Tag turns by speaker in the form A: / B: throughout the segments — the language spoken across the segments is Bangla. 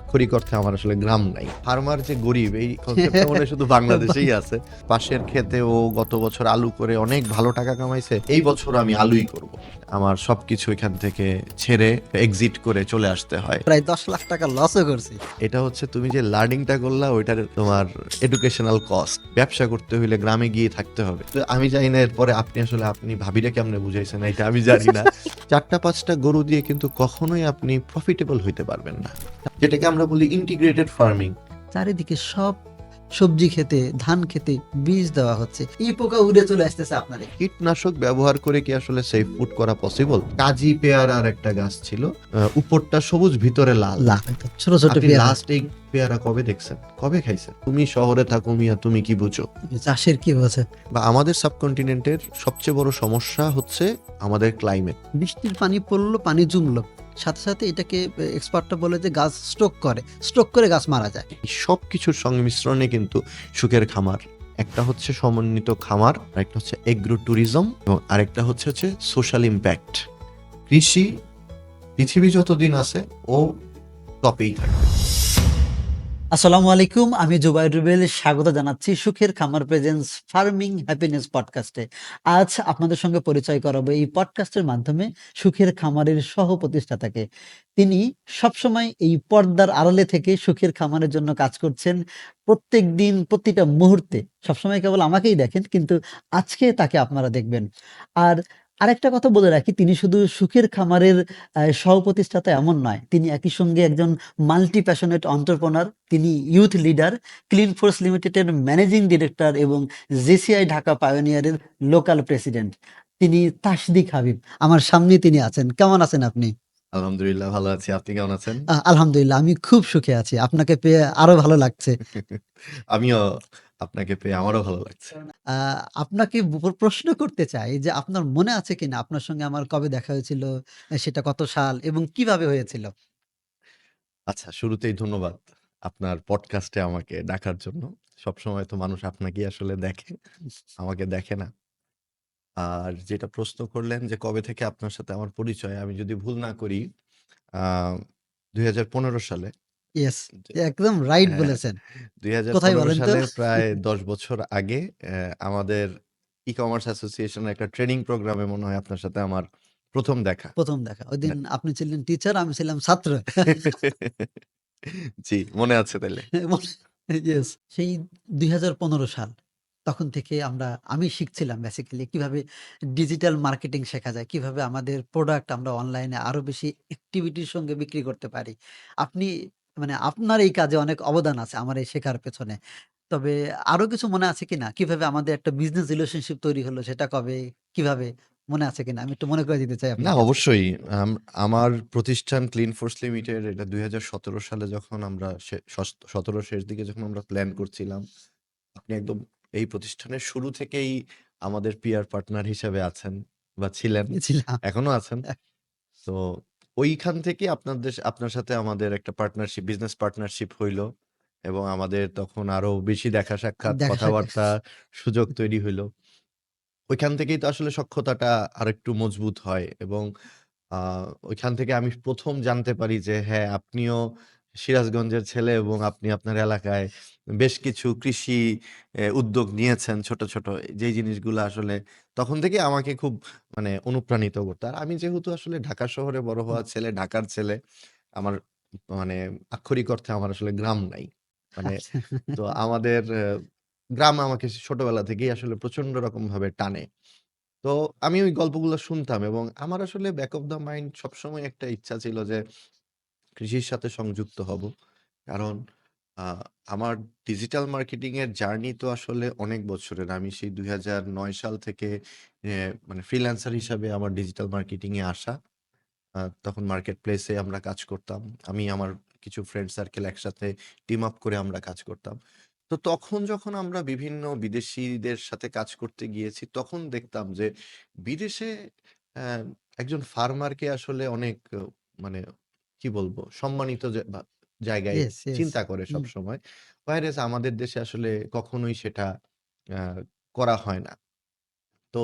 A: আক্ষরিক অর্থে আমার আসলে গ্রাম নাই। ফার্মার যে গরিব এই কনসেপ্টটা মনে হয় শুধু বাংলাদেশেই আছে। পাশের ক্ষেতে ও গত বছর আলু করে অনেক ভালো টাকা কামাইছে। এই বছর আমি আলুই করব। আমার সবকিছু এখান থেকে ছেড়ে এক্সিট করে চলে আসতে হয়।
B: প্রায় 10 লাখ টাকা লসও করছি।
A: এটা হচ্ছে তুমি যে লার্নিংটা করলা ওইটার তোমার এডুকেশনাল কস্ট। ব্যবসা করতে হইলে গ্রামে গিয়ে থাকতে হবে। তো আমি জানি না এরপরে আপনি ভাবিরা কেমনে বুঝাইছেন এটা আমি জানি না। 4টা-5টা গরু দিয়ে কিন্তু কখনোই আপনি প্রফিটেবল হইতে পারবেন না। যেটাকে আমরা বলি ইন্টিগ্রেটেড ফার্মিং।
B: চারিদিকে সব সবজি খেতে, ধান খেতে বীজ দেওয়া হচ্ছে, এই পোকা উড়ে চলে আসতেছে আপনারে।
A: কীটনাশক ব্যবহার করে কি আসলে সেফ ফুড করা পসিবল? কাজী পেয়ারার একটা গাছ ছিল, উপরটা সবুজ ভিতরে লাল।
B: ছোট ছোট
A: আপনি
B: পেয়ারা।
A: লাস্ট এই পেয়ারা কবে দেখছেন? কবে খাইছেন? তুমি শহরে থাকো মিয়া, তুমি কি বুঝো?
B: চাষের কি হচ্ছে?
A: বা আমাদের সাবকন্টিনেন্টের সবচেয়ে বড় সমস্যা হচ্ছে আমাদের ক্লাইমেট।
B: বৃষ্টির পানি পড়লো, পানি জমলো, সাথে সাথে এটাকে এক্সপার্টরা বলে যে গাছ স্ট্রোক করে গাছ মারা যায়।
A: এই সব কিছুর সংমিশ্রণে কিন্তু সুখের খামার। একটা হচ্ছে সমন্বিত খামার, আরেকটা হচ্ছে এগ্রো ট্যুরিজম এবং আরেকটা হচ্ছে সোশ্যাল ইমপ্যাক্ট। কৃষি পৃথিবী যতদিন আছে ও টপেই থাকবে।
B: আসসালামু আলাইকুম, আমি জুবাইর রুবেল, স্বাগত জানাচ্ছি সুখের খামার প্রেজেন্স ফার্মিং হ্যাপিনেস পডকাস্টে। আজ আপনাদের সঙ্গে পরিচয় করাবো এই পডকাস্টের মাধ্যমে সুখের খামারের সহ প্রতিষ্ঠাতাকে। তিনি সবসময় এই পর্দার আড়ালে থেকে সুখের খামারের জন্য কাজ করছেন। প্রত্যেক দিন প্রতিটা মুহূর্তে সবসময় কেবল আমাকেই দেখেন, কিন্তু আজকে তাকে আপনারা দেখবেন। আর আরেকটা কথা বলে রাখি, তিনি শুধু সুখের খামারের সহ প্রতিষ্ঠাতা এমন নয়, তিনি একই সঙ্গে একজন মাল্টি প্যাশনেট এন্টারপ্রেনার। তিনি ইউথ লিডার, ক্লিন ফোর্স লিমিটেডের ম্যানেজিং ডিরেক্টর এবং জেসিআই ঢাকা পায়োনিয়ারের লোকাল প্রেসিডেন্ট। তিনি তাসদিক হাবিব। আমার সামনে তিনি আছেন। কেমন আছেন আপনি?
A: আলহামদুলিল্লাহ ভালো আছি। আপনি কেমন আছেন?
B: আলহামদুলিল্লাহ, আমি খুব সুখে আছি। আপনাকে পেয়ে আরো ভালো লাগছে।
A: আমিও আপনাকে পেয়ে আমারও ভালো লাগছে।
B: আ আপনাকে প্রশ্ন করতে চাই যে আপনার মনে আছে কিনা আপনার সঙ্গে আমার কবে দেখা হয়েছিল? সেটা কত সাল এবং কিভাবে হয়েছিল?
A: আচ্ছা, শুরুতেই ধন্যবাদ আপনার পডকাস্টে আমাকে ডাকার জন্য। সবসময় তো মানুষ আপনাকেই আসলে দেখে, আমাকে দেখে না। আর যেটা প্রশ্ন করলেন যে কবে থেকে আপনার সাথে আমার পরিচয়, আমি যদি ভুল না করি আ ২০১৫ সালে।
B: ইয়েস,
A: যে
B: একদম রাইট
A: হ্যাঁ,
B: বলেছেন। কোথায়
A: ২০১৫
B: বলেন তো?
A: সালে প্রায় ১০ বছর আগে আমাদের ই-কমার্স অ্যাসোসিয়েশনের একটা ট্রেনিং প্রোগ্রামে মনে হয় আপনার সাথে আমার ১ম দেখা।
B: ১ম দেখা। ওইদিন
A: না
B: আপনি ছিলেন টিচার, আমি ছিলাম ছাত্র।
A: জি, মনে আছে তাইলে।
B: ইয়েস। সেই ২০১৫ সাল। তখন থেকে আমি শিখছিলাম বেসিক্যালি কিভাবে ডিজিটাল মার্কেটিং শেখা যায়, কিভাবে আমাদের প্রোডাক্ট আমরা অনলাইনে আরো বেশি অ্যাক্টিভিটির সঙ্গে বিক্রি করতে পারি। আপনি আপনার এই কাজে অনেক অবদান আছে আমার এই শেখার পেছনে। তবে আরো কিছু মনে আছে কিনা? কিভাবে আমাদের একটা বিজনেস রিলেশনশিপ তৈরি হলো, সেটা কবে, কিভাবে মনে আছে কিনা? আমি একটু মনে করে দিতে চাই
A: না
B: আপনার কাছে।
A: অবশ্যই। আমার প্রতিষ্ঠান ক্লিন ফোর্স লিমিটেড এটা ২০১৭ সালে যখন আমরা ১৭ শেষ দিকে যখন আমরা প্ল্যান করছিলাম, আপনি একদম এই প্রতিষ্ঠানের শুরু থেকেই আমাদের পিয়ার পার্টনার হিসেবে আছেন বা ছিলেন,
B: ছিলাম।
A: এখনো আছেন। তো ওইখান থেকে আপনার সাথে আমাদের একটা পার্টনারশিপ, বিজনেস পার্টনারশিপ হইলো এবং আমাদের তখন আরো বেশি দেখা সাক্ষাৎ,
B: দেখা সাক্ষাৎ।
A: কথাবার্তা, সুযোগ তৈরি হইলো। ওইখান থেকেই তো আসলে সখ্যতাটা আরেকটু মজবুত হয় এবং আ ওইখান থেকে আমি ১ম জানতে পারি যে হ্যাঁ, আপনিও সিরাজগঞ্জের ছেলে এবং আপনি আপনার এলাকায় বেশ কিছু কৃষি উদ্যোগ নিয়েছেন ছোট, ছোট। যেই জিনিসগুলো আসলে তখন থেকেই আমাকে খুব মানে অনুপ্রাণিত করতো। আর আমি যেহেতু আসলে ঢাকা শহরে বড় হওয়া ছেলে, ঢাকার ছেলে, আমার মানে আক্ষরিক অর্থে আমার আসলে গ্রাম নাই। মানে
B: আচ্ছা।
A: তো আমাদের গ্রাম আমাকে ছোটবেলা থেকেই আসলে প্রচন্ড রকমভাবে টানে। তো আমি ওই গল্পগুলো শুনতাম এবং আমার আসলে ব্যাক অফ দ্য মাইন্ড সবসময় একটা ইচ্ছা ছিল যে কৃষির সাথে সংযুক্ত হব। কারণ আ আমার ডিজিটাল মার্কেটিং এর জার্নি তো আসলে অনেক বছরের। আমি সেই ২০০৯ সাল থেকে মানে ফ্রিল্যান্সার হিসাবে আমার ডিজিটাল মার্কেটিং এ আসা। তখন মার্কেট প্লেসে আমরা কাজ করতাম। আমি আমার কিছু ফ্রেন্ড সার্কেল একসাথে টিম আপ করে আমরা কাজ করতাম। তো তখন যখন আমরা বিভিন্ন বিদেশীদের সাথে কাজ করতে গিয়েছি, তখন দেখতাম যে বিদেশে অ্যা একজন ফার্মারকে আসলে অনেক মানে কি বলবো? সম্মানিত জায়গায়
B: ইয়েস, ইয়েস।
A: চিন্তা করে
B: হুম।
A: সবসময়। whereas আমাদের দেশে আসলে কখনোই সেটা অ্যা করা হয় না। তো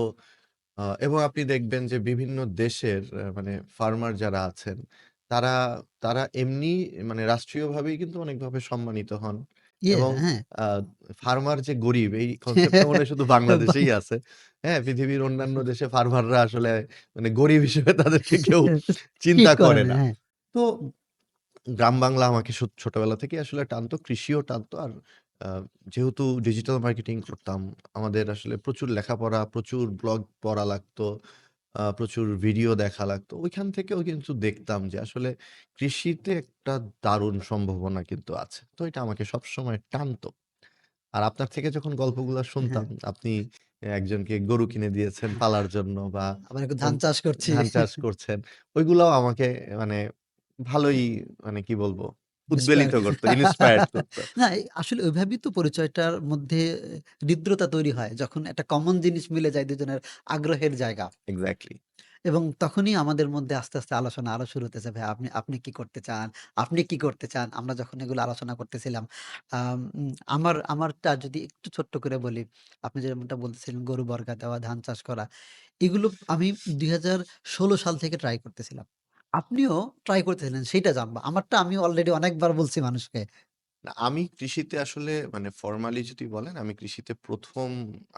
A: এবং আপনি দেখবেন যে বিভিন্ন দেশের মানে ফার্মার যারা আছেন, তারা তারা এমনি মানে রাষ্ট্রীয়ভাবেই কিন্তু অনেকভাবে সম্মানিত হন এবং
B: হ্যাঁ।
A: আ ফার্মার যে গরিব এই কনসেপ্টটা মনে হয় শুধু বাংলাদেশেই আছে। হ্যাঁ? পৃথিবীর অন্যান্য দেশে ফার্মাররা আসলে মানে গরিব হিসেবে তাদেরকে কেউ
B: ট্রিট
A: চিন্তা
B: করে
A: করে
B: না।
A: না।
B: হ্যাঁ।
A: তো গ্রাম বাংলা আমাকে ছোটবেলা থেকেই আসলে টানতো, কৃষিও টানতো। আর আ যেহেতু ডিজিটাল মার্কেটিং করতাম, আমাদের আসলে প্রচুর লেখাপড়া, প্রচুর ব্লগ পড়া লাগতো, প্রচুর ভিডিও দেখা লাগতো। ওইখান থেকেও কিন্তু দেখতাম যে আসলে কৃষিতে একটা দারুণ সম্ভাবনা কিন্তু আছে। তো এটা আমাকে সবসময় টানতো। আর আপনার থেকে যখন গল্পগুলা
B: হ্যাঁ।
A: শুনতাম, আপনি একজনকে গরু কিনে দিয়েছেন পালার জন্য বা
B: আবার একটু
A: কোন
B: ধান চাষ করছি।
A: ধান চাষ করছেন, ওইগুলাও আমাকে মানে ভালোই মানে কি বলবো?
B: ইন্সপায়ার
A: উদ্বেলিত করত, ইন্সপায়ার্ড করত।
B: না, আসলে ওইভাবেই তো পরিচয়টার মধ্যে হৃদ্রতা তৈরি হয়। যখন একটা কমন জিনিস মিলে যায় দুজনের আগ্রহের জায়গা।
A: এক্সাক্টলি।
B: এবং তখনই আমাদের মধ্যে আস্তে, আস্তে আলোচনা আরো শুরু হতেছে। ভাই আপনি আপনি কি করতে চান? আপনি কি করতে চান? আমরা যখন এগুলো আলোচনা করতেছিলাম, আমারটা যদি একটু ছোট্ট করে বলি, আপনি যেমনটা বলতেছিলেন গরু বর্গা দেওয়া, ধান চাষ করা। এগুলো আমি ২০১৬ সাল থেকে ট্রাই করতেছিলাম। আপনিও ট্রাই করতেছিলেন সেইটা জানবো। আমারটা আমি অলরেডি অনেকবার বলছি মানুষকে।
A: না, আমি কৃষিতে আসলে মানে ফরমালি যদি বলেন, আমি কৃষিতে ১ম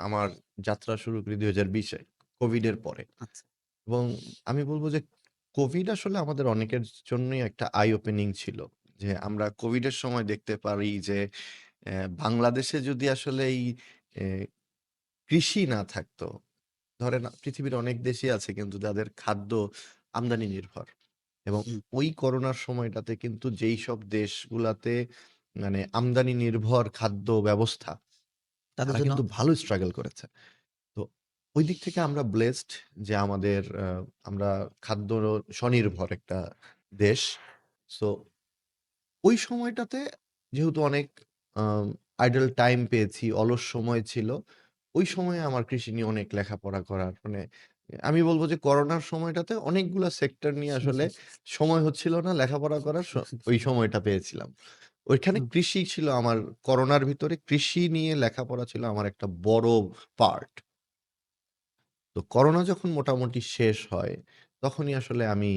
A: আমার যাত্রা শুরু করি ২০২০ এ, কোভিডের পরে।
B: আচ্ছা।
A: এবং আমি বলব যে কোভিড আসলে আমাদের অনেকের জন্যই একটা আই ওপেনিং ছিল। যে আমরা কোভিডের সময় দেখতে পারি যে বাংলাদেশে যদি আসলে এই এ কৃষি না থাকতো, ধরেন পৃথিবীর অনেক দেশই আছে কিন্তু যাদের খাদ্য আমদানি নির্ভর। এবং
B: হুম,
A: ওই করোনার সময়টাতে কিন্তু যেইসব দেশগুলাতে মানে আমদানি নির্ভর খাদ্য ব্যবস্থা,
B: তাদের
A: তারা
B: জন্য
A: কিন্তু ভালো স্ট্রাগল করেছে। তো ওই দিক থেকে আমরা ব্লেসড যে আমাদের আমরা খাদ্য স্বনির্ভর একটা দেশ। সো ওই সময়টাতে যেহেতু অনেক আম আইডল টাইম পেয়েছি, অলস সময় ছিল। ওই সময়ে আমার কৃষি নিয়ে অনেক লেখাপড়া করার মানে আমি বলব যে করোনার সময়টাতে অনেকগুলা সেক্টর নিয়ে আসলে সময় হচ্ছিল না লেখাপড়া করার ওই সময়টা পেয়েছিলাম। ওইখানে
B: হুম,
A: কৃষি ছিল আমার করোনার ভিতরে কৃষি নিয়ে লেখাপড়া ছিল আমার একটা বড় পার্ট। তো করোনা যখন মোটামুটি শেষ হয়, তখনই আসলে আমি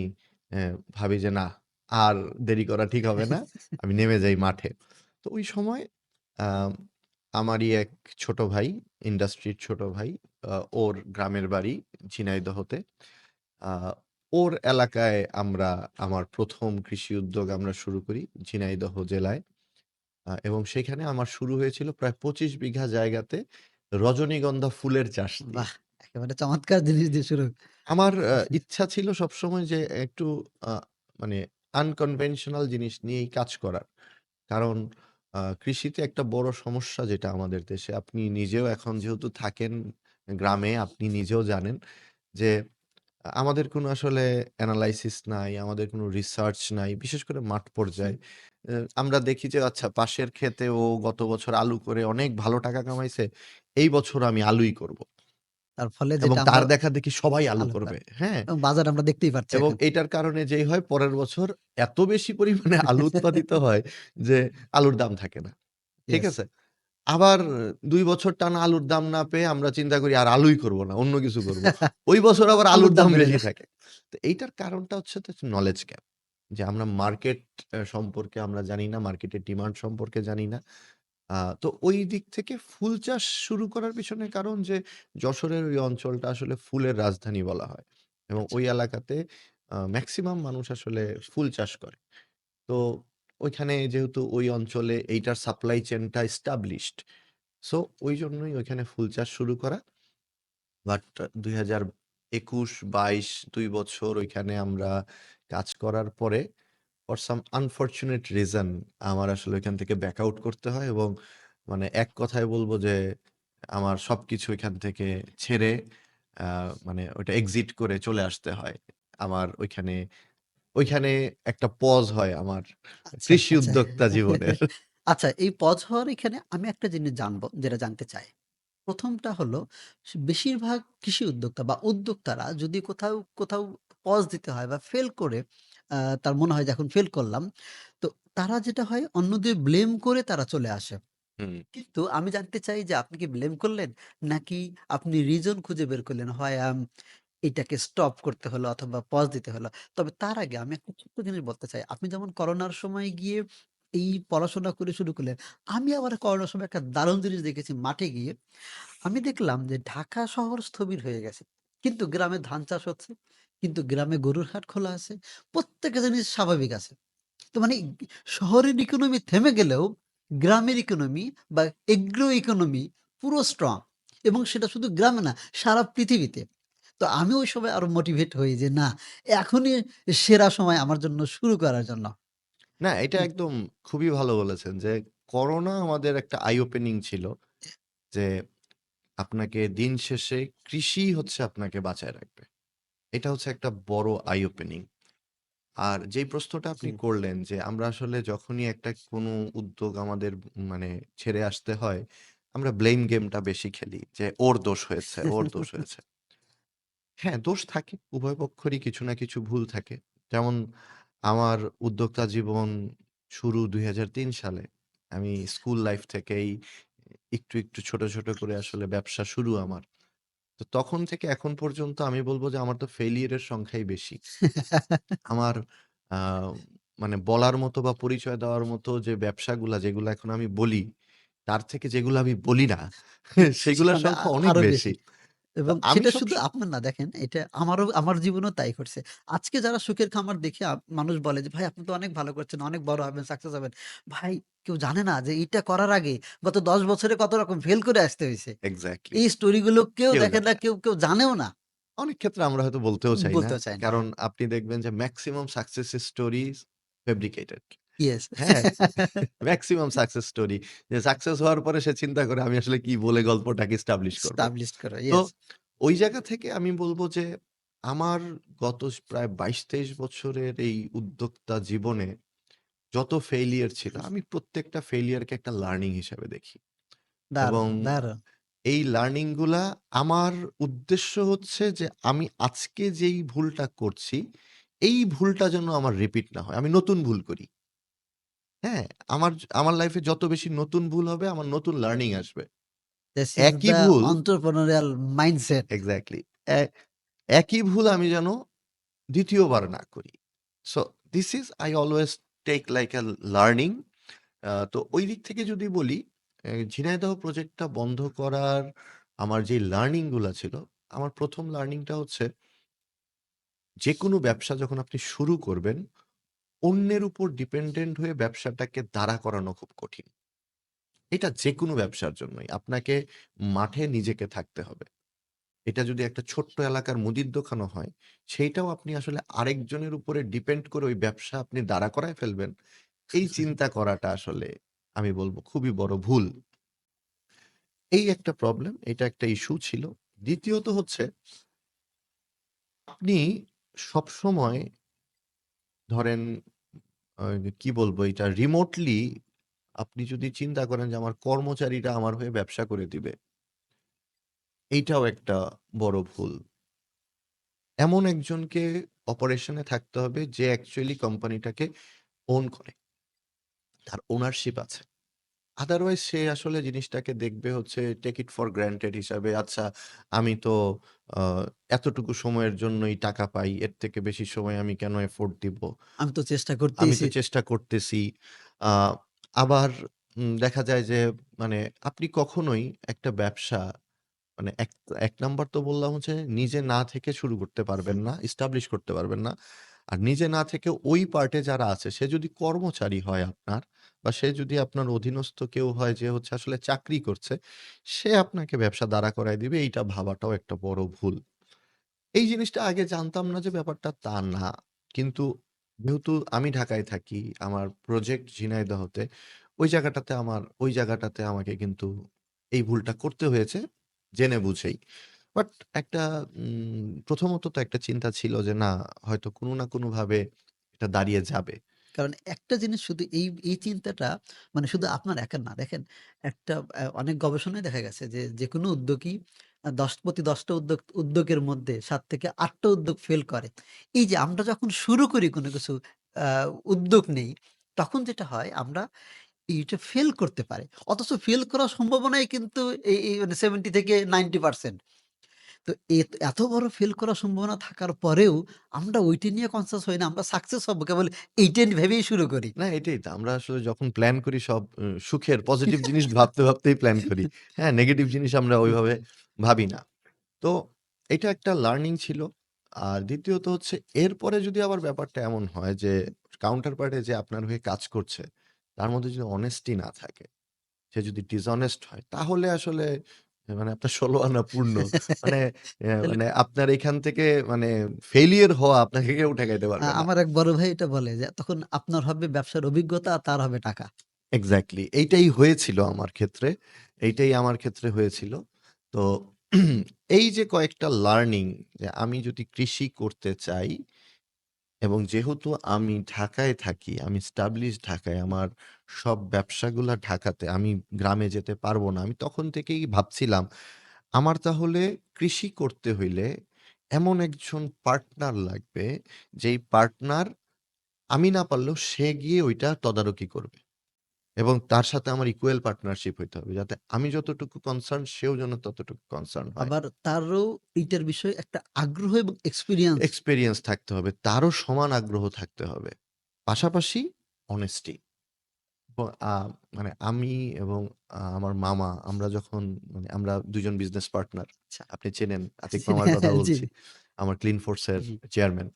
A: ভাবি যে না, আর দেরি করা ঠিক হবে না। আমি নেমে যাই মাঠে। তো ওই সময় আম আমারই এক ছোট ভাই, ইন্ডাস্ট্রির ছোট ভাই, ওর গ্রামের বাড়ি ঝিনাইদহতে। আ ওর এলাকায় আমার ১ম কৃষি উদ্যোগ আমরা শুরু করি ঝিনাইদহ জেলায়। এবং সেখানে আমার শুরু হয়েছিল প্রায় ২৫ বিঘা জায়গাতে রজনীগন্ধা ফুলের চাষ দিয়ে।
B: বাহ! একেবারে চমৎকার জিনিস দিয়ে শুরু।
A: আমার ইচ্ছা ছিল সবসময় যে একটু আ মানে আনকনভেনশনাল জিনিস নিয়েই কাজ করার। কারণ কৃষিতে একটা বড় সমস্যা যেটা আমাদের দেশে, আপনি নিজেও এখন যেহেতু থাকেন গ্রামে, আপনি নিজেও জানেন যে আমাদের কোনো আসলে এনালাইসিস নাই, আমাদের কোনো রিসার্চ নাই। বিশেষ করে মাঠ
B: হুম,
A: পর্যায়ে। আমরা দেখি যে আচ্ছা পাশের ক্ষেতে ও গত বছর আলু করে অনেক ভালো টাকা কামাইছে। এই বছর আমি আলুই করব।
B: তার ফলে
A: এবং
B: যেটা আমরা
A: তার দেখাদেখি সবাই আলু
B: আলাদা
A: করবে। হ্যাঁ?
B: এবং বাজার আমরা দেখতেই পাচ্ছি
A: এবং
B: এখন।
A: এটার কারণে যেই হয় পরের বছর এত বেশি পরিমাণে আলু উৎপাদিত হয় যে আলুর দাম থাকে না। ঠিক
B: ইয়েস।
A: আছে? আবার ২ বছর টানা আলুর দাম না পেয়ে আমরা চিন্তা করি আর আলুই করব না, অন্য কিছু করব। ওই বছর আবার
B: আলুর
A: আলুর
B: দাম
A: দাম
B: বেড়ে
A: বেশি
B: যায়।
A: থাকে। তো এইটার কারণটা হচ্ছে তো নলেজ গ্যাপ। যে আমরা মার্কেট সম্পর্কে আমরা জানি না, মার্কেটের ডিমান্ড সম্পর্কে জানি না। তো ওই দিক থেকে ফুল চাষ শুরু করার পিছনে কারণ যে যশোরের ওই অঞ্চলটা আসলে ফুলের রাজধানী বলা হয়। এবং
B: আচ্ছা,
A: ওই এলাকাতে মেক্সিমাম মানুষ আসলে ফুল চাষ করে। তো ওইখানে যেহেতু ওই অঞ্চলে এইটার সাপ্লাই চেইনটা এস্টাবলিশড। সো ওইজন্যই ওইখানে ফুল চাষ শুরু করা। বাট ২০২১-২২ ২ বছর ওইখানে আমরা কাজ করার পরে ফর সাম আনফরচুনেট রিজন আমার আসলে ওইখান থেকে ব্যাক আউট করতে হয় এবং মানে এক কথায় বলব যে আমার সবকিছু এখান থেকে ছেড়ে আ মানে ওইটা এক্সিট করে চলে আসতে হয়। আমার ওইখানে ওইখানে একটা পজ হয় আমার
B: আচ্ছা,
A: কৃষি
B: আচ্ছা।
A: উদ্যোক্তা জীবনের।
B: আচ্ছা, এই পজ হওয়ার এখানে আমি একটা জিনিস জানবো, যেটা জানতে চাই। ১ম টা হলো বেশিরভাগ কৃষি উদ্যোক্তা বা উদ্যোক্তারা যদি কোথাও, কোথাও পজ দিতে হয় বা ফেল করে তার মনে হয় যে এখন ফেল করলাম। তো তারা যেটা হয় অন্যদের ব্লেম করে তারা চলে আসে।
A: হুম।
B: কিন্তু আমি জানতে চাই যে আপনি কি ব্লেম করলেন? নাকি আপনি রিজন খুঁজে বের করলেন? হয় এটাকে স্টপ করতে হলো অথবা পজ দিতে হলো। তবে তার আগে আমি একটা ছোট্ট জিনিস বলতে চাই। আপনি যেমন করোনার সময় গিয়ে এই পড়াশোনা করে শুরু করলেন। আমি আবার করোনার সময় একটা দারুণ জিনিস দেখেছি মাঠে গিয়ে। আমি দেখলাম যে ঢাকা শহর স্থবির হয়ে গেছে। কিন্তু গ্রামে ধান চাষ হচ্ছে। কিন্তু গ্রামে গরুর হাট খোলা আছে। প্রত্যেকটা জিনিস স্বাভাবিক আছে। তো মানে শহরের ইকোনমি থেমে গেলেও গ্রামের ইকোনমি বা এগ্রো ইকোনমি পুরো স্ট্রং এবং সেটা শুধু গ্রামে না সারা পৃথিবীতে। তো আমি ওই সময় আরো মোটিভেট হই যে না এখনই সেরা সময় আমার জন্য শুরু করার জন্য।
A: না, এটা
B: হুম।
A: একদম খুবই ভালো বলেছেন যে করোনা আমাদের একটা আই ওপেনিং ছিল যে আপনাকে দিন শেষে কৃষি হচ্ছে আপনাকে বাঁচায় রাখবে। এটা হচ্ছে একটা বড় আই ওপেনিং। আর যেই প্রশ্নটা
B: জি।
A: আপনি করলেন যে আমরা আসলে যখনই একটা কোনো উদ্যোগ আমাদের মানে ছেড়ে আসতে হয়, আমরা ব্লেম গেমটা বেশি খেলি যে ওর দোষ হয়েছে, ওর দোষ হয়েছে। হ্যাঁ, দোষ থাকে। উভয় পক্ষেরই কিছু না কিছু ভুল থাকে। যেমন আমার উদ্যোক্তা জীবন শুরু ২০০৩ সালে। আমি স্কুল লাইফ থেকেই একটু ছোট, ছোট করে আসলে ব্যবসা শুরু আমার। তো তখন থেকে এখন পর্যন্ত আমি বলব যে আমার তো ফেইলিউর এর সংখ্যাই বেশি। আমার আ মানে বলার মতো বা পরিচয় দেওয়ার মতো যে ব্যবসাগুলা যেগুলা এখন আমি বলি, তার থেকে যেগুলো আমি বলি না, সেগুলার
B: মানে
A: সংখ্যা অনেক
B: আরো
A: বেশি।
B: বেশি।
A: তো
B: এবং
A: আমি
B: সেটা
A: সব
B: শুধু আপনার না দেখেন এটা আমার জীবনেও তাই ঘটছে। আজকে যারা সুখের খামার দেখে মানুষ বলে যে, "ভাই আপনি তো অনেক ভালো করছেন, অনেক বড় হবেন, সাকসেস হবেন।" ভাই কেউ জানে না যে এইটা করার আগে গত ১০ বছরে কত রকম ফেল করে আসতে হইছে।
A: এক্সাক্টলি
B: এই স্টোরি গুলো কেউ
A: কেউ
B: দেখে
A: জানে
B: না,
A: না।
B: কেউ জানেও না।
A: অনেক ক্ষেত্রে আমরা হয়তো বলতেও চাই না।
B: বলতেও চায় না।
A: কারণ
B: হ্যাঁ।
A: আপনি দেখবেন যে maximum success stories fabricated.
B: Yes.
A: হ্যাঁ? মেক্সিমাম সাকসেস স্টোরি যে সাকসেস হওয়ার পরে সে চিন্তা করে আমি আসলে কি বলে গল্পটাকে এস্টাবলিশ করব।
B: এস্টাবলিশড করা।
A: তো
B: ইয়েস।
A: ওই জায়গা থেকে আমি বলব যে আমার গত প্রায় ২২-২৩ বছরের এই উদ্যোক্তা জীবনে যত ফেইলিউর ছিল আমি প্রত্যেকটা ফেইলিউরকে একটা লার্নিং হিসেবে দেখি। এবং
B: দারুণ, দারুণ।
A: এই লার্নিং গুলা আমার উদ্দেশ্য হচ্ছে যে আমি আজকে যেই ভুলটা করছি, এই ভুলটা যেন আমার রিপিট না হয়। আমি নতুন ভুল করি। হ্যাঁ? আমার লাইফে যত বেশি নতুন ভুল হবে আমার নতুন লার্নিং আসবে।
B: দিস ইস
A: একই
B: দ্যা
A: ভুল
B: entrepreneurial মাইন্ডসেট।
A: এক্সাক্টলি। এ একই ভুল আমি যেন ২য় বার না করি। So this is I always take like a learning. তো ওই দিক থেকে যদি বলি, ঝিনাইদহ প্রজেক্টটা বন্ধ করার আমার যে লার্নিং গুলা ছিল, আমার ১ম লার্নিংটা হচ্ছে যেকোনো ব্যবসা যখন আপনি শুরু করবেন, অন্যের উপর ডিপেন্ডেন্ট হয়ে ব্যবসাটাকে দাঁড়া করানো খুব কঠিন। এটা যেকোনো ব্যবসার জন্যই। আপনাকে মাঠে নিজেকে থাকতে হবে। এটা যদি একটা ছোট্ট এলাকার মুদির দোকানও হয়, সেইটাও আপনি আসলে আরেকজনের উপরে ডিপেন্ড করে ওই ব্যবসা আপনি দাঁড়া করায় ফেলবেন। এই চিন্তা করাটা আসলে আমি বলব খুবই বড় ভুল। এই একটা প্রবলেম, এটা একটা ইস্যু ছিল। দ্বিতীয়ত হচ্ছে আপনি সবসময় ধরেন কি বলবো এটা রিমোটলি আপনি যদি চিন্তা করেন যে আমার কর্মচারীরা আমার হয়ে ব্যবসা করে দিবে, এইটাও একটা বড় ভুল। এমন একজনকে অপারেশনে থাকতে হবে যে অ্যাকচুয়ালি কোম্পানিটাকে ওন করে। তার ওনারশিপ আছে। আদারওয়াইজ সে আসলে জিনিসটাকে দেখবে হচ্ছে টেক ইট ফর গ্রান্টেড হিসাবে। আচ্ছা আমি তো আ এতটুকু সময়ের জন্যই টাকা পাই। এর থেকে বেশি সময় আমি কেন এফোর্ট দিব?
B: আমি তো চেষ্টা
A: আমি তো
B: করতেইছি।
A: চেষ্টা করতেছি। আ আবার দেখা যায় যে মানে আপনি কখনোই একটা ব্যবসা মানে ১ নাম্বার তো বললাম হচ্ছে নিজে না থেকে শুরু করতে পারবেন না, এস্টাবলিশ করতে পারবেন না। আর নিজে না থেকে ওই পার্টে যারা আছে সে যদি কর্মচারী হয় আপনার বা সে যদি আপনার অধীনস্থ কেউ হয় যে হচ্ছে আসলে চাকরি করছে, সে আপনাকে ব্যবসা দাঁড়া করায় দিবে এইটা ভাবাটাও একটা বড় ভুল। এই জিনিসটা আগে জানতাম না যে ব্যাপারটা তা না। কিন্তু যেহেতু আমি ঢাকায় থাকি, আমার প্রজেক্ট ঝিনাইদহতে, ওই জায়গাটাতে আমাকে কিন্তু এই ভুলটা করতে হয়েছে জেনে বুঝেই। বাট একটা প্রথমত তো একটা চিন্তা ছিল যে না হয়তো কোনো না কোনোভাবে এটা দাঁড়িয়ে যাবে।
B: কারণ একটা জিনিস শুধু এই চিন্তাটা মানে শুধু আপনার একার না। দেখেন একটা অনেক গবেষণায় দেখা গেছে যে, যেকোনো উদ্যোগী ১০ প্রতি ১০ টা উদ্যোগের মধ্যে ৭ থেকে ৮ টা উদ্যোগ ফেল করে। এই যে আমরা যখন শুরু করি কোনো কিছু আ উদ্যোগ নেই, তখন যেটা হয় আমরা এইটা ফেল করতে পারে। অথচ ফেল করার সম্ভাবনাই কিন্তু এই মানে 70 থেকে 90% তো এত বড় ফেল করার সম্ভাবনা থাকার পরেও আমরা ওইটা নিয়ে কনসিয়াস হই না। আমরা সাকসেস হবো কেবল এইটা ভেবেই শুরু করি।
A: না এটাই তো। আমরা আসলে যখন প্ল্যান করি সব সুখের পজিটিভ জিনিস ভাবতে, ভাবতেই প্ল্যান করি। হ্যাঁ? নেগেটিভ জিনিস আমরা ওইভাবে ভাবি না। তো এটা একটা লার্নিং ছিল। আর দ্বিতীয়ত হচ্ছে এরপরে যদি আবার ব্যাপারটা এমন হয় যে কাউন্টার পার্টি যে আপনার হয়ে কাজ করছে, তার মধ্যে যদি অনেস্টি না থাকে, সে যদি ডিসঅনেস্ট হয় তাহলে আসলে মানে আপনার ১৬ আনা পূর্ণ। মানে
B: তাহলে
A: মানে আপনার এখান থেকে মানে ফেইলিউর হওয়া আপনাকে কেউ ঠেকাইতে পারবে না।
B: আমার এক বড় ভাই এটা বলে যে, "তখন আপনার হবে ব্যবসার অভিজ্ঞতা আর তার হবে টাকা।"
A: এক্সাক্টলি। এইটাই হয়েছিল আমার ক্ষেত্রে। এইটাই আমার ক্ষেত্রে হয়েছিল। তো এই যে কয়েকটা লার্নিং যে আমি যদি কৃষি করতে চাই এবং যেহেতু আমি ঢাকায় থাকি, আমি established ঢাকায়, আমার সব ব্যবসাগুলা ঢাকাতে, আমি গ্রামে যেতে পারবো না। আমি তখন থেকেই ভাবছিলাম, আমার তাহলে কৃষি করতে হইলে এমন একজন পার্টনার লাগবে, যেই পার্টনার আমি না পারলেও সে গিয়ে ওইটা তদারকি করবে। এবং তার সাথে আমার ইকুয়াল পার্টনারশিপ হইতে হবে। যাতে আমি যতটুকু কনসার্ন সেও যেন ততটুকু কনসার্ন হয়।
B: আবার তারও এইটার বিষয়ে একটা আগ্রহ এবং এক্সপেরিয়েন্স।
A: এক্সপেরিয়েন্স থাকতে হবে। তারও সমান আগ্রহ থাকতে হবে। পাশাপাশি অনেস্টি। ব আ মানে আমি এবং আমার মামা আমরা যখন মানে আমরা ২ জন বিজনেস পার্টনার।
B: আচ্ছা।
A: আপনি চেনেন আতিক
B: চিনি,
A: মামার
B: হ্যাঁ,
A: কথা
B: হ্যাঁ, জি,
A: বলছি। আমার ক্লিন ফোর্স এর
B: জি।
A: চেয়ারম্যান।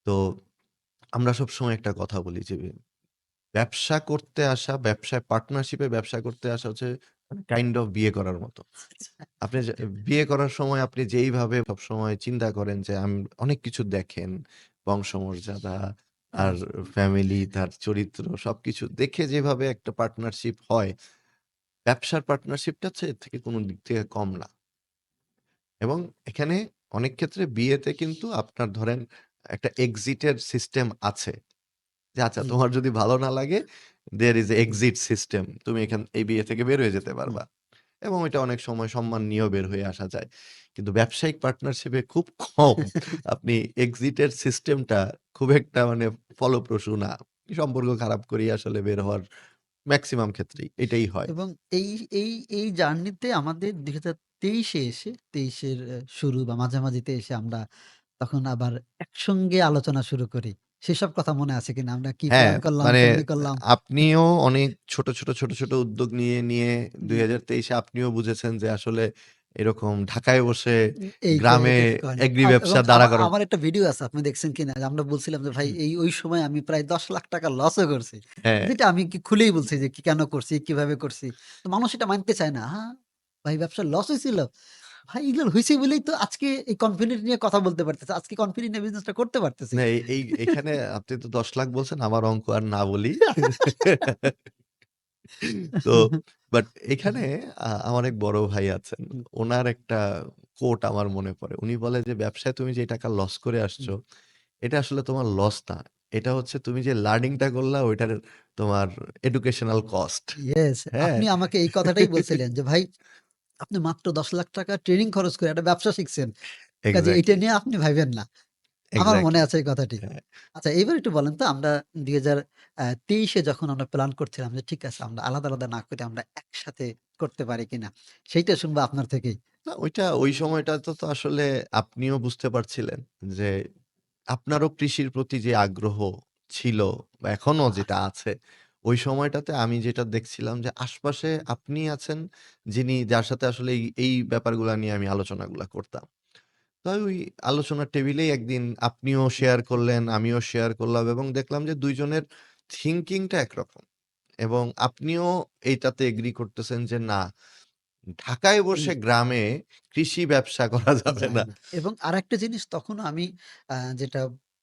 A: তো আমরা সবসময় একটা কথা বলি যে ব্যবসা করতে আসা, ব্যবসায় পার্টনারশিপ এ ব্যবসা করতে আসা হচ্ছে মানে কাইন্ড অফ বিয়ে করার মতো। আপনি যে বিয়ে করার সময় আপনি যেইভাবে সবসময় চিন্তা করেন যে অনেক কিছু দেখেন, বংশমর্যাদা,
B: হ্যাঁ,
A: তার ফ্যামিলি, তার চরিত্র সবকিছু দেখে যেভাবে একটা পার্টনারশিপ হয়, ব্যবসার পার্টনারশিপটা হচ্ছে এর থেকে কোনো দিক থেকে কম না। এবং এখানে অনেক ক্ষেত্রে বিয়েতে কিন্তু আপনার ধরেন একটা এক্সিট এর সিস্টেম আছে। যে আচ্ছা
B: জি,
A: তোমার যদি ভালো না লাগে there is a
B: hmm,
A: exit system তুমি এই বিয়ে থেকে বের হয়ে যেতে
B: হুম।
A: পারবা। এবং এটা অনেক সময় সম্মান নিয়েও বের হয়ে আসা যায়। কিন্তু ব্যবসায়িক পার্টনারশিপে খুব কম আপনি এক্সিট এর সিস্টেমটা খুব একটা মানে ফলপ্রসূ না। সম্পর্ক খারাপ করেই আসলে বের হওয়ার মেক্সিমাম ক্ষেত্রেই এটাই হয়।
B: এবং এই এই এই জার্নিতে আমাদের ২০২৩ এ এসে ২৩ এর শুরু বা মাঝামাঝিতে এসে আমরা তখন আবার একসঙ্গে আলোচনা শুরু করি। সেসব কথা মনে আছে কিনা? আমরা কি
A: হ্যাঁ,
B: প্ল্যান করলাম,
A: মানে
B: কেমনে করলাম?
A: আপনিও অনেক ছোট উদ্যোগ নিয়ে
B: হুম,
A: ২০২৩ এ আপনিও বুঝেছেন যে আসলে এরকম ঢাকায় বসে
B: এইটা
A: গ্রামে
B: এটা ঠিক হয় না।
A: এগ্রি
B: এবং
A: ব্যবসা দাঁড়া করানো
B: আমার একটা ভিডিও আছে আপনি দেখছেন কিনা? যে আমরা বলছিলাম যে ভাই ওই সময় আমি প্রায় ৳১০,০০,০০০ লসও করছি।
A: হ্যাঁ,
B: যেটা আমি খুলেই বলছি যে কি কেন করছি, কিভাবে করছি। তো মানুষ এটা মানতে চায় না। ভাই ব্যবসার লস হইছিল? ভাই এগুলো হইছে বলেই তো আজকে এই কনফিডেন্ট নিয়ে কথা বলতে পারতেছি। আজকে কনফিডেন্ট নিয়ে বিজনেসটা করতে পারতেছি।
A: না এইখানে আপনি তো ১০,০০,০০০ বলছেন, আমার অঙ্ক আর না বলি। তো বাট এখানে আমার এক বড় ভাই আছেন।
B: হুম,
A: উনার একটা কোট আমার মনে পড়ে। উনি বলে যে, "ব্যবসায় তুমি যে টাকা লস করে
B: হুম।
A: আসছো, এটা আসলে তোমার লস না। এটা হচ্ছে তুমি যে লার্নিং টা করলা ওইটার তোমার এডুকেশনাল কস্ট।"
B: ইয়েস,
A: হ্যাঁ?
B: আপনি আমাকে এই কথাটাই বলছিলেন যে ভাই আপনি মাত্র ৳১০,০০,০০০ ট্রেনিং খরচ করে একটা ব্যবসা শিখছেন। কাজেই এইটা
A: এক্সাক্টলি,
B: নিয়ে আপনি ভাইবেন না। আমার মনে
A: এক্সাক্টলি।
B: আছে এই কথাটি।
A: হ্যাঁ।
B: আচ্ছা এবার একটু বলেন তো আমরা ২০২৩ এ যখন আমরা প্ল্যান করছিলাম যে ঠিক আছে আমরা আলাদা, আলাদা না করে আমরা একসাথে করতে পারি কিনা? সেইটা শুনবো আপনার থেকেই।
A: না ওই সময়টাতে তো আসলে আপনিও বুঝতে পারছিলেন যে আপনারও কৃষির প্রতি যে আগ্রহ ছিল বা এখনো
B: আ
A: যেটা আছে, ওই সময়টাতে আমি যেটা দেখছিলাম যে আশপাশে আপনি আছেন যার সাথে আসলে এই ব্যাপারগুলা নিয়ে আমি আলোচনাগুলা করতাম। তো ওই আলোচনার টেবিলেই একদিন আপনিও শেয়ার করলেন, আমিও শেয়ার করলাম এবং দেখলাম যে ২ জনের থিংকিংটা একরকম। এবং আপনিও এইটাতে এগ্রি করতেছেন যে না, ঢাকায়
B: এই
A: বসে গ্রামে কৃষি ব্যবসা করা যাবে
B: যায়
A: না।
B: না। এবং আরেকটা জিনিস তখনও আমি যেটা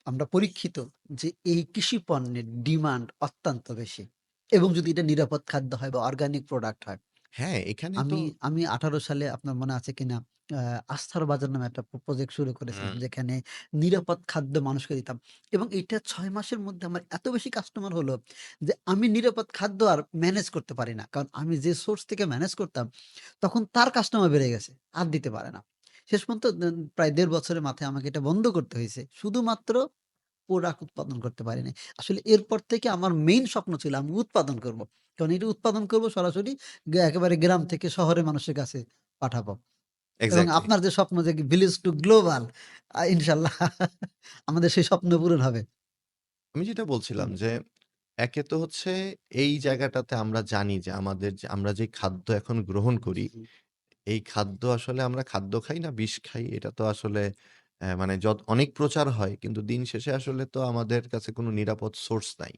B: আমরা পরীক্ষিত যে এই কৃষি পণ্যের ডিমান্ড অত্যন্ত বেশি। এবং যদি এটা নিরাপদ খাদ্য হয় বা অর্গানিক প্রোডাক্ট হয়।
A: হ্যাঁ, এখানে তো
B: আমি আমি ১৮ সালে আপনার মনে আছে কিনা আ আস্থার বাজার নামে একটা প্রজেক্ট শুরু করেছিলাম।
A: হুম,
B: যেখানে নিরাপদ খাদ্য মানুষকে দিতাম। এবং এইটা ৬ মাসের মধ্যে আমার এত বেশি কাস্টমার হলো যে আমি নিরাপদ খাদ্য আর ম্যানেজ করতে পারি না। কারণ আমি যে সোর্স থেকে ম্যানেজ করতাম তখন তার কাস্টমার বেড়ে গেছে। আর দিতে পারে না। শেষ পর্যন্ত প্রায় ১.৫ বছরের মাথায় আমাকে এটা বন্ধ করতে হইছে। শুধুমাত্র প্রোডাক্ট উৎপাদন করতে পারি নাই। আসলে এরপর থেকে আমার মেইন স্বপ্ন ছিল আমি উৎপাদন করব। কারণ এটা উৎপাদন করব সরাসরি একেবারে গ্রাম থেকে শহরের মানুষের কাছে পাঠাবো। এবং
A: এক্সাক্টলি।
B: আপনার যে স্বপ্ন যে ভিলেজ টু গ্লোবাল ইনশাআল্লাহ আমাদের সেই স্বপ্ন পূরণ হবে।
A: আমি যেটা বলছিলাম
B: হুম,
A: যে, একে তো হচ্ছে এই জায়গাটাতে আমরা জানি যে আমাদের যে আমরা যে খাদ্য এখন গ্রহণ করি, এই খাদ্য আসলে আমরা খাদ্য খাই না বিষ খাই এটা তো আসলে মানে অনেক প্রচার হয় কিন্তু দিন শেষে আসলে তো আমাদের কাছে কোনো নিরাপদ সোর্স নাই।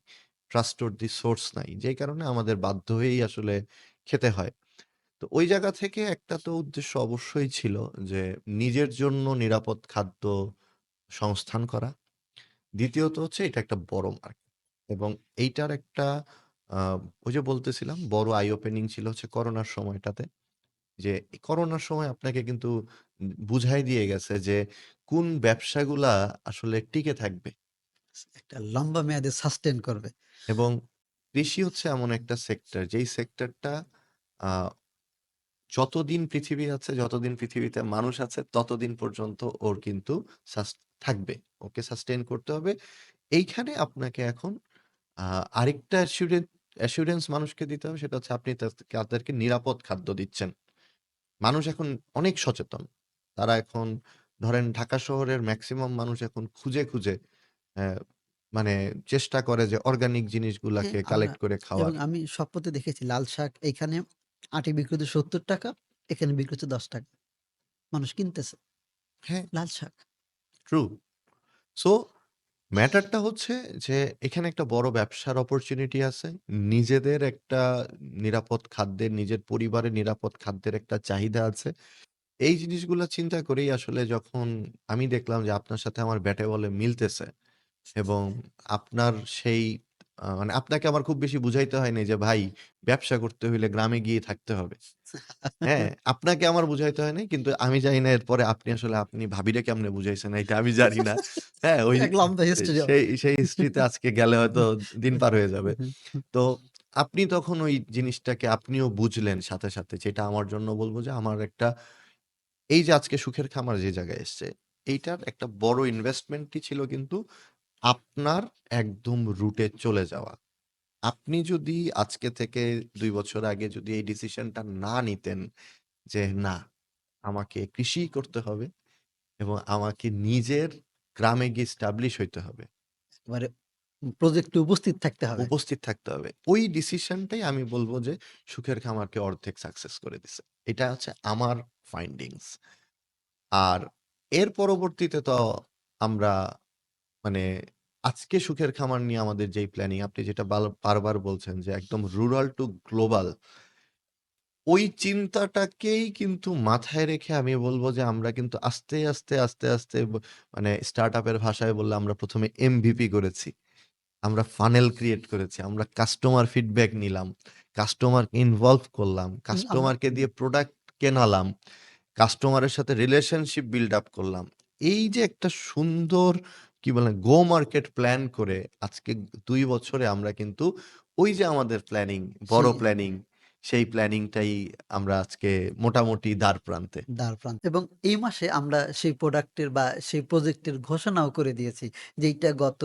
A: ট্রাস্টওয়ার্দি সোর্স নাই। যেই কারণে আমাদের বাধ্য হয়েই আসলে খেতে হয়। তো ওই জায়গা থেকে একটা তো উদ্দেশ্য অবশ্যই ছিল যে নিজের জন্য নিরাপদ খাদ্য সংস্থান করা। দ্বিতীয়ত হচ্ছে এটা একটা বড় মার্কেট এবং এইটার একটা আ ওই যে বলতেছিলাম বড় আই ওপেনিং ছিল হচ্ছে করোনার সময়টাতে। যে এই করোনার সময় আপনাকে কিন্তু বুঝাই দিয়ে গেছে যে কোন ব্যবসাগুলা আসলে টিকে থাকবে
B: একটা লম্বা মেয়াদে সাস্টেইন করবে।
A: এবং কৃষি হচ্ছে এমন একটা সেক্টর যেই সেক্টরটা আ যতদিন পৃথিবী আছে, যতদিন পৃথিবীতে মানুষ আছে ততদিন পর্যন্ত ওর কিন্তু সাস থাকবে। ওকে সাস্টেইন করতে হবে। এইখানে আপনাকে এখন আ আরেকটা অ্যাসুরেন্স মানুষকে দিতে হবে সেটা হচ্ছে আপনি তাদেরকে নিরাপদ খাদ্য দিচ্ছেন। মানুষ এখন অনেক সচেতন। তারা এখন ধরেন ঢাকা শহরের মেক্সিমাম মানুষ এখন খুঁজে, খুঁজে অ্যা মানে চেষ্টা করে যে অর্গানিক
B: হ্যাঁ,
A: জিনিসগুলাকে
B: আমরা
A: কালেক্ট করে
B: এবং
A: খাওয়ার।
B: আমি স্বপ্নতে দেখেছি লাল শাক এইখানে আটি বিক্রি হচ্ছে ৳৭০, এখানে বিক্রি হচ্ছে ৳১০। মানুষ কিনতেছে
A: হ্যাঁ,
B: লাল শাক।
A: ট্রু। সো ম্যাটারটা হচ্ছে যে এখানে একটা বড় ব্যবসার অপরচুনিটি আছে। নিজেদের একটা নিরাপদ খাদ্যের, নিজের পরিবারের নিরাপদ খাদ্যের একটা চাহিদা আছে। এই জিনিসগুলা চিন্তা করেই আসলে যখন আমি দেখলাম যে আপনার সাথে আমার ব্যাটে বলে মিলতেছে এবং আপনার সেই মানে আপনাকে আমার খুব বেশি বুঝাইতে হয় নাই যে ভাই ব্যবসা করতে হইলে গ্রামে গিয়ে থাকতে হবে। হ্যাঁ, আপনাকে আমার বুঝাইতে হয় নাই। কিন্তু আমি জানি না এরপরে আপনি ভাবিরে কেমনে বুঝাইছেন এইটা আমি জানি না। হ্যাঁ, ওই
B: এক লম্বা হিস্ট্রি হবে।
A: সেই হিস্ট্রিতে আজকে গেলে হয়তো দিন পার হয়ে যাবে। তো আপনি তখন ওই জিনিসটাকে আপনিও বুঝলেন সাথে, সাথে যেটা আমার জন্য বলব যে আমার একটা এই যে আজকে সুখের খামার যে জায়গায় এসছে, এইটার একটা বড় ইনভেস্টমেন্টই ছিল কিন্তু আপনার একদম রুটে চলে যাওয়া। আপনি যদি আজকে থেকে ২ বছর আগে যদি এই ডিসিশনটা না নিতেন যে, না আমাকে কৃষিই করতে হবে এবং আমাকে নিজের গ্রামে গিয়ে এস্টাবলিশ হইতে হবে।
B: একেবারে প্রজেক্টে উপস্থিত থাকতে হবে।
A: উপস্থিত থাকতে হবে। ওই ডিসিশনটাই আমি বলব যে সুখের খামারকে অর্ধেক সাকসেস করে দিছে। এটা হচ্ছে আমার ফাইন্ডিংস। আর এর পরবর্তীতে তো আমরা মানে আজকে সুখের খামার নিয়ে আমাদের যেই প্ল্যানিং আপনি যেটা বারবার বলছেন যে একদম রুরাল টু গ্লোবাল ওই চিন্তাটাকেই কিন্তু মাথায় রেখে আমি বলব যে আমরা কিন্তু আস্তে, আস্তে মানে স্টার্টআপ এর ভাষায় বললে আমরা ১ম এ এমভিপি করেছি। আমরা ফানেল ক্রিয়েট করেছি। আমরা কাস্টমার ফিডব্যাক নিলাম। কাস্টমারকে ইনভলভ করলাম।
B: আমরা
A: কাস্টমারকে দিয়ে প্রোডাক্ট কেনালাম। কাস্টমারের সাথে রিলেশনশিপ বিল্ড আপ করলাম। এই যে একটা সুন্দর কি বলে গো মার্কেট প্ল্যান করে আজকে ২ বছরে আমরা কিন্তু ওই যে আমাদের প্ল্যানিং, বড়
B: সেই
A: প্ল্যানিং সেই প্ল্যানিংটাই আমরা আজকে মোটামুটি দ্বারপ্রান্তে।
B: দ্বারপ্রান্তে এবং এই মাসে আমরা সেই প্রোডাক্টের বা সেই প্রজেক্টের ঘোষণাও করে দিয়েছি। যেইটা গত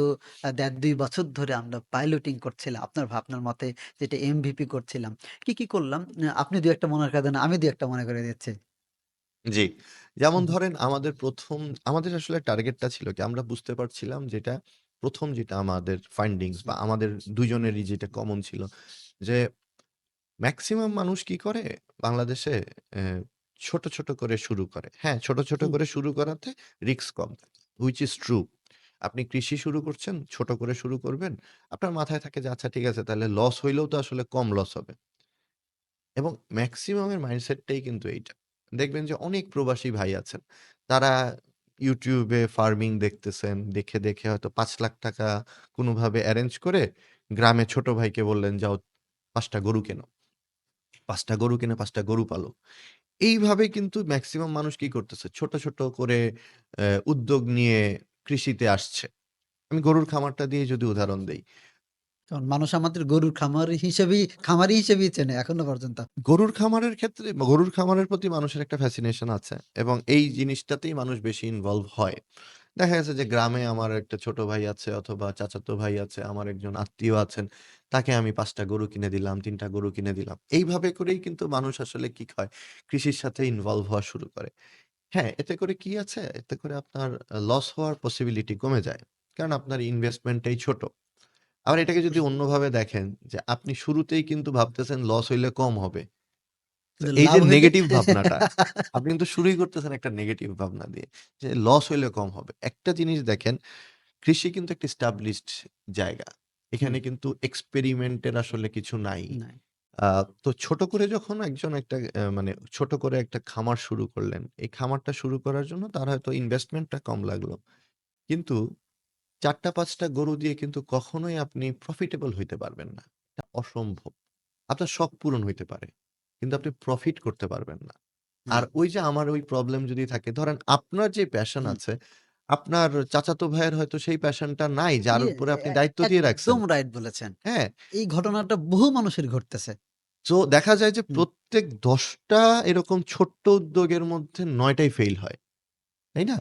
B: ১.৫-২ বছর ধরে আমরা পাইলটিং করছিলাম। আপনার ভাবনার মতে যেটা এমভিপি করছিলাম। কি করলাম? আপনি ২-১ টা মনে করে দেন, আমি ২-১ টা মনে করে দিচ্ছি।
A: জি। যেমন
B: হুম,
A: ধরেন আমাদের আসলে টার্গেটটা ছিল কি আমরা বুঝতে পারছিলাম যেটা ১ম যেটা আমাদের ফাইন্ডিংস বা আমাদের দুজনেরই যেটা কমন ছিল যে মেক্সিমাম মানুষ কি করে বাংলাদেশে ছোট, ছোট করে শুরু করে। হ্যাঁ, ছোট, ছোট
B: হুম,
A: করে শুরু করাতে রিস্ক কম থাকে। Which is true. আপনি কৃষি শুরু করছেন, ছোট করে শুরু করবেন। আপনার মাথায় থাকে যে আচ্ছা ঠিক আছে তাহলে লস হইলেও তো আসলে কম লস হবে। এবং মেক্সিমামের মাইন্ডসেটটাই কিন্তু এইটা। দেখবেন যে অনেক প্রবাসী ভাই আছেন। তারা YouTube এ ফার্মিং দেখতেছেন। দেখে হয়তো ৳৫,০০,০০০ কোনোভাবে এরেঞ্জ করে গ্রামে ছোট ভাইকে বললেন, "যাও ৫ টা গরু কেনো।" ৫ টা গরু কিনে ৫ টা গরু পালো। এইভাবে কিন্তু মেক্সিমাম মানুষ কি করতেছে? ছোট, ছোট করে উদ্যোগ নিয়ে কৃষিতে আসছে। আমি গরুর খামারটা দিয়ে যদি উদাহরণ দেই।
B: কারণ মানুষ আমাদের গরুর খামারি হিসেবেই চেনে এখনো পর্যন্ত।
A: গরুর খামারের প্রতি মানুষের একটা ফ্যাসিনেশন আছে এবং এই জিনিসটাতেই মানুষ বেশি ইনভলভ হয়। দেখা গেছে যে গ্রামে আমার একটা ছোট ভাই আছে অথবা চাচাতো ভাই আছে, আমার একজন আত্মীয় আছেন। তাকে আমি ৫ টা গরু কিনে দিলাম, ৩ টা গরু কিনে দিলাম। এইভাবে করেই কিন্তু মানুষ আসলে কি হয়, কৃষির সাথে ইনভলভ হওয়া শুরু করে। হ্যাঁ, এতে করে কি আছে? এতে করে আপনার লস হওয়ার পসিবিলিটি কমে যায়। কারণ আপনার ইনভেস্টমেন্টটাই ছোট। আবার এটাকে যদি অন্যভাবে দেখেন যে আপনি শুরুতেই কিন্তু ভাবতেছেন লস হইলে কম হবে। তো
B: কিন্তু
A: এই
B: লাভ
A: যে
B: হইলে
A: নেগেটিভ ভাবনাটা, আপনি কিন্তু শুরুই করতেছেন একটা নেগেটিভ ভাবনা দিয়ে যে লস হইলে কম হবে। একটা জিনিস দেখেন, কৃষি কিন্তু একটা এস্টাবলিশড জায়গা।
B: হুম,
A: এখানে কিন্তু এক্সপেরিমেন্টের আসলে কিছু নাই।
B: নাই।
A: আ তো ছোট করে যখন একজন একটা মানে ছোট করে একটা খামার শুরু করলেন। এই খামারটা শুরু করার জন্য তার হয়তো ইনভেস্টমেন্টটা কম লাগলো। কিন্তু ৪ টা ৫ টা গরু দিয়ে কিন্তু কখনোই আপনি প্রফিটেবল হইতে পারবেন না। এটা অসম্ভব। আপনার শখ পূরণ হইতে পারে। কিন্তু আপনি প্রফিট করতে পারবেন না।
B: হুম,
A: আর ওই যে আমার ওই প্রবলেম যদি থাকে, ধরেন আপনার যে প্যাশন
B: হুম।
A: আছে, আপনার চাচাতো ভাইয়ের হয়তো সেই প্যাশনটা নাই যার
B: জি,
A: উপরে
B: এ
A: আপনি
B: এ
A: দায়িত্ব দিয়ে রাখছেন।
B: একদম রাইট বলেছেন।
A: হ্যাঁ?
B: এই ঘটনাটা বহু মানুষের ঘটতেছে।
A: তো দেখা যায় যে
B: হুম,
A: প্রত্যেক ১০ টা এরকম ছোট্ট উদ্যোগের মধ্যে ৯ টাই ফেইল হয়। তাই না?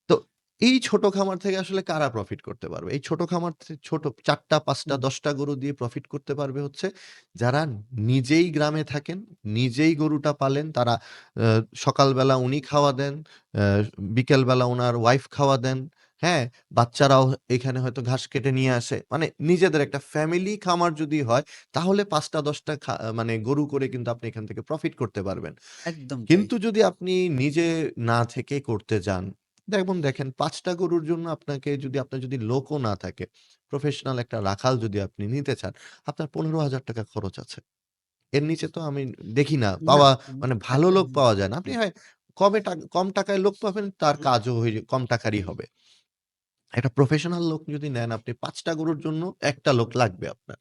A: তো এই ছোট খামার থেকে আসলে কারা প্রফিট করতে পারবে? এই ছোট খামার ছোট ৪ টা ৫ টা
B: হুম।
A: ১০ টা গরু দিয়ে প্রফিট করতে পারবে হচ্ছে যারা নিজেই গ্রামে থাকেন, নিজেই গরুটা পালেন। তারা আ সকালবেলা উনি খাওয়া দেন, আ বিকেলবেলা উনার ওয়াইফ খাওয়া দেন। হ্যাঁ? বাচ্চারাও এখানে হয়তো ঘাস কেটে নিয়ে আসে। মানে নিজেদের একটা ফ্যামিলি খামার যদি হয় তাহলে ৫ টা ১০ টা মানে গরু করে কিন্তু আপনি এখান থেকে প্রফিট করতে পারবেন।
B: একদম তাই।
A: কিন্তু যদি আপনি নিজে না থেকে করতে যান, যেমন দেখেন ৫ টা গরুর জন্য আপনার যদি লোকও না থাকে, প্রফেশনাল একটা রাখাল যদি আপনি নিতে চান, আপনার ৳১৫,০০০ খরচ আছে। এর নিচে তো আমি দেখি না
B: না,
A: পাওয়া,
B: উম
A: মানে ভালো
B: একটা
A: লোক পাওয়া যায় না। আপনি
B: হুম,
A: হয় কম টাকায় লোক পাবেন, তার কাজও কম টাকারই
B: হুম।
A: হবে। একটা প্রফেশনাল লোক যদি নেন আপনি ৫ টা গরুর জন্য ১ টা লোক লাগবে আপনার।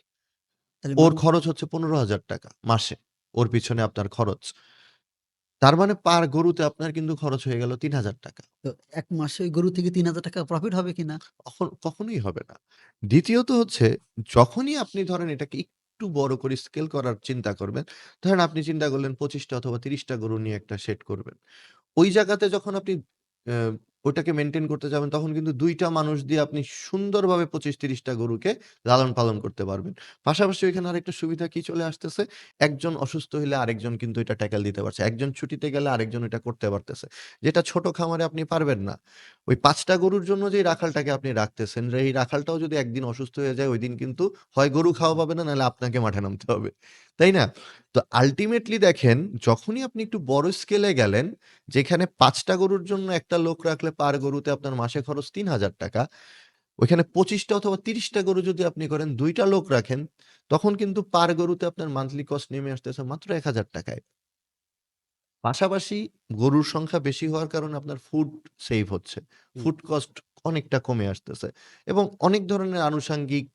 B: তাহলে
A: ওর খরচ হচ্ছে ৳১৫,০০০ মাসে। ওর পিছনে আপনার খরচ। তার মানে পার গরুতে আপনার কিন্তু খরচ হয়ে গেল ৳৩,০০০।
B: তো ১ মাসে ওই গরু থেকে ৳৩,০০০ প্রফিট হবে কিনা?
A: কখনোই হবে না। দ্বিতীয়ত হচ্ছে, যখনই আপনি ধরেন এটাকে একটু বড় করে স্কেল করার চিন্তা করবেন, ধরেন আপনি চিন্তা করলেন ২৫ টা অথবা ৩০ টা গরু নিয়ে একটা শেড করবেন। ওই জায়গাতে যখন আপনি অ্যা ওটাকে মেইনটেইন করতে যাবেন, তখন কিন্তু ২ টা মানুষ দিয়ে আপনি সুন্দরভাবে ২৫-৩০ টা গরুকে লালন-পালন করতে পারবেন। পাশাপাশি ওইখানে আরেকটা সুবিধা কি চলে আসতেছে? একজন অসুস্থ হইলে আরেকজন কিন্তু এটা ট্যাকল দিতে পারছে। একজন ছুটিতে গেলে আরেকজন এটা করতে পারতেছে। যেটা ছোট খামারে আপনি পারবেন না। ওই ৫ টা গরুর জন্য যেই রাখালটাকে আপনি রাখতেছেন, এই রাখালটাও যদি একদিন অসুস্থ হয়ে যায়, ওইদিন কিন্তু হয় গরু খাওয়া পাবে না, নাহলে আপনাকে মাঠে নামতে হবে। তাই না? তো আল্টিমেটলি দেখেন, যখনই আপনি একটু বড় স্কেলে গেলেন, যেখানে ৫ টা গরুর জন্য একটা লোক রাখলে পার গরুতে আপনার মাসে খরচ ৳৩,০০০, ওইখানে ২৫ টা অথবা ৩০ টা গরু যদি আপনি করেন, ২ টা লোক রাখেন, তখন কিন্তু পার গরুতে আপনার মান্থলি কস্ট নেমে আসতেছে মাত্র ৳১,০০০ য়। পাশাপাশি গরুর সংখ্যা বেশি হওয়ার কারণে আপনার ফুড সেভ হচ্ছে।
B: হুম।
A: ফুড কস্ট অনেকটা কমে আসতেছে এবং অনেক ধরনের আনুষাঙ্গিক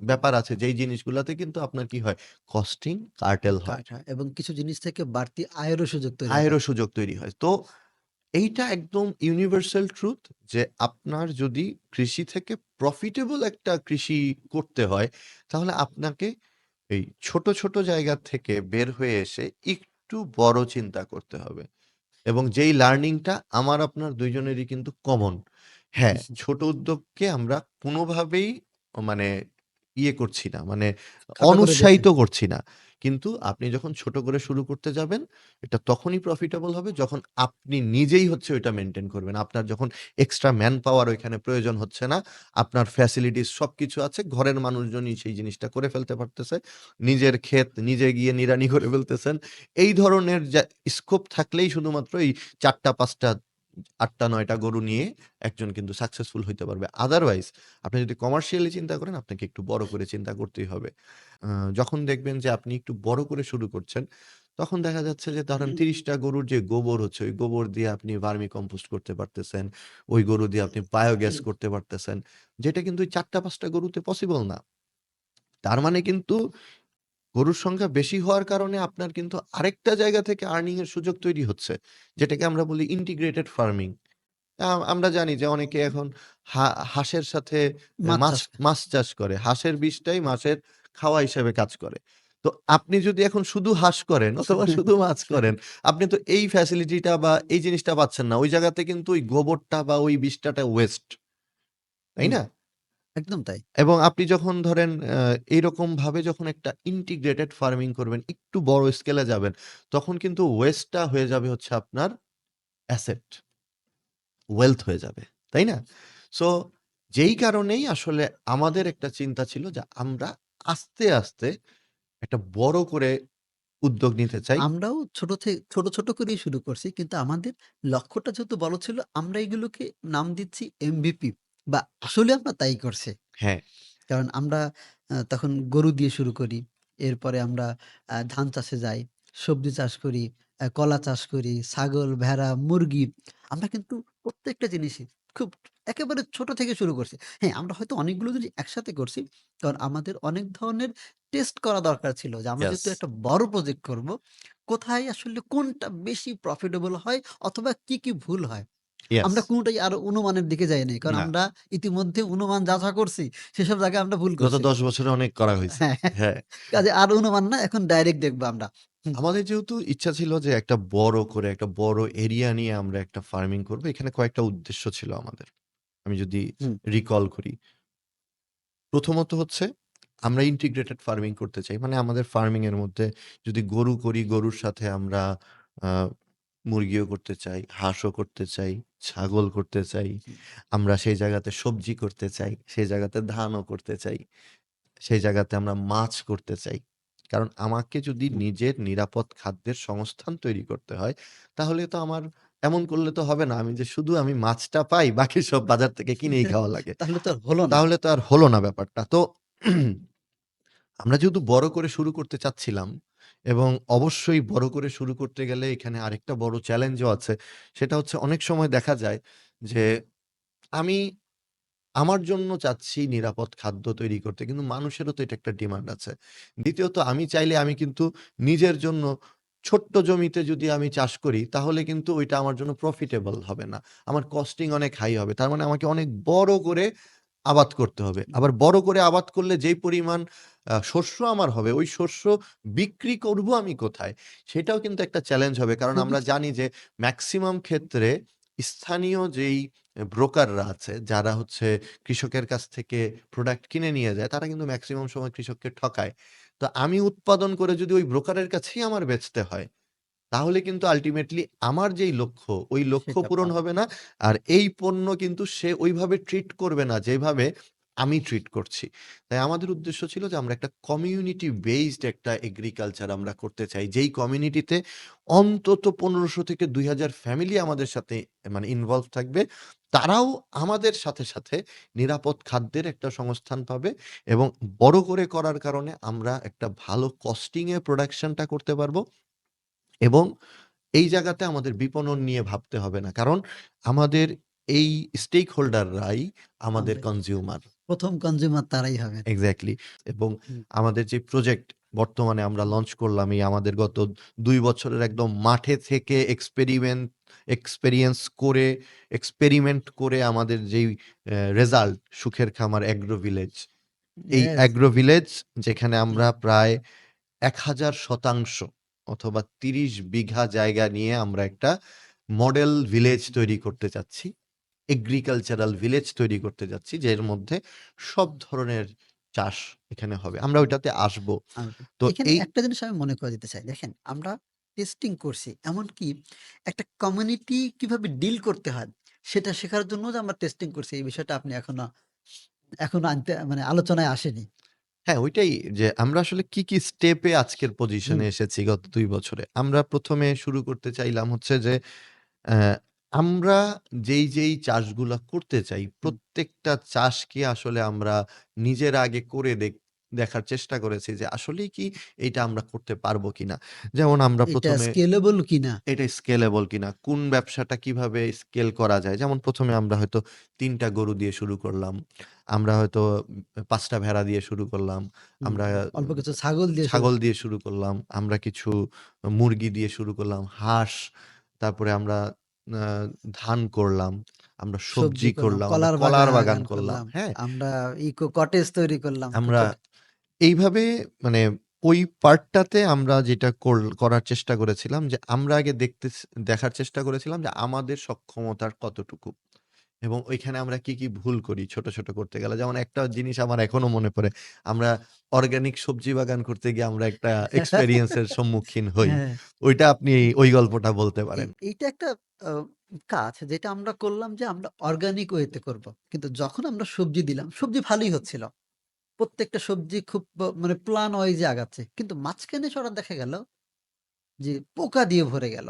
A: ব্যাপার আছে যেই জিনিসগুলাতে কিন্তু আপনার কি হয়? কস্টিং কার্টেল হয়।
B: কাট হয় এবং কিছু জিনিস থেকে বাড়তি আয়েরও সুযোগ তৈরি হয়।
A: আয়েরও সুযোগ তৈরি হয়। তো এইটা একদম ইউনিভার্সাল ট্রুথ যে আপনার যদি কৃষি থেকে প্রফিটেবল একটা কৃষি করতে হয়, তাহলে আপনাকে এই ছোট, ছোট জায়গা থেকে বের হয়ে এসে একটু বড় চিন্তা করতে হবে। এবং যেই লার্নিংটা আমার আপনার ২ জনেরই কিন্তু কমন। হ্যাঁ, ছোট উদ্যোগকে আমরা কোনোভাবেই মানে করছি না। মানে
B: খাটো করে দেখে।
A: অনুৎসাহিত করছি না। কিন্তু আপনি যখন ছোট করে শুরু করতে যাবেন, এটা তখনই প্রফিটেবল হবে যখন আপনি নিজেই হচ্ছে ওইটা মেইনটেইন করবেন। আপনার যখন এক্সট্রা ম্যান পাওয়ার ওইখানে প্রয়োজন হচ্ছে না। আপনার ফ্যাসিলিটিস সবকিছু আছে। ঘরের মানুষজনই সেই জিনিসটা করে ফেলতে পারতেছে। নিজের ক্ষেত নিজে গিয়ে নিড়ানি করে ফেলতেছেন। এই ধরনের স্কোপ থাকলেই শুধুমাত্র এই ৪ টা ৫ টা ৮ টা ৯ টা গরু নিয়ে একজন কিন্তু সাকসেসফুল হইতে পারবে। আদারওয়াইজ আপনি যদি কমার্শিয়ালি চিন্তা করেন, আপনাকে একটু বড় করে চিন্তা করতেই হবে। আ যখন দেখবেন যে আপনি একটু বড় করে শুরু করছেন, তখন দেখা যাচ্ছে যে ধরেন ৩০ টা গরুর যে গোবর হচ্ছে, ওই গোবর দিয়ে আপনি ভার্মি কম্পোস্ট করতে পারতেছেন। ওই গরু দিয়ে আপনি বায়োগ্যাস করতে পারতেছেন। যেটা কিন্তু ওই ৪ টা ৫ টা গরুতে পসিবল না। তার মানে কিন্তু গরুর সংখ্যা বেশি হওয়ার কারণে আপনার কিন্তু আরেকটা জায়গা থেকে আর্নিং এর সুযোগ তৈরি হচ্ছে। যেটাকে আমরা বলি ইন্টিগ্রেটেড ফার্মিং। আমরা জানি যে অনেকে এখন হাঁসের সাথে
B: মাছ
A: মাছ
B: চাষ
A: মাছ চাষ করে। হাঁসের বিষটাই মাছের খাওয়া হিসেবে কাজ করে। তো আপনি যদি এখন শুধু হাঁস করেন অথবা শুধু মাছ করেন, আপনি তো এই ফ্যাসিলিটিটা বা এই জিনিসটা পাচ্ছেন না। ওই জায়গাতে কিন্তু ওই গোবরটা বা ওই বিষটাটা ওয়েস্ট। তাই
B: হুম,
A: না?
B: একদম তাই।
A: এবং আপনি যখন ধরেন এইরকমভাবে যখন একটা ইন্টিগ্রেটেড ফার্মিং করবেন, একটু বড় স্কেলে যাবেন, তখন কিন্তু ওয়েস্টটা হয়ে যাবে হচ্ছে আপনার অ্যাসেট, ওয়েলথ হয়ে যাবে। তাই না? সো যেই কারণেই আসলে আমাদের একটা চিন্তা ছিল যে আমরা আস্তে, আস্তে একটা বড় করে উদ্যোগ নিতে চাই।
B: আমরাও ছোট, ছোট করেই শুরু করছি। কিন্তু আমাদের লক্ষ্যটা যেহেতু বড় ছিল, আমরা এগুলোকে নাম দিচ্ছি এমভিপি বা আসলে আমরা তাই করছি।
A: হ্যাঁ,
B: কারণ আমরা তখন গরু দিয়ে শুরু করি। এরপরে আমরা ধান চাষে যাই, সবজি চাষ করি, কলা চাষ করি, ছাগল, ভেড়া, মুরগি। আমরা কিন্তু প্রত্যেকটা জিনিসই খুব একেবারে ছোট থেকে শুরু করছি। হ্যাঁ, আমরা হয়তো অনেকগুলো জিনিস একসাথে করছি। কারণ আমাদের অনেক ধরনের টেস্ট করা দরকার ছিল যে আমরা
A: ইয়েস,
B: যেহেতু একটা বড় প্রজেক্ট করব, কোথায় আসলে কোনটা বেশি প্রফিটেবল হয় অথবা কি, কি ভুল হয়।
A: ইয়েস।
B: আমরা কোনটাই আরো অনুমানের দিকে যাই নাই। কারণ
A: না,
B: আমরা ইতিমধ্যে অনুমান যা, যা করছি সেসব জায়গায় আমরা ভুল
A: গত
B: করছি।
A: ১০ বছরে অনেক করা হইছে।
B: হ্যাঁ, হ্যাঁ।
A: হ্যাঁ।
B: কাজে আর অনুমান না এখন ডাইরেক্ট দেখবো আমরা। হুম,
A: আমাদের যেহেতু ইচ্ছা ছিল যে একটা বড় করে একটা বড় এরিয়া নিয়ে আমরা একটা ফার্মিং করব। এখানে কয়েকটা উদ্দেশ্য ছিল আমাদের। আমি যদি
B: হুম।
A: রিকল করি। প্রথমত হচ্ছে আমরা ইন্টিগ্রেটেড ফার্মিং করতে চাই। মানে আমাদের ফার্মিং এর মধ্যে যদি গরু করি, গরুর সাথে আমরা আ মুরগিও করতে চাই, হাঁসও করতে চাই, ছাগল করতে চাই। আমরা সেই জায়গাতে সবজি করতে চাই, সেই জায়গাতে ধানও করতে চাই। সেই জায়গাতে আমরা মাছ করতে চাই। কারণ আমাকে যদি নিজের নিরাপদ খাদ্যের সংস্থান তৈরি করতে হয়, তাহলে তো আমার এমন করলে তো হবে না। আমি মাছটা পাই, বাকি সব বাজার থেকে কিনেই খাওয়া লাগে।
B: তাহলে তো আর হলো না।
A: তাহলে তো আর হলো না ব্যাপারটা। তো আমরা যেহেতু বড় করে শুরু করতে চাচ্ছিলাম এবং অবশ্যই বড় করে শুরু করতে গেলে এখানে আরেকটা বড় চ্যালেঞ্জও আছে। সেটা হচ্ছে অনেক সময় দেখা যায় যে আমি আমার জন্য চাচ্ছি নিরাপদ খাদ্য তৈরি করতে। কিন্তু মানুষেরও তো এটা একটা ডিমান্ড আছে। দ্বিতীয়ত আমি চাইলে আমি কিন্তু নিজের জন্য ছোট্ট জমিতে যদি আমি চাষ করি, তাহলে কিন্তু ওইটা আমার জন্য প্রফিটেবল হবে না। আমার কস্টিং অনেক হাই হবে। তার মানে আমাকে অনেক বড় করে আবাদ করতে হবে।
B: হুম,
A: আবার বড় করে আবাদ করলে যেই পরিমাণ শস্য আমার হবে, ওই শস্য বিক্রি করব আমি কোথায়? সেটাও কিন্তু একটা চ্যালেঞ্জ হবে। কারণ
B: খুবই
A: আমরা জানি যে মেক্সিমাম ক্ষেত্রে স্থানীয় যেই ব্রোকাররা আছে, যারা হচ্ছে কৃষকের কাছ থেকে প্রোডাক্ট কিনে নিয়ে যায়, তারা কিন্তু মেক্সিমাম সময় কৃষককে ঠকায়। তো আমি উৎপাদন করে যদি ওই ব্রোকারের কাছেই আমার বেচতে হয়, তাহলে কিন্তু আল্টিমেটলি আমার যেই লক্ষ্য, ওই লক্ষ্য
B: সেটা
A: পূরণ
B: পাবো।
A: হবে না। আর এই পণ্য কিন্তু সে ওইভাবে ট্রিট করবে না, যেভাবে আমি ট্রিট করছি। তাই আমাদের উদ্দেশ্য ছিল যে আমরা একটা কমিউনিটি বেসড একটা এগ্রিকালচার আমরা করতে চাই। যেই কমিউনিটিতে অন্তত ১৫০০ থেকে ২০০০ ফ্যামিলি আমাদের সাথে মানে ইনভলভ থাকবে। তারাও আমাদের সাথে, সাথে নিরাপদ খাদ্যের একটা সংস্থান পাবে এবং বড় করে করার কারণে আমরা একটা ভালো কস্টিং এ প্রোডাকশনটা করতে পারবো এবং এই জায়গাতে আমাদের বিপণন নিয়ে ভাবতে হবে না। কারণ আমাদের এই স্টেক হোল্ডাররাই আমাদের
B: আমাদের
A: কনজিউমার।
B: ১ম কনজিউমার তারাই হবেন।
A: এক্সাক্টলি। এবং
B: হুম,
A: আমাদের যে প্রজেক্ট বর্তমানে আমরা
B: হুম।
A: লঞ্চ করলাম এই আমাদের গত ২ বছরের একদম মাঠে থেকে এক্সপেরিয়েন্স করে এক্সপেরিমেন্ট করে আমাদের যেই রেজাল্ট সুখের খামার এগ্রো ভিলেজ। এই
B: ইয়েস।
A: এগ্রো ভিলেজ যেখানে
B: হুম,
A: আমরা প্রায় ১,০০০% অথবা ৩০ বিঘা জায়গা নিয়ে আমরা একটা মডেল ভিলেজ তৈরি করতে চাচ্ছি। এগ্রিকালচারাল ভিলেজ তৈরি করতে যাচ্ছি, যের মধ্যে সব ধরনের চাষ এখানে হবে। আমরা ওইটাতে আসবো।
B: আসবে।
A: তো
B: এখানে
A: এই
B: একটা জিনিস আমি মনে করে দিতে চাই। দেখেন আমরা টেস্টিং করছি। এমনকি একটা কমিউনিটি কিভাবে ডিল করতে হয় সেটা শেখার জন্য যে আমরা টেস্টিং করছি এই বিষয়টা আপনি এখনো আনতে মানে আলোচনায় আসেনি।
A: হ্যাঁ, ওইটাই যে আমরা আসলে কি, কি স্টেপে আজকের
B: হুম,
A: পজিশনে এসেছি গত ২ বছরে। আমরা ১ম এ শুরু করতে চাইলাম হচ্ছে যে অ্যা আমরা যেই চাষগুলা করতে চাই,
B: হুম।
A: প্রত্যেকটা চাষকে আসলে আমরা নিজেরা আগে করে দেখার চেষ্টা করেছি যে আসলেই কি এইটা আমরা করতে পারবো কিনা। যেমন আমরা
B: এটা
A: ১ম এ
B: স্কেলেবল কিনা?
A: এটা স্কেলেবল কিনা, কোন ব্যবসাটা কিভাবে স্কেল করা যায়। যেমন ১ম এ আমরা হয়তো ৩ টা গরু দিয়ে শুরু করলাম। আমরা হয়তো ৫ টা ভেড়া দিয়ে শুরু করলাম।
B: হুম,
A: আমরা
B: অল্প কিছু ছাগল দিয়ে শুরু
A: ছাগল দিয়ে শুরু করলাম। আমরা কিছু মুরগি দিয়ে শুরু করলাম, হাঁস, তারপরে আমরা আ ধান করলাম, আমরা
B: সবজি
A: সবজি
B: করলাম,
A: করলাম, আমরা
B: কলার
A: কলার বাগান
B: বাগান
A: করলাম।
B: করলাম।
A: হ্যাঁ?
B: আমরা কটেজ তৈরি করলাম।
A: আমরা এইভাবে মানে ওই পার্টটাতে আমরা যেটা করার চেষ্টা করেছিলাম যে আমরা আগে দেখার চেষ্টা করেছিলাম যে আমাদের সক্ষমতার কতটুকু। এবং ওইখানে আমরা কি, কি ভুল করি ছোট, ছোট করতে গেলে। যেমন একটা জিনিস আমার এখনো মনে পড়ে। আমরা অর্গানিক সবজি বাগান করতে গিয়ে আমরা একটা এক্সপেরিয়েন্স এর সম্মুখীন হই।
B: হ্যাঁ।
A: ওইটা আপনি ওই গল্পটা বলতে পারেন।
B: এইটা একটা আ কাজ যেটা আমরা করলাম যে আমরা অর্গানিক ওয়েতে করব। কিন্তু যখন আমরা সবজি দিলাম, সবজি ভালোই হচ্ছিল। প্রত্যেকটা সবজি খুব মানে প্ল্যান ওয়াইজ এ আগাচ্ছে। কিন্তু মাঝখানে এসে হঠাৎ দেখা গেল যে পোকা দিয়ে ভরে গেল।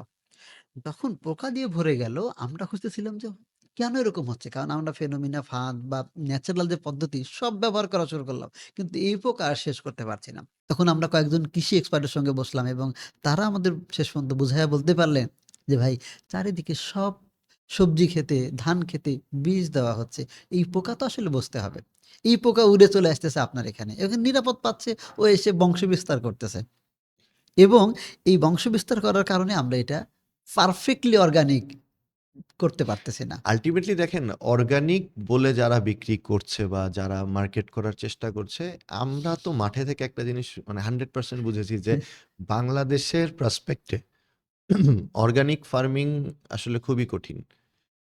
B: যখন পোকা দিয়ে ভরে গেল, আমরা খুঁজতেছিলাম যে কেন এরকম হচ্ছে? কারণ আমরা ফেনোমিনা, ফাঁদ বা ন্যাচারাল যে পদ্ধতি সব ব্যবহার করা শুরু করলাম। কিন্তু এই পোকা আর শেষ করতে পারছি না। তখন আমরা কয়েকজন কৃষি এক্সপার্টের সঙ্গে বসলাম এবং তারা আমাদের শেষ পর্যন্ত বুঝাইয়া বলতে পারলেন যে, "ভাই চারিদিকে সব সবজি ক্ষেতে, ধান ক্ষেতে বীজ দেওয়া হচ্ছে। এই পোকা তো আসলে বসতে হবে। এই পোকা উড়ে চলে আসতেছে আপনার এখানে। এখানে নিরাপদ পাচ্ছে, ও এসে বংশবিস্তার করতেছে।" এবং এই বংশবিস্তার করার কারণে আমরা এটা পারফেক্টলি অর্গানিক করতে পারতেছি না।
A: আল্টিমেটলি দেখেন অর্গানিক বলে যারা বিক্রি করছে বা যারা মার্কেট করার চেষ্টা করছে, আমরা তো মাঠে থেকে একটা জিনিস মানে 100% বুঝেছি যে বাংলাদেশের পার্সপেক্টে অর্গানিক ফার্মিং আসলে খুবই কঠিন।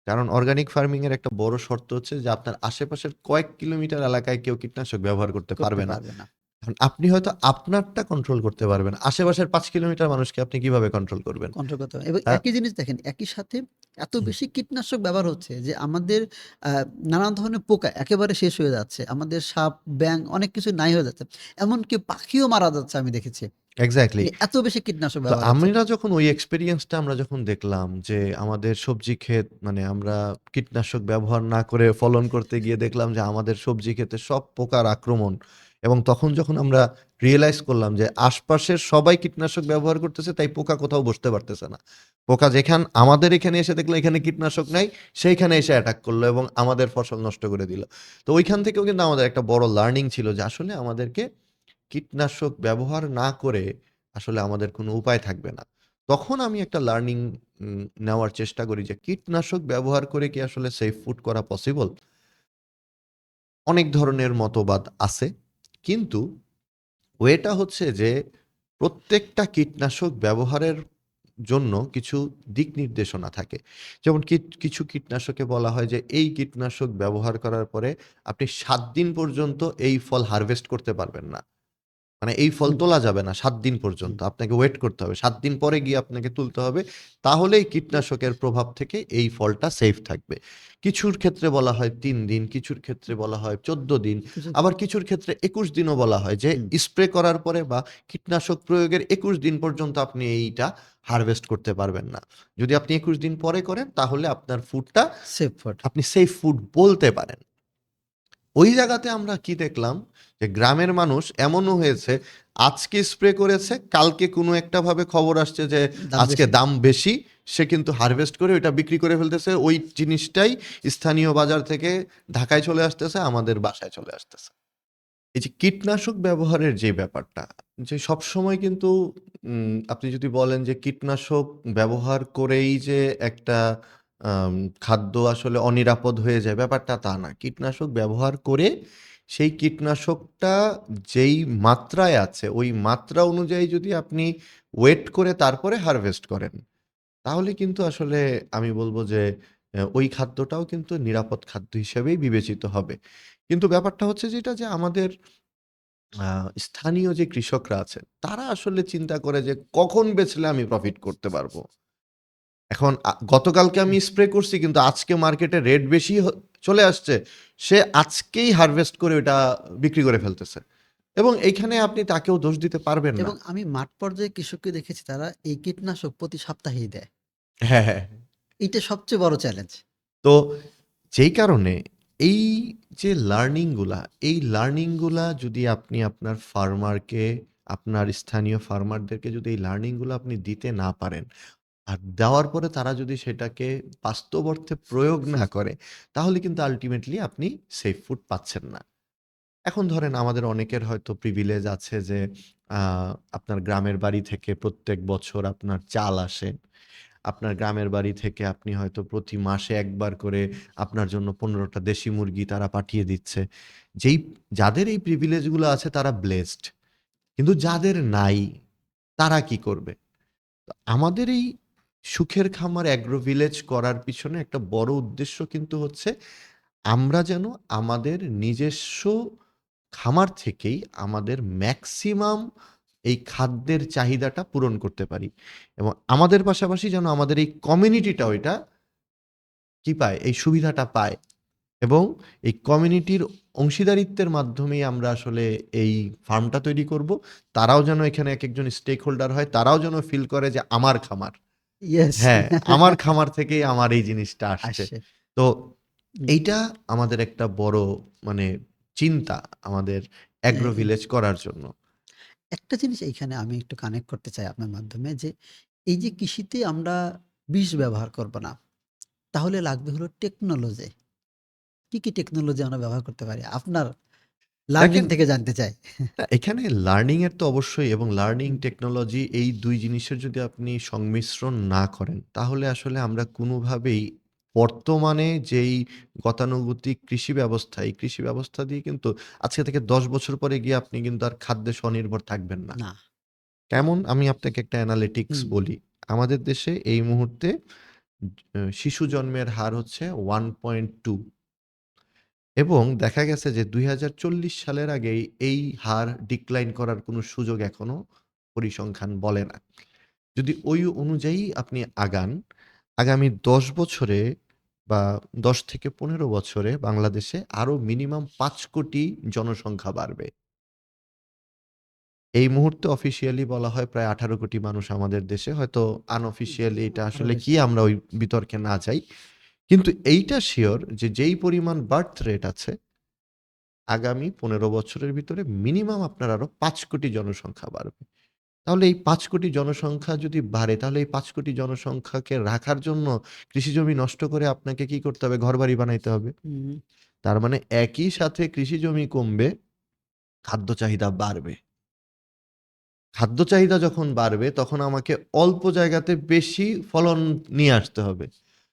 A: কারণ অর্গানিক ফার্মিং এর একটা বড় শর্ত হচ্ছে যে আপনার আশেপাশের কয়েক কিলোমিটার এলাকায় কেউ কীটনাশক ব্যবহার করতে
B: করতে
A: পারবে না।
B: পারবে না।
A: এখন আপনি হয়তো আপনারটা কন্ট্রোল করতে পারবেন। আশেপাশের ৫ কিলোমিটার মানুষকে আপনি কিভাবে কন্ট্রোল করবেন?
B: কন্ট্রোল করতে হবে এবং
A: তা
B: একই জিনিস দেখেন, একই সাথে এত
A: হুম,
B: বেশি কীটনাশক ব্যবহার হচ্ছে যে আমাদের আ নানান ধরনের পোকা একেবারে শেষ হয়ে যাচ্ছে। আমাদের সাপ, ব্যাঙ অনেক কিছু নাই হয়ে যাচ্ছে। এমনকি পাখিও মারা যাচ্ছে আমি দেখেছি।
A: এক্সাক্টলি।
B: এত বেশি কীটনাশক
A: তো
B: ব্যবহার হচ্ছে।
A: আমরা যখন ওই এক্সপেরিয়েন্সটা আমরা যখন দেখলাম যে আমাদের সবজি ক্ষেত মানে আমরা কীটনাশক ব্যবহার না করে ফলন করতে গিয়ে দেখলাম যে আমাদের সবজি ক্ষেতে সব পোকার আক্রমণ এবং তখন যখন আমরা রিয়েলাইজ করলাম যে আশপাশের সবাই কীটনাশক ব্যবহার করতেছে তাই পোকা কোথাও বসতে পারতেছে না। পোকা আমাদের এখানে এসে দেখলো এখানে কীটনাশক নাই, সেইখানে এসে অ্যাটাক করলো এবং আমাদের ফসল নষ্ট করে দিল। তো ওইখান থেকেও কিন্তু আমাদের একটা বড় লার্নিং ছিল যে আসলে আমাদেরকে কীটনাশক ব্যবহার না করে আসলে আমাদের কোনো উপায় থাকবে না। তখন আমি একটা লার্নিং নেওয়ার চেষ্টা করি যে কীটনাশক ব্যবহার করে কি আসলে সেফ ফুড করা পসিবল? অনেক ধরনের মতবাদ আছে। কিন্তু ওয়েটা হচ্ছে যে প্রত্যেকটা কীটনাশক ব্যবহারের জন্য কিছু দিক নির্দেশনা থাকে। যেমন কিছু কীটনাশকে বলা হয় যে এই কীটনাশক ব্যবহার করার পরে আপনি ৭ দিন পর্যন্ত এই ফল হারভেস্ট করতে পারবেন না। মানে এই ফল
B: হুম,
A: তোলা যাবে না ৭ দিন
B: হুম।
A: পর্যন্ত। আপনাকে ওয়েট করতে হবে। ৭ দিন পরে গিয়ে আপনাকে তুলতে হবে। তাহলেই কীটনাশকের প্রভাব থেকে এই ফলটা সেফ থাকবে। কিছুর ক্ষেত্রে বলা হয় ৩ দিন, কিছুর ক্ষেত্রে বলা হয় ১৪ দিন,
B: কিছু
A: আবার কিছুর ক্ষেত্রে ২১ দিনও বলা হয় যে
B: হুম,
A: স্প্রে করার পরে বা কীটনাশক প্রয়োগের ২১ দিন পর্যন্ত আপনি এইটা হারভেস্ট করতে পারবেন না। যদি আপনি ২১ দিন পরে করেন তাহলে আপনার ফুডটা
B: সেফ ফুড।
A: আপনি সেফ ফুড বলতে পারেন। ওই জায়গাতে আমরা কি দেখলাম যে গ্রামের মানুষ এমনও হয়েছে আজকে স্প্রে করেছে কালকে কোনো একটা ভাবে খবর আসছে যে
B: দাম
A: আজকে
B: বেশি।
A: দাম বেশি সে কিন্তু হারভেস্ট করে ওইটা বিক্রি করে ফেলতেছে ওই জিনিসটাই স্থানীয় বাজার থেকে ঢাকায় চলে আসতেছে আমাদের বাসায় চলে আসতেছে এই যে কীটনাশক ব্যবহারের যে ব্যাপারটা যে সবসময় কিন্তু আপনি যদি বলেন যে কীটনাশক ব্যবহার করেই যে একটা আম খাদ্য আসলে অনিরাপদ হয়ে যায়, ব্যাপারটা তা না। কীটনাশক ব্যবহার করে সেই কীটনাশকটা যেই মাত্রায় আছে, ওই মাত্রা অনুযায়ী যদি আপনি ওয়েট করে তারপরে হারভেস্ট করেন, তাহলে কিন্তু আসলে আমি বলব যে ওই খাদ্যটাও কিন্তু নিরাপদ খাদ্য হিসেবেই বিবেচিত হবে। কিন্তু ব্যাপারটা হচ্ছে যেটা যে আমাদের আ স্থানীয় যে কৃষকরা আছেন, তারা আসলে চিন্তা করে যে কখন বেচলে আমি প্রফিট করতে পারবো। এখন গতকালকে আমি স্প্রে করছি কিন্তু আজকে মার্কেটে রেট বেশি চলে আসছে। সে আজকেই হারভেস্ট করে ওটা বিক্রি করে ফেলতেছে। এবং এইখানে আপনি তাকেও দোষ দিতে পারবেন না।
B: এবং আমি মাঠ পর্যায়ে কৃষককে দেখেছি তারা এই কীটনাশক প্রতি সপ্তাহেই দেয়।
A: হ্যাঁ, হ্যাঁ।
B: এইটা সবচেয়ে বড় চ্যালেঞ্জ।
A: তো যেই কারণে এই যে লার্নিং গুলা, এই লার্নিং গুলা যদি আপনি আপনার ফার্মারকে, আপনার স্থানীয় ফার্মারদেরকে যদি এই লার্নিং গুলা আপনি দিতে না পারেন, আর দেওয়ার পরে তারা যদি সেটাকে বাস্তব অর্থে প্রয়োগ না করে, তাহলে কিন্তু আল্টিমেটলি আপনি সেফ ফুড পাচ্ছেন না। এখন ধরেন আমাদের অনেকের হয়তো প্রিভিলেজ আছে যে আ আপনার গ্রামের বাড়ি থেকে প্রত্যেক বছর আপনার চাল আসে। আপনার গ্রামের বাড়ি থেকে আপনি হয়তো প্রতি মাসে একবার করে আপনার জন্য ১৫ টা দেশি মুরগি তারা পাঠিয়ে দিচ্ছে। যেই যাদের এই প্রিভিলেজ গুলো আছে তারা ব্লেসড। কিন্তু যাদের নাই তারা কি করবে? আমাদের এই সুখের খামার অ্যাগ্রো ভিলেজ করার পিছনে একটা বড় উদ্দেশ্য কিন্তু হচ্ছে আমরা যেন আমাদের নিজস্ব খামার থেকেই আমাদের ম্যাক্সিমাম এই খাদ্যের চাহিদাটা পূরণ করতে পারি এবং আমাদের পাশাপাশি যেন আমাদের এই কমিউনিটিটাও এটা কি পায়, এই সুবিধাটা পায় এবং এই কমিউনিটির অংশীদারিত্বের মাধ্যমেই আমরা আসলে এই ফার্মটা তৈরি করব। তারাও যেন এখানে একেকজন স্টেক হোল্ডার হয়, তারাও যেন ফিল করে যে আমার খামার।
B: ইয়েস।
A: হ্যাঁ, আমার খামার থেকেই আমার এই জিনিসটা আসছে।
B: আসছে।
A: তো
B: হুম।
A: এইটা আমাদের একটা বড় মানে চিন্তা আমাদের
B: এ
A: অ্যাগ্রো ভিলেজ করার জন্য।
B: একটা জিনিস এইখানে আমি একটু কানেক্ট করতে চাই আপনার মাধ্যমে যে, এই যে কৃষিতে আমরা বিষ ব্যবহার করব না। তাহলে লাগবে হলো টেকনোলজি। কি টেকনোলজি আমরা ব্যবহার করতে পারি? আপনার লার্নিং
A: দেখেন,
B: থেকে জানতে চাই।
A: না এখানে লার্নিং এর তো অবশ্যই এবং লার্নিং
B: হুম,
A: টেকনোলজি এই ২ জিনিসের যদি আপনি সংমিশ্রণ না করেন, তাহলে আসলে আমরা কোনোভাবেই বর্তমানে যেই গতানুগতিক কৃষি ব্যবস্থা, এই কৃষি ব্যবস্থা দিয়ে কিন্তু আজকে থেকে ১০ বছর পরে গিয়ে আপনি কিন্তু আর খাদ্যে স্বনির্ভর থাকবেন না।
B: না।
A: কেমন? আমি আপনাকে একটা অ্যানালিটিক্স
B: হুম,
A: বলি। আমাদের দেশে এই মুহূর্তে শিশু জন্মের হার হচ্ছে 1.2 এবং দেখা গেছে যে ২০৪০ সালের আগেই এই হার ডিক্লাইন করার কোনো সুযোগ এখনো পরিসংখ্যান বলে না। যদি ওই অনুযায়ী আপনি আগান, আগামী ১০ বছরে বা ১০ থেকে ১৫ বছরে বাংলাদেশে আরো মিনিমাম ৫ কোটি জনসংখ্যা বাড়বে। এই মুহূর্তে অফিসিয়ালি বলা হয় প্রায় ১৮ কোটি মানুষ আমাদের দেশে। হয়তো আনঅফিসিয়ালি এটা
B: আরো
A: আসলে কি
B: বেশি।
A: আমরা ওই বিতর্কে না যাই। কিন্তু এইটা সিওর যে যেই পরিমাণ বার্থ রেট আছে, আগামী ১৫ বছরের ভিতরে মিনিমাম আপনার আরো ৫ কোটি জনসংখ্যা বাড়বে। তাহলে এই ৫ কোটি জনসংখ্যা যদি বাড়ে, তাহলে এই ৫ কোটি জনসংখ্যাকে রাখার জন্য কৃষিজমি নষ্ট করে আপনাকে কি করতে হবে? ঘরবাড়ি বানাইতে হবে।
B: হুম,
A: তার মানে একই সাথে কৃষিজমি কমবে, খাদ্য চাহিদা বাড়বে। খাদ্য চাহিদা যখন বাড়বে, তখন আমাকে অল্প জায়গাতে বেশি ফলন নিয়ে আসতে হবে।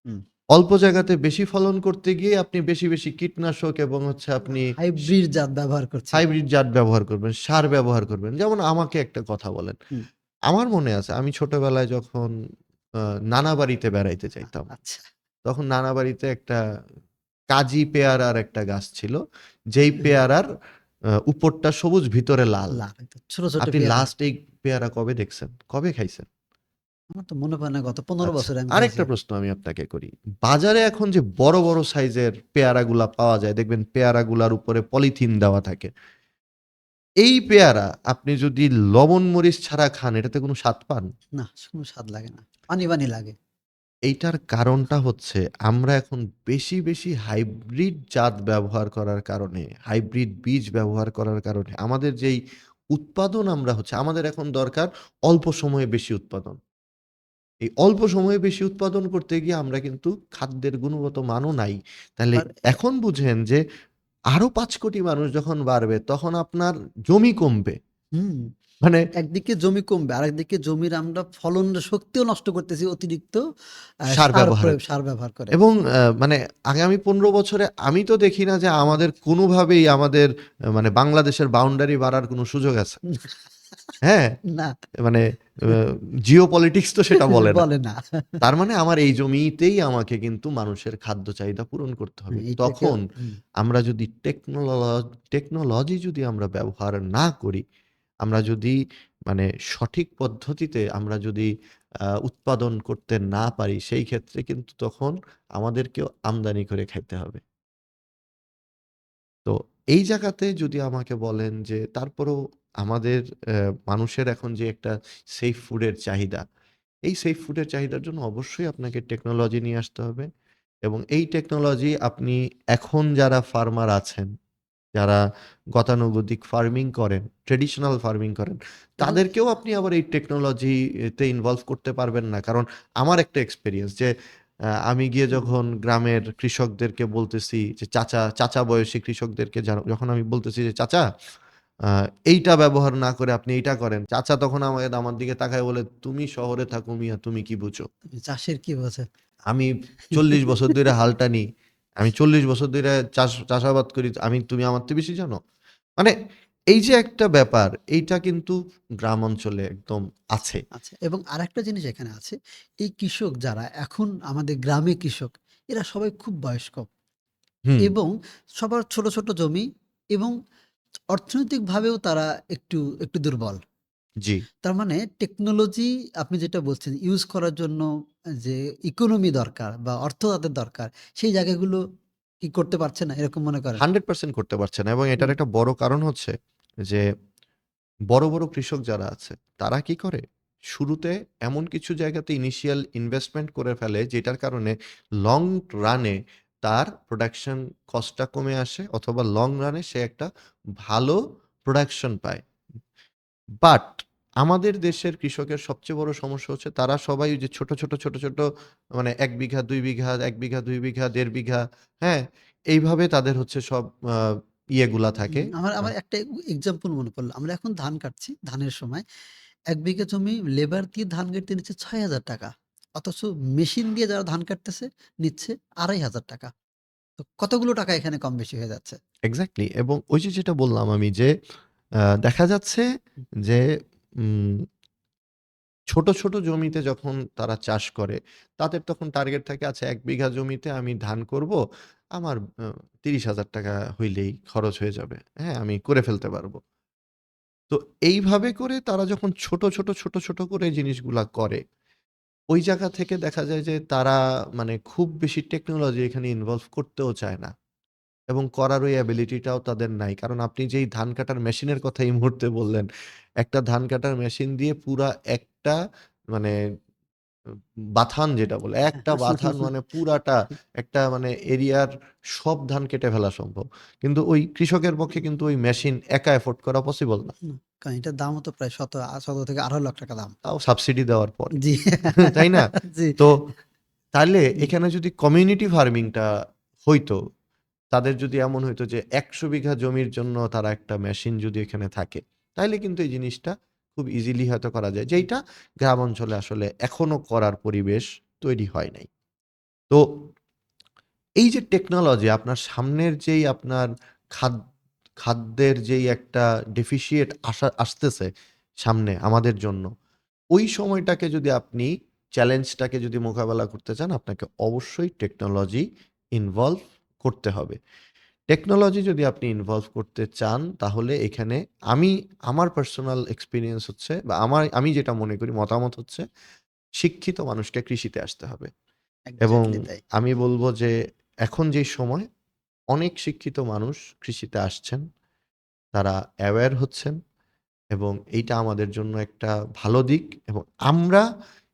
B: হুম।
A: অল্প জায়গাতে বেশি ফলন করতে গিয়ে আপনি বেশি, বেশি কীটনাশক এবং হচ্ছে আপনি
B: হাইব্রিড জাত ব্যবহার করছি।
A: হাইব্রিড জাত ব্যবহার করবেন, সার ব্যবহার করবেন। যেমন আমাকে একটা কথা বলেন।
B: হুম,
A: আমার মনে আছে আমি ছোটবেলায় যখন আ নানা বাড়িতে বেড়াইতে যাইতাম।
B: আচ্ছা।
A: তখন নানা বাড়িতে একটা কাজি পেয়ারার একটা গাছ ছিল। যেই
B: হ্যাঁ,
A: পেয়ারার উপরটা সবুজ ভিতরে লাল।
B: লাল একদম ছোট, ছোট
A: আপনি
B: পেয়ারা।
A: লাস্ট এই পেয়ারা কবে দেখছেন? কবে খাইছেন?
B: আমার তো মনে পড়ে না গত ১৫
A: আচ্ছা,
B: বছরে আমি খাইছি।
A: আরেকটা প্রশ্ন আমি আপনাকে করি। বাজারে এখন যে বড়, বড় সাইজের পেয়ারাগুলা পাওয়া যায়, দেখবেন পেয়ারাগুলার উপরে পলিথিন দেওয়া থাকে। এই পেয়ারা আপনি যদি লবণ মরিচ ছাড়া খান, এটাতে কোনো স্বাদ পান?
B: না, কোনো স্বাদ লাগে না। পানি, পানি লাগে।
A: এইটার কারণটা হচ্ছে আমরা এখন বেশি, বেশি হাইব্রিড জাত ব্যবহার করার কারণে, হাইব্রিড বীজ ব্যবহার করার কারণে আমাদের যেই উৎপাদন আমরা হচ্ছে, আমাদের এখন দরকার অল্প সময়ে বেশি উৎপাদন। এই অল্প সময়ে বেশি উৎপাদন করতে গিয়ে আমরা কিন্তু খাদ্যের গুণগত মানও নাই। তাহলে
B: আবার
A: এখন বুঝেন যে আরো ৫ কোটি মানুষ যখন বাড়বে তখন আপনার জমি কমবে।
B: হুম,
A: মানে
B: একদিকে জমি কমবে, আরেকদিকে জমির আমরা ফলন শক্তিও নষ্ট করতেছি অতিরিক্ত
A: সার ব্যবহারের
B: সার ব্যবহার করে।
A: এবং মানে আগামী ১৫ বছরে আমি তো দেখি না যে আমাদের কোনোভাবেই আমাদের মানে বাংলাদেশের বাউন্ডারি বাড়ার কোনো সুযোগ আছে। হ্যাঁ?
B: না,
A: মানে আ জিওপলিটিক্স তো সেটা বলে না।
B: বলে না।
A: তার মানে আমার এই জমিতেই আমাকে কিন্তু মানুষের খাদ্য চাহিদা পূরণ করতে হবে।
B: এইটাকে
A: তখন আমরা যদি টেকনোলজি যদি আমরা ব্যবহার না করি, আমরা যদি মানে সঠিক পদ্ধতিতে আমরা যদি উৎপাদন করতে না পারি, সেই ক্ষেত্রে কিন্তু তখন আমাদেরকেও আমদানি করে খাইতে হবে। তো এই জায়গাতে যদি আমাকে বলেন যে তারপরেও আমাদের মানুষের এখন যে একটা সেফ ফুডের চাহিদা, এই সেফ ফুডের চাহিদার জন্য অবশ্যই আপনাকে টেকনোলজি নিয়ে আসতে হবে এবং এই টেকনোলজি আপনি এখন যারা ফার্মার আছেন, যারা গতানুগতিক ফার্মিং করেন, ট্র্যাডিশনাল ফার্মিং করেন,
B: এবং
A: তাদেরকেও আপনি আবার এই টেকনোলজি তে ইনভলভ করতে পারবেন না। কারণ আমার একটা এক্সপেরিয়েন্স যে আমি গিয়ে
B: হুম,
A: যখন গ্রামের কৃষকদেরকে বলতেছি যে চাচা বয়সী কৃষকদেরকে যখন আমি বলতেছি যে, "চাচা আ এইটা ব্যবহার না করে আপনি এইটা করেন।" চাচা তখন আমার দিকে তাকায় বলে, "তুমি শহরে থাকো মিয়া, তুমি কি বুঝো?
B: চাষের কি বোঝেন?
A: আমি ৪০ বছর ধইরা হাল টানি। আমি ৪০ বছর ধইরা চাষাবাদ করি। তুমি আমার থেকে বেশি জানো?" মানে এই যে একটা ব্যাপার, এইটা কিন্তু গ্রাম অঞ্চলে একদম আছে।
B: আচ্ছা, এবং আরেকটা জিনিস এখানে আছে, এই কৃষক যারা এখন আমাদের গ্রামে কৃষক, এরা সবাই খুব বয়স্ক
A: হুম,
B: এবং সবার ছোট, ছোট জমি এবং অর্থনৈতিকভাবেও তারা একটু দুর্বল।
A: জি।
B: তার মানে টেকনোলজি আপনি যেটা বলছেন ইউজ করার জন্য যে ইকোনমি দরকার বা অর্থ তাদের দরকার, সেই জায়গাগুলো কি করতে পারছে না এরকম মনে করেন?
A: 100% করতে পারছে না এবং
B: হুম,
A: এটার একটা বড় কারণ হচ্ছে যে বড়, বড় কৃষক যারা আছে তারা কি করে? শুরুতে এমন কিছু জায়গাতে ইনিশিয়াল ইনভেস্টমেন্ট করে ফেলে যেটার কারণে লং রানে তার প্রোডাকশন কস্টটা কমে আসে অথবা লং রানে সে একটা ভালো প্রোডাকশন পায়। বাট আমাদের দেশের কৃষকের সবচেয়ে বড় সমস্যা হচ্ছে তারা সবাই ওই যে ছোট মানে ১ বিঘা, ২ বিঘা, ১ বিঘা, ২ বিঘা, ১.৫ বিঘা, হ্যাঁ? এইভাবে তাদের হচ্ছে সব ইয়েগুলা থাকে।
B: আমার
A: আ
B: আমার একটা এক্সাম্পল মনে পড়ল। আমরা এখন ধান কাটছি, ধানের সময় ১ বিঘা জমি লেবার দিয়ে ধান কাটতে নিচ্ছে ৳৬,০০০, অথচ মেশিন দিয়ে যারা ধান কাটতেছে নিচ্ছে ৳২,৫০০। তো কতগুলো টাকা এখানে কম বেশি হয়ে যাচ্ছে।
A: এক্সাক্টলি এবং ওই যে যেটা বললাম আমি যে দেখা যাচ্ছে যে উম ছোট জমিতে যখন তারা চাষ করে, তাদের তখন টার্গেট থাকে আচ্ছা ১ বিঘা জমিতে আমি ধান করব। আমার ৳৩০,০০০ হইলেই খরচ হয়ে যাবে। হ্যাঁ? আমি করে ফেলতে পারব। তো এইভাবে করে তারা যখন ছোট করে জিনিসগুলা করে, ওই জায়গা থেকে দেখা যায় যে তারা মানে খুব বেশি টেকনোলজি এখানে ইনভলভ করতেও চায় না। এবং করার ওই অ্যাবিলিটিটাও তাদের নাই। কারণ আপনি যেই ধান কাটার মেশিনের কথা এই মুহূর্তে বললেন, একটা ধান কাটার মেশিন দিয়ে পুরা একটা মানে উ বাথান যেটা বলে, একটা বাথান মানে পুরাটা একটা মানে এরিয়ার সব ধান কেটে ফেলা সম্ভব। কিন্তু ওই কৃষকের পক্ষে কিন্তু ওই মেশিন একা এফোর্ড করা পসিবল না।
B: কারণ এটার দামও তো প্রায় ১৭ থেকে ৳১৮,০০,০০০ দাম।
A: তাও সাবসিডি দেওয়ার পরে।
B: জি,
A: তাই না?
B: জি।
A: তো তাইলে
B: হুম,
A: এখানে যদি কমিউনিটি ফার্মিং টা হইতো তাদের যদি এমন হইতো যে ১০০ বিঘা জমির জন্য তারা একটা মেশিন যদি এখানে থাকে, তাইলে কিন্তু এই জিনিসটা খুব ইজিলি হয়তো করা যায়। যেইটা গ্রাম অঞ্চলে আসলে এখনো করার পরিবেশ তৈরি হয় নাই। তো এই যে টেকনোলজি আপনার সামনের যেই আপনার খাদ খাদ্যের যেই একটা ডেফিসিয়েট আসতেছে সামনে আমাদের জন্য, ওই সময়টাকে যদি আপনি চ্যালেঞ্জটাকে যদি মোকাবেলা করতে চান, আপনাকে অবশ্যই টেকনোলজি ইনভলভ করতে হবে। টেকনোলজি যদি আপনি ইনভলভ করতে চান, তাহলে এখানে আমি আমার পার্সোনাল এক্সপেরিয়েন্স হচ্ছে বা আমি যেটা মনে করি মতামত হচ্ছে, শিক্ষিত মানুষকে কৃষিতে আসতে হবে। এবং
B: এক্সাক্টলি তাই।
A: আমি বলব যে এখন যে সময় অনেক শিক্ষিত মানুষ কৃষিতে আসছেন, তারা অ্যাওয়্যার হচ্ছেন এবং এইটা আমাদের জন্য একটা ভালো দিক এবং আমরা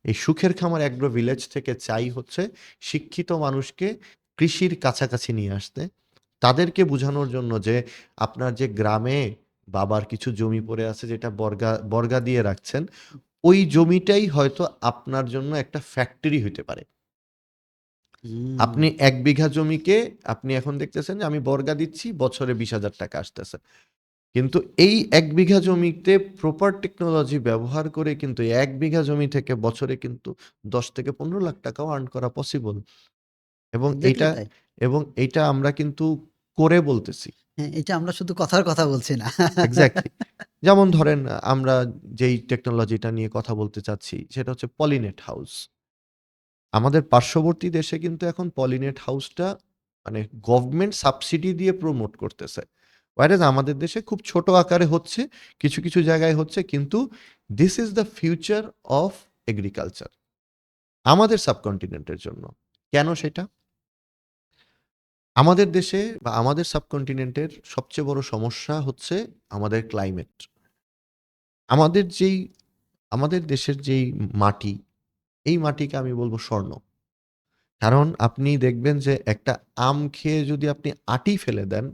A: এই সুখের খামার অ্যাগ্রো ভিলেজ থেকে চাই হচ্ছে শিক্ষিত মানুষকে কৃষির কাছাকাছি নিয়ে আসতে। তাদেরকে বুঝানোর জন্য যে আপনার যে গ্রামে বাবার কিছু জমি পড়ে আছে যেটা বর্গা দিয়ে রাখছেন, ওই জমিটাই হয়তো আপনার জন্য একটা ফ্যাক্টরি হইতে পারে।
B: হুম,
A: আপনি ১ বিঘা জমিকে আপনি এখন দেখতেছেন যে আমি বর্গা দিচ্ছি, বছরে ৳২০,০০০ আসতেছে। কিন্তু এই ১ বিঘা জমিতে প্রপার টেকনোলজি ব্যবহার করে কিন্তু ১ বিঘা জমি থেকে বছরে কিন্তু ১০ থেকে ১৫ লাখ টাকাও আর্ন করা পসিবল। এবং
B: এক্সাক্টলি
A: এইটা
B: তাই।
A: এইটা আমরা কিন্তু করে বলতেছি।
B: হ্যাঁ, এটা আমরা শুধু কথার কথা বলছি না।
A: এক্সাক্টলি। যেমন ধরেন আমরা যেই টেকনোলজিটা নিয়ে কথা বলতে চাচ্ছি সেটা হচ্ছে পলিনেট হাউস। আমাদের পার্শ্ববর্তী দেশে কিন্তু এখন পলিনেট হাউসটা মানে গভর্নমেন্ট সাবসিডি দিয়ে প্রমোট করতেছে। whereas আমাদের দেশে খুব ছোট আকারে হচ্ছে, কিছু জায়গায় হচ্ছে কিন্তু this is the future of agriculture. আমাদের সাবকন্টিনেন্টের জন্য। কেন সেটা? আমাদের দেশে বা আমাদের সাবকন্টিনেন্টের সবচেয়ে বড় সমস্যা হচ্ছে আমাদের ক্লাইমেট। আমাদের যেই আমাদের দেশের যেই মাটি, এই মাটিকে আমি বলব স্বর্ণ। কারণ আপনি দেখবেন যে একটা আম খেয়ে যদি আপনি আটি ফেলে দেন,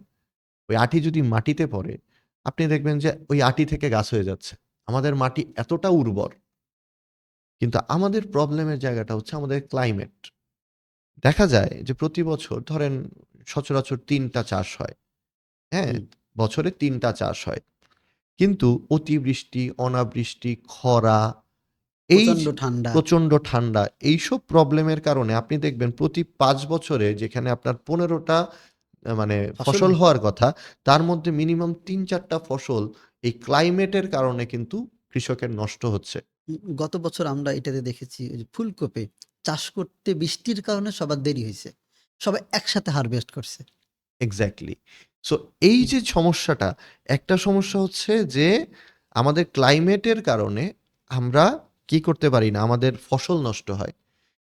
A: ওই আটি যদি মাটিতে পড়ে, আপনি দেখবেন যে ওই আটি থেকে গাছ হয়ে যাচ্ছে। আমাদের মাটি এতটা উর্বর। কিন্তু আমাদের প্রবলেমের জায়গাটা হচ্ছে আমাদের ক্লাইমেট। দেখা যায় যে প্রতি বছর ধরেন সচরাচর ৩ টা চাষ হয়। হ্যাঁ?
B: হুম,
A: বছরে ৩ টা চাষ হয়। কিন্তু অতিবৃষ্টি, অনাবৃষ্টি, খরা এই
B: প্রচন্ড
A: যে
B: ঠান্ডা।
A: প্রচণ্ড ঠান্ডা, এইসব প্রবলেমের কারণে আপনি দেখবেন প্রতি ৫ বছরে যেখানে আপনার ১৫ টা মানে
B: ফসল
A: ফসল
B: হয়।
A: হওয়ার কথা, তার মধ্যে মিনিমাম ৩-৪ টা ফসল এই ক্লাইমেটের কারণে কিন্তু কৃষকের নষ্ট হচ্ছে।
B: গত বছর আমরা এটাতে দেখেছি ওই যে ফুলকপি চাষ করতে বৃষ্টির কারণে সবার দেরি হইছে। সবাই একসাথে হারভেস্ট করছে।
A: এক্সাক্টলি। সো এই যে সমস্যাটা, একটা সমস্যা হচ্ছে যে আমাদের ক্লাইমেটের কারণে আমরা কি করতে পারি না, আমাদের ফসল নষ্ট হয়।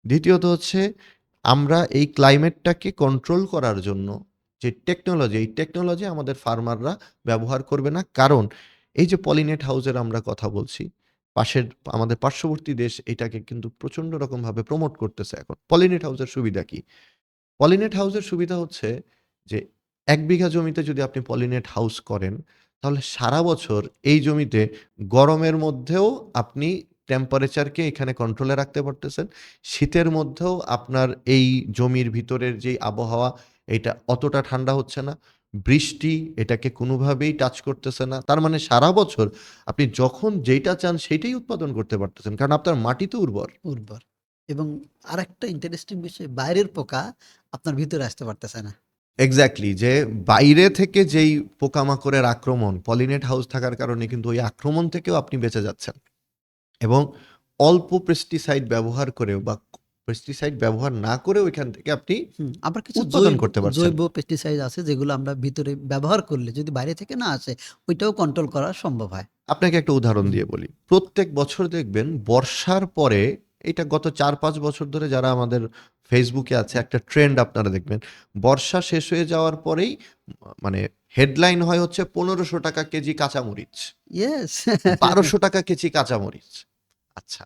A: দ্বিতীয়ত হচ্ছে আমরা এই ক্লাইমেটটাকে কন্ট্রোল করার জন্য যে টেকনোলজি, এই টেকনোলজি আমাদের ফার্মাররা ব্যবহার করবে না। কারণ এই যে পলিনেট হাউসের আমরা কথা বলছি, পাশের আমাদের পার্শ্ববর্তী দেশ এটাকে কিন্তু প্রচণ্ড রকমভাবে প্রমোট করতেছে এখন। পলিনেট হাউসের সুবিধা কি? পলিনেট হাউসের সুবিধা হচ্ছে যে ১ বিঘা জমিতে যদি আপনি পলিনেট হাউস করেন, তাহলে সারা বছর এই জমিতে গরমের মধ্যেও আপনি টেম্পারেচারকে এখানে কন্ট্রোলে রাখতে পারতেছেন। শীতের মধ্যেও আপনার এই জমির ভিতরের যেই আবহাওয়া, এইটা অতটা ঠান্ডা হচ্ছে না। বৃষ্টি এটাকে কোনোভাবেই টাচ করতেছে না। তার মানে সারা বছর আপনি যখন যেইটা চান সেইটাই উৎপাদন করতে পারতেছেন। কারণ আপনার মাটি তো উর্বর।
B: উর্বর। এবং আরেকটা ইন্টারেস্টিং বিষয়, বাইরের পোকা আপনার ভিতরে আসতে পারতেছে না।
A: এক্সাক্টলি, যে বাইরে থেকে যেই পোকামাকড়ের আক্রমণ, পলিনেট হাউস থাকার কারণে কিন্তু ওই আক্রমণ থেকেও আপনি বেঁচে যাচ্ছেন। এবং অল্প পেস্টিসাইড ব্যবহার করেও বা পেস্টিসাইড ব্যবহার না করেও এখান থেকে আপনি
B: আবার কিছু
A: উৎপাদন করতে পারছেন।
B: জৈব পেস্টিসাইড আছে যেগুলো আমরা ভিতরে ব্যবহার করলে যদি বাইরে থেকে না আসে ওইটাও কন্ট্রোল করা সম্ভব হয়।
A: আপনাকে একটা উদাহরণ
B: হুম।
A: দিয়ে বলি। প্রত্যেক বছর দেখবেন বর্ষার পরে, এটা গত ৪-৫ বছর ধরে যারা আমাদের ফেসবুকে আছে, একটা ট্রেন্ড আপনারা দেখবেন। বর্ষা শেষ হয়ে যাওয়ার পরেই মানে হেডলাইন হয় হচ্ছে ৳১৫০০ কেজি কাঁচামরিচ,
B: ইয়েস।
A: ৳১২০০ কেজি কাঁচামরিচ। আচ্ছা।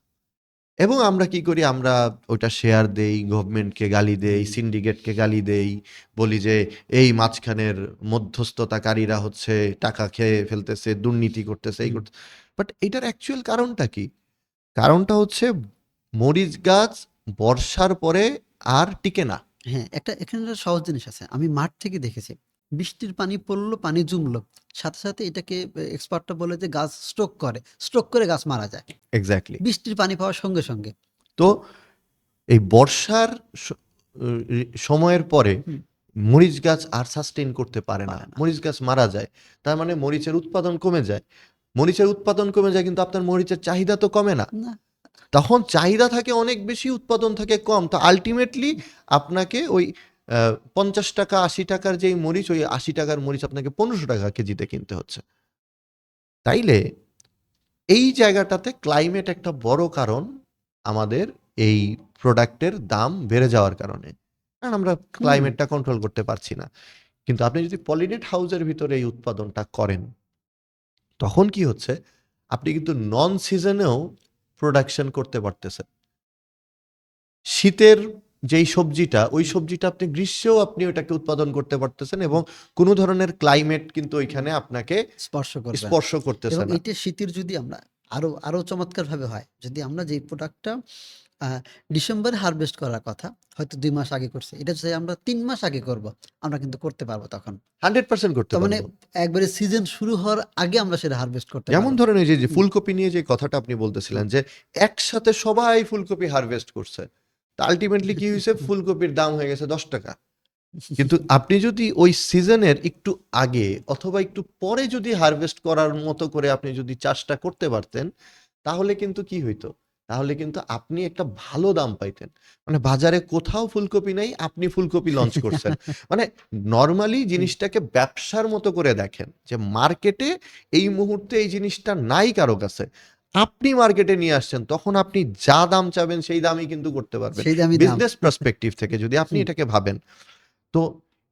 A: এবং আমরা কি করি? আমরা ওইটা শেয়ার দেই, গভর্নমেন্টকে গালি দেই, সিন্ডিকেটকে গালি দেই। বলি যে এই মাঝখানের মধ্যস্থতাকারীরা হচ্ছে টাকা খেয়ে ফেলতেছে, দুর্নীতি করতেছে, এই
B: হুম।
A: করতেছে। বাট এটার অ্যাকচুয়াল কারণটা কি? কারণটা হচ্ছে মরিচ গাছ বর্ষার পরে আর টিকে না।
B: হ্যাঁ, এখানে একটা সহজ জিনিস আছে। আমি মাঠ থেকে দেখেছি। বৃষ্টির পানি পড়লো, পানি জমলো। সাথে, সাথে এটাকে এক্সপার্টরা বলে যে গাছ স্ট্রোক করে। স্ট্রোক করে গাছ মারা যায়।
A: এক্সাক্টলি।
B: বৃষ্টির পানি পাওয়ার সঙ্গে, সঙ্গে।
A: তো এই বর্ষার স সময়ের পরে
B: হুম,
A: মরিচ গাছ আর সাস্টেইন করতে পারে না।
B: পারে না।
A: মরিচ গাছ মারা যায়। তার মানে মরিচের উৎপাদন কমে যায়। মরিচের উৎপাদন কমে যায় কিন্তু আপনার মরিচের চাহিদা তো কমে না।
B: না।
A: তখন চাহিদা থাকে অনেক বেশি, উৎপাদন থাকে কম। তো আল্টিমেটলি আপনাকে ওই ৳৫০ ৳৮০ র যেই মরিচ, ওই ৳৮০ র মরিচ আপনাকে ৳১৫০০ কেজিতে কিনতে হচ্ছে। তাইলে এই জায়গাটাতে ক্লাইমেট একটা বড় কারণ আমাদের এই প্রোডাক্টের দাম বেড়ে যাওয়ার কারণে। কারণ আমরা
B: হুম,
A: ক্লাইমেটটা কন্ট্রোল করতে পারছি না। কিন্তু আপনি যদি পলিনেট হাউসের ভিতরে এই উৎপাদনটা করেন, তখন কি হচ্ছে? আপনি কিন্তু নন সিজনেও প্রোডাকশন করতে পারতেছেন। শীতের যেই সবজিটা, ওই সবজিটা আপনি গ্রীষ্মেও আপনি ওইটাকে উৎপাদন করতে পারতেছেন এবং কোনো ধরনের ক্লাইমেট কিন্তু ওইখানে আপনাকে
B: স্পর্শ করবে না।
A: স্পর্শ করতেছে
B: এবং
A: না।
B: এইটা শীতের যদি আমরা আরো চমৎকারভাবে হয়। যদি আমরা যেই প্রোডাক্টটা আ ডিসেম্বরে হারভেস্ট করার কথা, হয়তো ২ মাস আগে করছি। এটা যদি আমরা ৩ মাস আগে করব, আমরা কিন্তু করতে পারব তখন।
A: 100% করতে
B: তার মানে
A: পারব।
B: একবারে সিজন শুরু হওয়ার আগে আমরা সেটা হারভেস্ট করতে
A: যেমন
B: পারব।
A: ধরেন এই যে
B: হুম,
A: ফুলকপি নিয়ে যে কথাটা আপনি বলতেছিলেন যে একসাথে সবাই ফুলকপি হারভেস্ট করছে। তো আল্টিমেটলি কি হইছে? ফুলকপির দাম হয়ে গেছে ৳১০। কিন্তু আপনি যদি ওই সিজনের একটু আগে অথবা একটু পরে যদি হারভেস্ট করার মতো করে আপনি যদি চাষটা করতে পারতেন, তাহলে কিন্তু কি হইতো? তাহলে কিন্তু আপনি একটা ভালো দাম পাইতেন। মানে বাজারে কোথাও ফুলকপি নাই, আপনি ফুলকপি লঞ্চ করছেন। মানে নরমালি জিনিসটাকে ব্যবসার মতো করে দেখেন যে মার্কেটে এই মুহূর্তে এই জিনিসটা নাই কারো কাছে। আপনি মার্কেটে নিয়ে আসছেন, তখন আপনি যা দাম চাবেন সেই দামই কিন্তু করতে পারবেন।
B: সেই দামই দাম।
A: বিজনেস পার্সপেক্টিভ থেকে যদি আপনি
B: হুম,
A: এটাকে ভাবেন। তো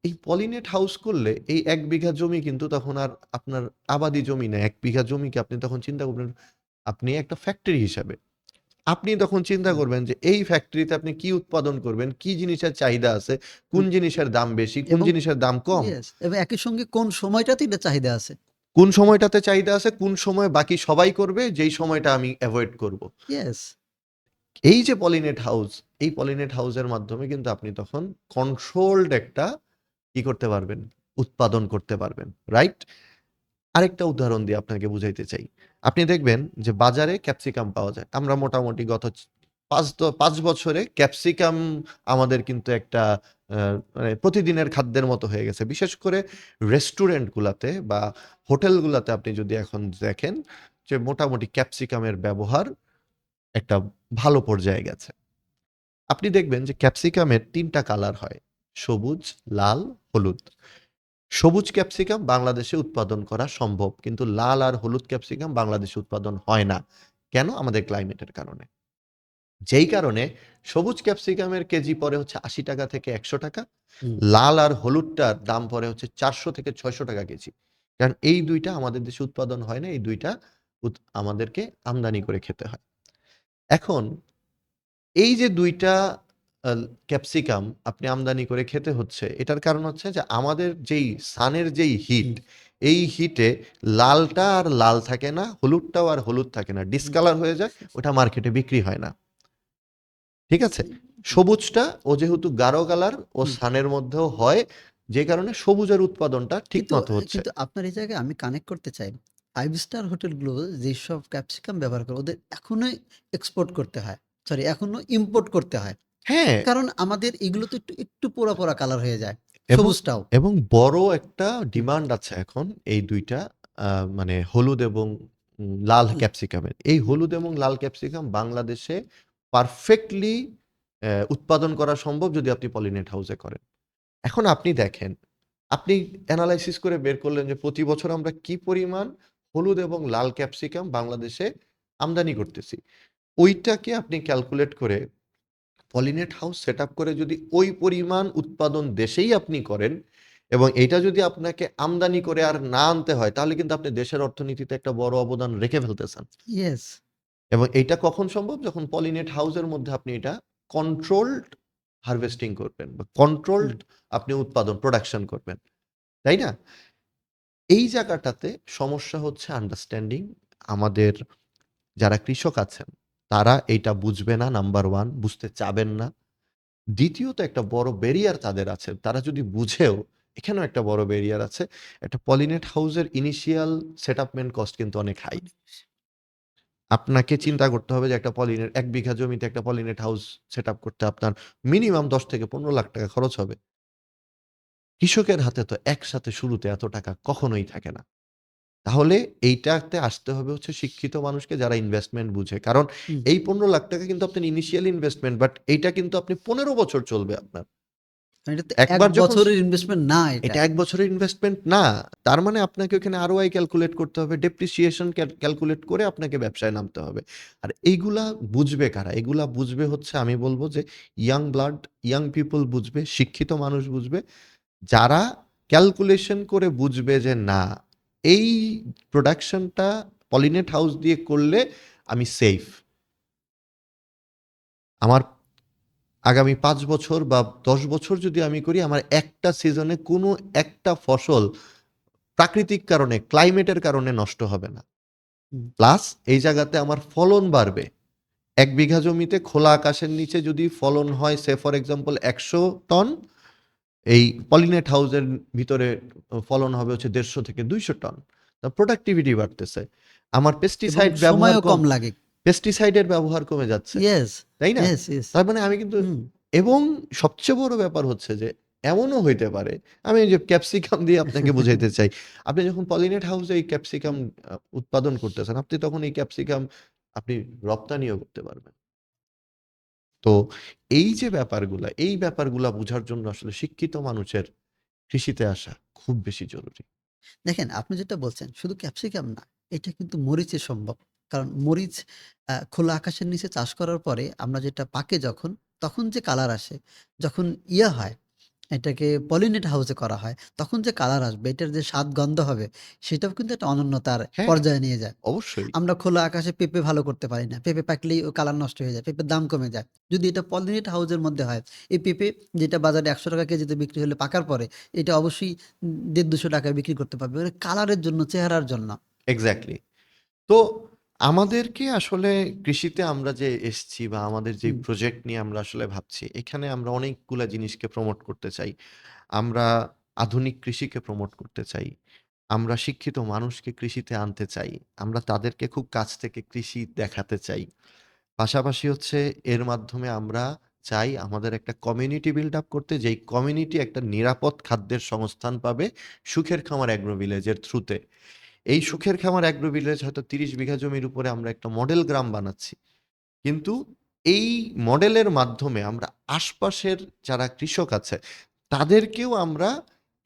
A: এই পলিনেট হাউস করলে এই ১ বিঘা জমি কিন্তু তখন আর আপনার আবাদি জমি না। ১ বিঘা জমিকে আপনি তখন চিন্তা করবেন আপনি একটা ফ্যাক্টরি হিসাবে। আপনি তখন চিন্তা
B: হুম।
A: করবেন যে এই ফ্যাক্টরিতে আপনি কি উৎপাদন করবেন, কি জিনিসের চাহিদা আছে, কোন
B: হুম,
A: জিনিসের দাম বেশি, কোন
B: এবং
A: জিনিসের দাম কম,
B: এবং একই সঙ্গে কোন সময়টাতে এটা চাহিদা আছে।
A: কোন সময়টাতে চাহিদা আছে, কোন সময় বাকি সবাই করবে, যেই সময়টা আমি এভয়েড করব।
B: ইয়েস।
A: এই যে পলিনেট হাউস, এই পলিনেট হাউসের মাধ্যমে কিন্তু আপনি তখন কন্ট্রোলড একটা কি করতে পারবেন? উৎপাদন করতে পারবেন। রাইট? আরেকটা উদাহরণ দিয়ে আপনাকে বুঝাইতে চাই। আপনি দেখবেন যে বাজারে ক্যাপসিকাম পাওয়া যায়। আমরা মোটামুটি গত ৫ বছরে ক্যাপসিকাম আমাদের কিন্তু একটা মানে প্রতিদিনের খাদ্যের মতো হয়ে গেছে। বিশেষ করে রেস্টুরেন্টগুলাতে বা হোটেলগুলাতে আপনি যদি এখন দেখেন যে মোটামুটি ক্যাপসিকামের ব্যবহার একটা ভালো পর্যায়ে গেছে। আপনি দেখবেন যে ক্যাপসিকামের ৩ টা কালার হয়। সবুজ, লাল, হলুদ। সবুজ ক্যাপসিকাম বাংলাদেশে উৎপাদন করা সম্ভব। কিন্তু লাল আর হলুদ ক্যাপসিকাম বাংলাদেশে উৎপাদন হয় না। কেন? আমাদের ক্লাইমেটের কারণে। যেই কারণে সবুজ ক্যাপসিকামের কেজি পড়ে হচ্ছে ৳৮০ থেকে ৳১০০,
B: হুম।
A: লাল আর হলুদটার দাম পড়ে হচ্ছে ৳৪০০ থেকে ৳৬০০ কেজি। কারণ এই ২ টা আমাদের দেশে উৎপাদন হয় না। এই ২ টা আমাদেরকে আমদানি করে খেতে হয়। এখন এই যে ২ টা ক্যাপসিকাম আপনি আমদানি করে খেতে হচ্ছে, এটার কারণ হচ্ছে যে আমাদের যেই সানের যেই হিট,
B: হুম।
A: এই হিটে লালটা আর লাল থাকে না, হলুদটাও আর হলুদ থাকে না। ডিসকালার হয়ে যায়, ওটা মার্কেটে বিক্রি হয় না। ঠিক আছে? সবুজটা ও যেহেতু গাঢ় কালার ও
B: হুম।
A: সানের মধ্যেও হয়, যে কারণে সবুজের উৎপাদনটা
B: কিন্তু
A: ঠিকমতো হচ্ছে।
B: কিন্তু আপনার এই জায়গায় আমি কানেক্ট করতে চাই। 5 স্টার হোটেলগুলো যেসব ক্যাপসিকাম ব্যবহার করে ওদের এখনো এক্সপোর্ট করতে হয়। সরি এখনো ইম্পোর্ট করতে হয়।
A: হ্যাঁ,
B: কারণ আমাদের এগুলো তো একটু পোড়া, পোড়া কালার হয়ে যায়।
A: এবং
B: সবুজটাও।
A: এবং বড় একটা
B: হুম,
A: ডিমান্ড আছে এখন এই ২ টা মানে হলুদ এবং লাল
B: হুম,
A: ক্যাপসিকামের। এই হলুদ এবং লাল ক্যাপসিকাম বাংলাদেশে পারফেক্টলি উৎপাদন করা সম্ভব যদি আপনি পলিনেট হাউসে করেন। এখন আপনি দেখেন, আপনি এনালাইসিস করে বের করলেন যে প্রতি বছর আমরা কি পরিমাণ হলুদ এবং লাল ক্যাপসিকাম বাংলাদেশে আমদানি করতেছি। ওইটাকে আপনি ক্যালকুলেট করে পলিনেট হাউস সেটআপ করে যদি ওই পরিমাণ উৎপাদন দেশেই আপনি করেন এবং এইটা যদি আপনাকে আমদানি করে আর না আনতে হয়, তাহলে কিন্তু আপনি দেশের অর্থনীতিতে একটা বড় অবদান রেখে ফেলতেছেন।
B: ইয়েস।
A: এবং এইটা কখন সম্ভব? যখন পলিনেট হাউসের মধ্যে আপনি এটা কন্ট্রোলড হারভেস্টিং করবেন বা
B: হুম,
A: কন্ট্রোলড আপনি উৎপাদন প্রোডাকশন করবেন। তাই না? এই জায়গাটাতে সমস্যা হচ্ছে আন্ডারস্ট্যান্ডিং। আমাদের যারা কৃষক আছেন, তারা এইটা বুঝবে না নাম্বার 1, বুঝতে চাবেন না। দ্বিতীয়ত একটা বড় ব্যারিয়ার তাদের আছে। তারা যদি বুঝেও, এখানেও একটা বড় ব্যারিয়ার আছে। একটা পলিনেট হাউসের ইনিশিয়াল সেটআপমেন্ট কস্ট কিন্তু অনেক হাই।
B: অনেক বেশি।
A: আপনাকে চিন্তা করতে হবে যে একটা ১ বিঘা জমিতে একটা পলিনেট হাউস সেটআপ করতে আপনার মিনিমাম ৳১০ থেকে ৳১৫,০০,০০০ খরচ হবে। কৃষকের হাতে তো একসাথে শুরুতে এত টাকা কখনোই থাকে না। তাহলে এইটাতে আসতে হবে হচ্ছে শিক্ষিত মানুষকে যারা ইনভেস্টমেন্ট বুঝে। কারণ
B: হুম।
A: এই ৳১৫,০০,০০০ কিন্তু আপনার ইনিশিয়াল ইনভেস্টমেন্ট, বাট এইটা কিন্তু আপনি ১৫ বছর চলবে আপনার।
B: এটা তো ১
A: একবার যখন
B: বছরের ইনভেস্টমেন্ট না এটা।
A: এটা ১ বছরের ইনভেস্টমেন্ট না। তার মানে আপনাকে ওখানে ROI ক্যালকুলেট করতে হবে, ডেপ্রিসিয়েশন ক্যালকুলেট করে আপনাকে ব্যবসায় নামতে হবে। আর এইগুলা বুঝবে কারা? এগুলা বুঝবে হচ্ছে আমি বলব যে ইয়াং ব্লাড, ইয়াং পিপল বুঝবে, শিক্ষিত মানুষ বুঝবে। যারা ক্যালকুলেশন করে বুঝবে যে না, এই প্রোডাকশনটা পলিনেট হাউস দিয়ে করলে আমি সেফ। আমার আগামী ৫ বছর বা ১০ বছর যদি আমি করি, আমার একটা সিজনে কোনো একটা ফসল প্রাকৃতিক কারণে, ক্লাইমেটের কারণে নষ্ট হবে না।
B: হুম,
A: প্লাস এই জায়গাতে আমার ফলন বাড়বে। ১ বিঘা জমিতে খোলা আকাশের নিচে যদি ফলন হয় সে ফর এক্সাম্পল ১০০ টন, এই পলিনেট হাউসের ভিতরে ফলন হবে হচ্ছে ১৫০ থেকে ২০০ টন। প্রোডাক্টিভিটি বাড়তেছে। আমার
B: এবং সময়ও কম লাগে।
A: পেস্টিসাইডের ব্যবহার কমে যাচ্ছে।
B: ইয়েস,
A: তাই না?
B: Yes, yes.
A: তার মানে আমি কিন্তু,
B: হুম।
A: এবং সবচেয়ে বড় ব্যাপার হচ্ছে যে এমনও হইতে পারে, আমি এই যে ক্যাপসিকাম দিয়ে আপনাকে বুঝাইতে চাই। আপনি যখন পলিনেট হাউসে এই ক্যাপসিকাম উৎপাদন করতেছেন, আপনি তখন এই ক্যাপসিকাম আপনি রপ্তানিও করতে পারবেন। তো এই যে ব্যাপারগুলা, এই ব্যাপারগুলা বুঝার জন্য আসলে শিক্ষিত মানুষের কৃষিতে আসা খুব বেশি জরুরি।
B: দেখেন আপনি যেটা বলছেন শুধু ক্যাপসিকাম না, এটা কিন্তু মরিচে সম্ভব। কারণ মরিচ খোলা আকাশের নিচে চাষ করার পরে আমরা যেটা পাকে যখন, তখন যে কালার আসে, যখন হয়, এটাকে পলিনেট হাউসে করা হয়, তখন যে কালার আসবে, এটার যে স্বাদ গন্ধ হবে, সেটাও কিন্তু একটা অনন্যতার
A: হ্যাঁ,
B: পর্যায়ে নিয়ে যায়।
A: অবশ্যই।
B: আমরা খোলা আকাশে পেঁপে ভালো করতে পারি না। পেঁপে পাকলেই ও কালার নষ্ট হয়ে যায়। পেঁপের দাম কমে যায়। যদি এটা পলিনেট হাউসের মধ্যে হয়, এই পেঁপে যেটা বাজারে ৳১০০ কেজিতে বিক্রি হলে পাকার পরে, এটা অবশ্যই ৳১৫০ য় বিক্রি করতে পারবে। মানে কালারের জন্য, চেহারার জন্য।
A: এক্সাক্টলি। তো আমাদেরকে আসলে কৃষিতে আমরা যে এসছি বা আমাদের যে
B: হুম,
A: প্রজেক্ট নিয়ে আমরা আসলে ভাবছি, এখানে আমরা অনেকগুলা জিনিসকে প্রমোট করতে চাই। আমরা আধুনিক কৃষিকে প্রমোট করতে চাই। আমরা শিক্ষিত মানুষকে কৃষিতে আনতে চাই। আমরা তাদেরকে খুব কাছ থেকে কৃষি দেখাতে চাই। পাশাপাশি হচ্ছে এর মাধ্যমে আমরা চাই আমাদের একটা কমিউনিটি বিল্ড আপ করতে, যেই কমিউনিটি একটা নিরাপদ খাদ্যের সংস্থান পাবে সুখের খামার অ্যাগ্রো ভিলেজের থ্রুতে। এই সুখের খামার অ্যাগ্রো ভিলেজ হয়তো 30 বিঘা জমির উপরে আমরা একটা মডেল গ্রাম বানাচ্ছি। কিন্তু এই মডেলের মাধ্যমে আমরা আশপাশের যারা কৃষক আছে তাদেরকেও আমরা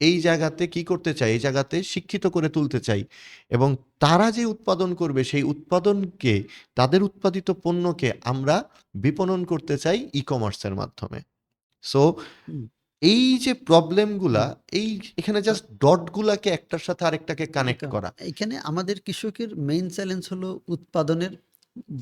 A: এই জায়গাতে কি করতে চাই, এই জায়গাতে শিক্ষিত করে তুলতে চাই, এবং তারা যে উৎপাদন করবে সেই উৎপাদনকে, তাদের উৎপাদিত পণ্যকে আমরা বিপণন করতে চাই ই কমার্সের মাধ্যমে। সো
B: হুম,
A: এই যে প্রবলেমগুলা,
B: হুম।
A: এই এখানে জাস্ট ডটগুলাকে একটার সাথে আরেকটাকে কানেক্ট করা।
B: এখানে আমাদের কৃষকের মেইন চ্যালেঞ্জ হলো উৎপাদনের,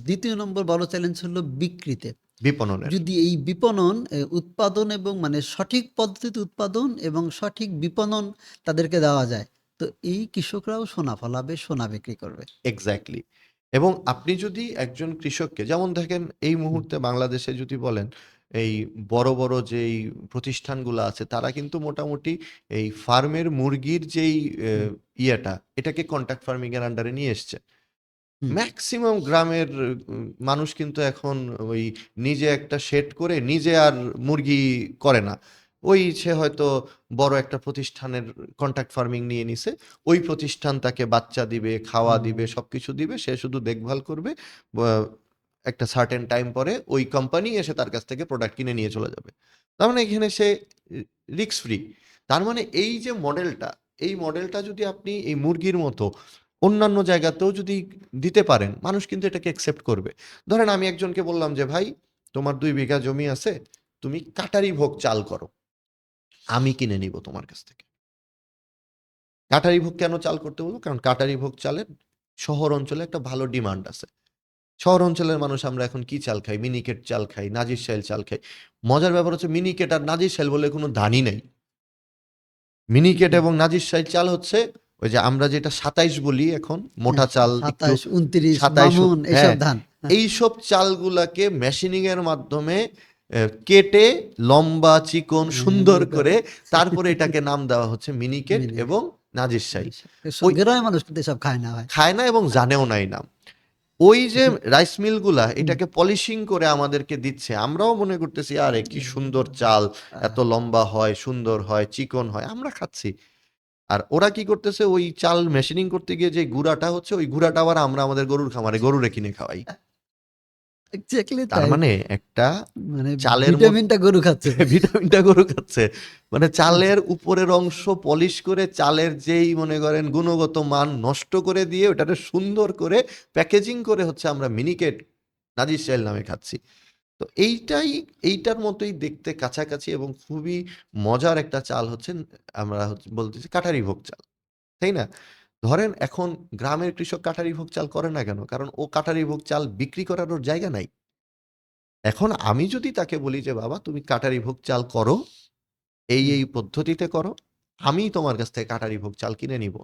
B: দ্বিতীয় নম্বর বড় চ্যালেঞ্জ হলো বিক্রিতে।
A: বিপণনের।
B: যদি এই বিপণন, উৎপাদন এবং মানে সঠিক পদ্ধতিতে উৎপাদন এবং সঠিক বিপণন তাদেরকে দেওয়া যায়, তো এই কৃষকরাও সোনা ফলাবে, সোনা বিক্রি করবে।
A: এক্স্যাক্টলি। এবং আপনি যদি একজন কৃষককে, যেমন দেখেন এই
B: হুম,
A: মুহূর্তে বাংলাদেশে যদি বলেন, এই বড় বড় যেই প্রতিষ্ঠানগুলো আছে তারা কিন্তু মোটামুটি এই ফার্মের মুরগির যেই
B: হুম,
A: ইয়েটা, এটাকে কন্ট্রাক্ট ফার্মিং এর আন্ডারে নিয়ে এসছে।
B: হুম।
A: ম্যাক্সিমাম গ্রামের মানুষ কিন্তু এখন ওই নিজে একটা শেড করে নিজে আর মুরগি করে না। ওই সে হয়তো বড় একটা প্রতিষ্ঠানের কন্ট্রাক্ট ফার্মিং নিয়ে নিছে। ওই প্রতিষ্ঠান তাকে বাচ্চা দিবে, খাওয়া দিবে, সবকিছু দিবে। সে শুধু দেখভাল করবে। বা একটা সার্টেন টাইম পরে ওই কোম্পানি এসে তার কাছ থেকে প্রোডাক্ট কিনে নিয়ে চলে যাবে। তার মানে এখানে সে রিস্ক ফ্রি। তার মানে এই যে মডেলটা, এই মডেলটা যদি আপনি এই মুরগির মতো অন্যান্য জায়গাতেও যদি দিতে পারেন, মানুষ কিন্তু এটাকে অ্যাকসেপ্ট করবে। ধরেন আমি একজনকে বললাম যে, "ভাই, তোমার ২ বিঘা জমি আছে, তুমি কাটারি ভোগ চাল করো। আমি কিনে নিব তোমার কাছ থেকে।" কাটারি ভোগ কেন চাল করতে বলব? কারণ কাটারি ভোগ চালের শহর অঞ্চলে একটা ভালো ডিমান্ড আছে। শহর অঞ্চলের মানুষ আমরা এখন কি চাল খাই? মিনিকেট চাল খাই, নাজিরশাইল চাল খাই। মজার ব্যাপার হচ্ছে মিনিকেট আর নাজিরশাইল বলে কোনো ধানই নাই। মিনিকেট
B: হুম।
A: এবং নাজিরশাইল চাল হচ্ছে ওই যে আমরা যেটা ২৭ বলি এখন, মোটা
B: হ্যাঁ,
A: চাল একটু
B: ২৭, ২৯,
A: ২৭
B: মামুন এসব
A: হ্যাঁ,
B: ধান। হ্যাঁ,
A: এইসব চালগুলাকে মেশিনিং এর মাধ্যমে কেটে লম্বা, চিকন, সুন্দর
B: বের করে
A: করে তারপরে এটাকে নাম দেওয়া হচ্ছে মিনিকেট
B: মিলিয়ে
A: এবং নাজিরশাইল।
B: এসব
A: ওই
B: গ্রামের মানুষ কিন্তু এসব খায় না ভাই।
A: খায় না এবং জানেও নাই নাম। ওই যে রাইস মিলগুলা
B: হুম।
A: এটাকে পলিশিং করে আমাদেরকে দিচ্ছে। আমরাও মনে করতেছি আরে কি সুন্দর চাল, এত লম্বা হয়, সুন্দর হয়, চিকন হয়। আমরা খাচ্ছি। আর ওরা কি করতেছে, ওই চাল মেশিনিং করতে গিয়ে যে গুঁড়াটা হচ্ছে, ওই গুঁড়াটা আবার আমরা আমাদের গরুর খামারে গরুরে কিনে খাওয়াই।
B: এক্সাক্টলি
A: তার
B: তাই।
A: মানে একটা
B: মানে
A: চালের
B: ভিটামিনটা গরু খাচ্ছে।
A: ভিটামিনটা গরু খাচ্ছে। মানে চালের উপরের অংশ পলিশ করে চালের যেই মনে করেন গুণগত মান নষ্ট করে দিয়ে ওটাকে সুন্দর করে প্যাকেজিং করে হচ্ছে আমরা মিনিকেট, নাজিরশাইল নামে খাচ্ছি। তো এইটার মতোই দেখতে কাছাকাছি এবং খুবই মজার একটা চাল হচ্ছে, আমরা বলতেছি কাঠারি ভোগ চাল। তাই না? ধরেন এখন গ্রামের কৃষক কাঠারি ভোগ চাল করে না কেন? কারণ ও কাঠারি ভোগ চাল বিক্রি করার ওর জায়গা নাই। এখন আমি যদি তাকে বলি যে, "বাবা তুমি কাটারি ভোগ চাল করো,
B: হুম,
A: এই পদ্ধতিতে করো। আমি তোমার কাছ থেকে কাটারি ভোগ চাল কিনে নিব।"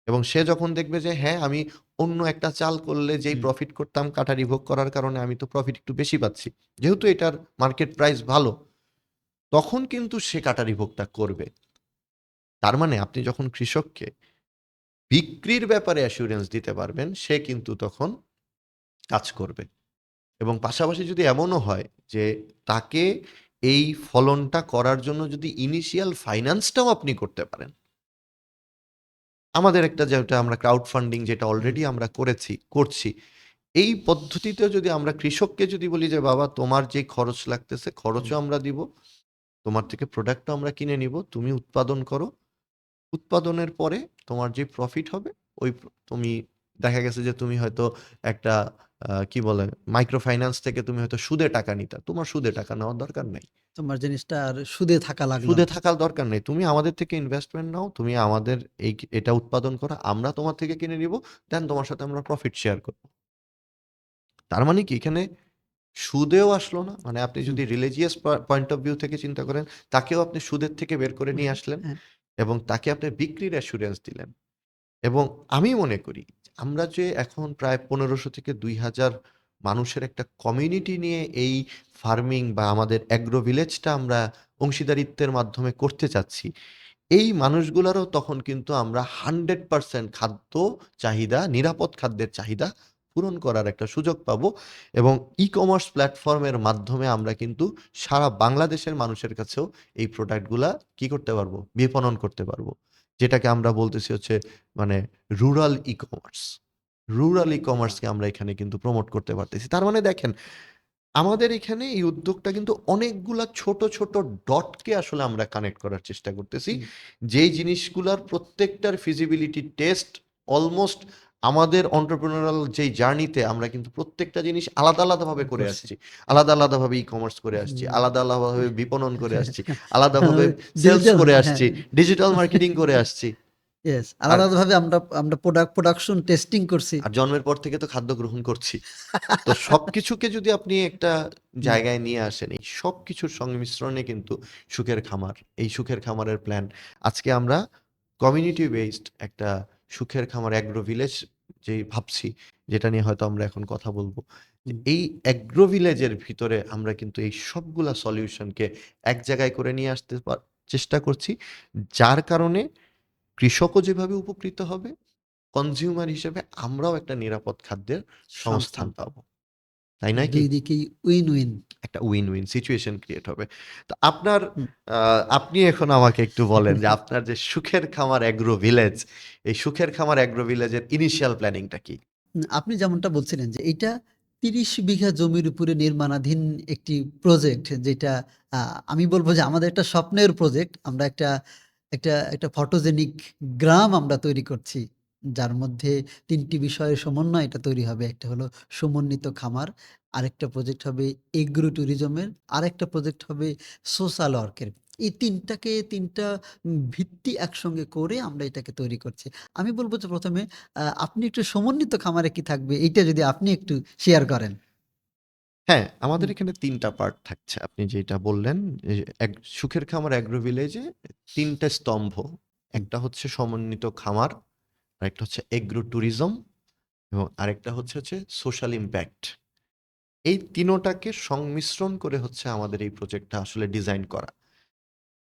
A: এবং সে যখন দেখবে যে হ্যাঁ, আমি অন্য একটা চাল করলে যেই
B: হুম।
A: প্রফিট করতাম কাটারি ভোগ করার কারণে আমি তো প্রফিট একটু বেশি পাচ্ছি। যেহেতু এটার মার্কেট প্রাইস ভালো, তখন কিন্তু সে কাটারি ভোগটা করবে। তার মানে আপনি যখন কৃষককে বিক্রির ব্যাপারে অ্যাসুরেন্স দিতে পারবেন, সে কিন্তু তখন কাজ করবে। এবং পাশাপাশি যদি এমনও হয় যে তাকে এই ফলনটা করার জন্য যদি ইনিশিয়াল ফাইন্যান্সটাও আপনি করতে পারেন। আমাদের একটা যেটা আমরা ক্রাউড ফান্ডিং যেটা
B: হুম,
A: অলরেডি আমরা করছি। এই পদ্ধতিতেও যদি আমরা কৃষককে যদি বলি যে, "বাবা তোমার যে খরচ লাগতেছে
B: হুম।
A: খরচও আমরা দিব। তোমার থেকে প্রোডাক্টও আমরা কিনে নিব। তুমি উৎপাদন করো। উৎপাদনের পরে তোমার যে প্রফিট হবে ওই তুমি দেখা গেছে যে তুমি হয়তো একটা কি বলে মাইক্রো ফাইন্যান্স থেকে তুমি হয়তো সুদে টাকা নিতা। তোমার সুদে টাকা নেওয়ার দরকার নাই।
B: তোমার জিনিসটা আর সুদে থাকা লাগলো
A: সুদে
B: না।
A: থাকার দরকার নেই। তুমি আমাদের থেকে ইনভেস্টমেন্ট নাও। তুমি আমাদের এটা উৎপাদন করো। আমরা তোমার থেকে কিনে নিব। দেন তোমার সাথে আমরা প্রফিট শেয়ার করব। তার মানে কি এখানে সুদেও আসলো না। মানে আপনি
B: হুম,
A: যদি রিলিজিয়াস পয়েন্ট অফ ভিউ থেকে চিন্তা করেন, তাকেও আপনি সুদের থেকে বের করে
B: হুম,
A: নিয়ে আসলেন
B: হ্যাঁ।
A: এবং তাকে আপনি বিক্রির অ্যাসুরেন্স দিলেন। এবং আমি মনে করি আমরা যে এখন প্রায় ১৫০০ থেকে ২০০০ মানুষের একটা কমিউনিটি নিয়ে এই ফার্মিং বা আমাদের অ্যাগ্রো ভিলেজটা আমরা অংশীদারিত্বের মাধ্যমে করতে চাচ্ছি। এই মানুষগুলারও তখন কিন্তু আমরা 100% খাদ্য চাহিদা, নিরাপদ খাদ্যের চাহিদা পূরণ করার একটা সুযোগ পাবো এবং ই-কমার্স প্ল্যাটফর্মের মাধ্যমে আমরা কিন্তু সারা বাংলাদেশের মানুষের কাছেও এই প্রোডাক্টগুলা কি করতে পারবো? বিপণন করতে পারবো। যেটাকে আমরা বলতেছি হচ্ছে মানে রুরাল ই-কমার্স। রুরাল ই-কমার্সকে আমরা এখানে কিন্তু প্রমোট করতে পারতেছি। তার মানে দেখেন আমাদের এখানে এই উদ্যোগটা কিন্তু অনেকগুলা ছোট, ছোট ডটকে আসলে আমরা কানেক্ট করার চেষ্টা করতেছি।
B: হুম।
A: যেই জিনিসগুলার প্রত্যেকটার ফিজিবিলিটি টেস্ট অলমোস্ট আমাদের entrepreneurial যেই জার্নিতে আমরা কিন্তু প্রত্যেকটা জিনিস আলাদা, আলাদাভাবে করে
B: করছি।
A: আসছি। আলাদা, আলাদাভাবে ই-কমার্স করে আসছি।
B: হুম।
A: আলাদা, আলাদাভাবে বিপণন করে আসছি। আলাদাভাবে সেলস
B: ডিজিটাল
A: করে
B: হ্যাঁ।
A: আসছি। ডিজিটাল মার্কেটিং করে আসছি।
B: ইয়েস।
A: আর
B: আলাদাভাবে আমরা আমরা প্রোডাকশন টেস্টিং করছি।
A: আর জন্মের পর থেকে তো খাদ্য গ্রহণ করছি। তো সবকিছুকে যদি আপনি একটা
B: হুম।
A: জায়গায় নিয়ে আসেন, এই সবকিছুর সংমিশ্রণে কিন্তু সুখের খামার। এই সুখের খামারের প্ল্যান আজকে আমরা কমিউনিটি বেসড একটা সুখের খামার অ্যাগ্রো ভিলেজ যেই ভাবছি, যেটা নিয়ে হয়তো আমরা এখন কথা বলব। যে
B: হুম।
A: এই অ্যাগ্রো ভিলেজের ভিতরে আমরা কিন্তু এই সবগুলা সলিউশনকে এক জায়গায় করে নিয়ে আসতে চেষ্টা করছি। যার কারণে কৃষকও যেভাবে উপকৃত হবে, কনজিউমার হিসেবে আমরাও একটা নিরাপদ খাদ্যের সংস্থান
B: সংস্থান।
A: পাবো। তাই নয় কি?
B: ২ দিকেই উইন-উইন।
A: একটা উইন-উইন সিচুয়েশন ক্রিয়েট হবে। তো আপনার
B: হুম।
A: আপনি এখন আমাকে একটু বলেন যে আপনার যে সুখের খামার অ্যাগ্রো ভিলেজ, এই সুখের খামার অ্যাগ্রো ভিলেজের ইনিশিয়াল প্ল্যানিংটা কি?
B: আপনি যেমনটা বলছিলেন যে এইটা ৩০ বিঘা জমির উপরে নির্মাণাধীন একটি প্রজেক্ট যেটা আ আমি বলব যে আমাদের একটা স্বপ্নের প্রজেক্ট। আমরা একটা ফটোজেনিক গ্রাম আমরা তৈরি করছি। যার মধ্যে ৩ টি বিষয়ের সমন্বয়ে এটা তৈরি হবে। একটা হলো সমন্বিত খামার, আরেকটা প্রজেক্ট হবে এগ্রো ট্যুরিজমের, আরেকটা প্রজেক্ট হবে সোশ্যাল ওয়ার্কের। এই ৩ টা ভিত্তি একসঙ্গে করে আমরা এটাকে তৈরি করছি। আমি বলব যে ১ম এ আপনি একটু সমন্বিত খামারে কি থাকবে এইটা যদি আপনি একটু শেয়ার করেন।
A: হ্যাঁ, আমাদের
B: হুম,
A: এখানে ৩ টা পার্ট থাকছে। আপনি যেটা বললেন এই যে সুখের খামার অ্যাগ্রো ভিলেজে ৩ টা স্তম্ভ।
B: হুম,
A: একটা হচ্ছে সমন্বিত খামার, আরেকটা হচ্ছে এগ্রো ট্যুরিজম এবং আরেকটা হচ্ছে সোশ্যাল ইমপ্যাক্ট। এই তিনোটাকে সংমিশ্রণ করে হচ্ছে আমাদের এই প্রজেক্টটা আসলে ডিজাইন করা।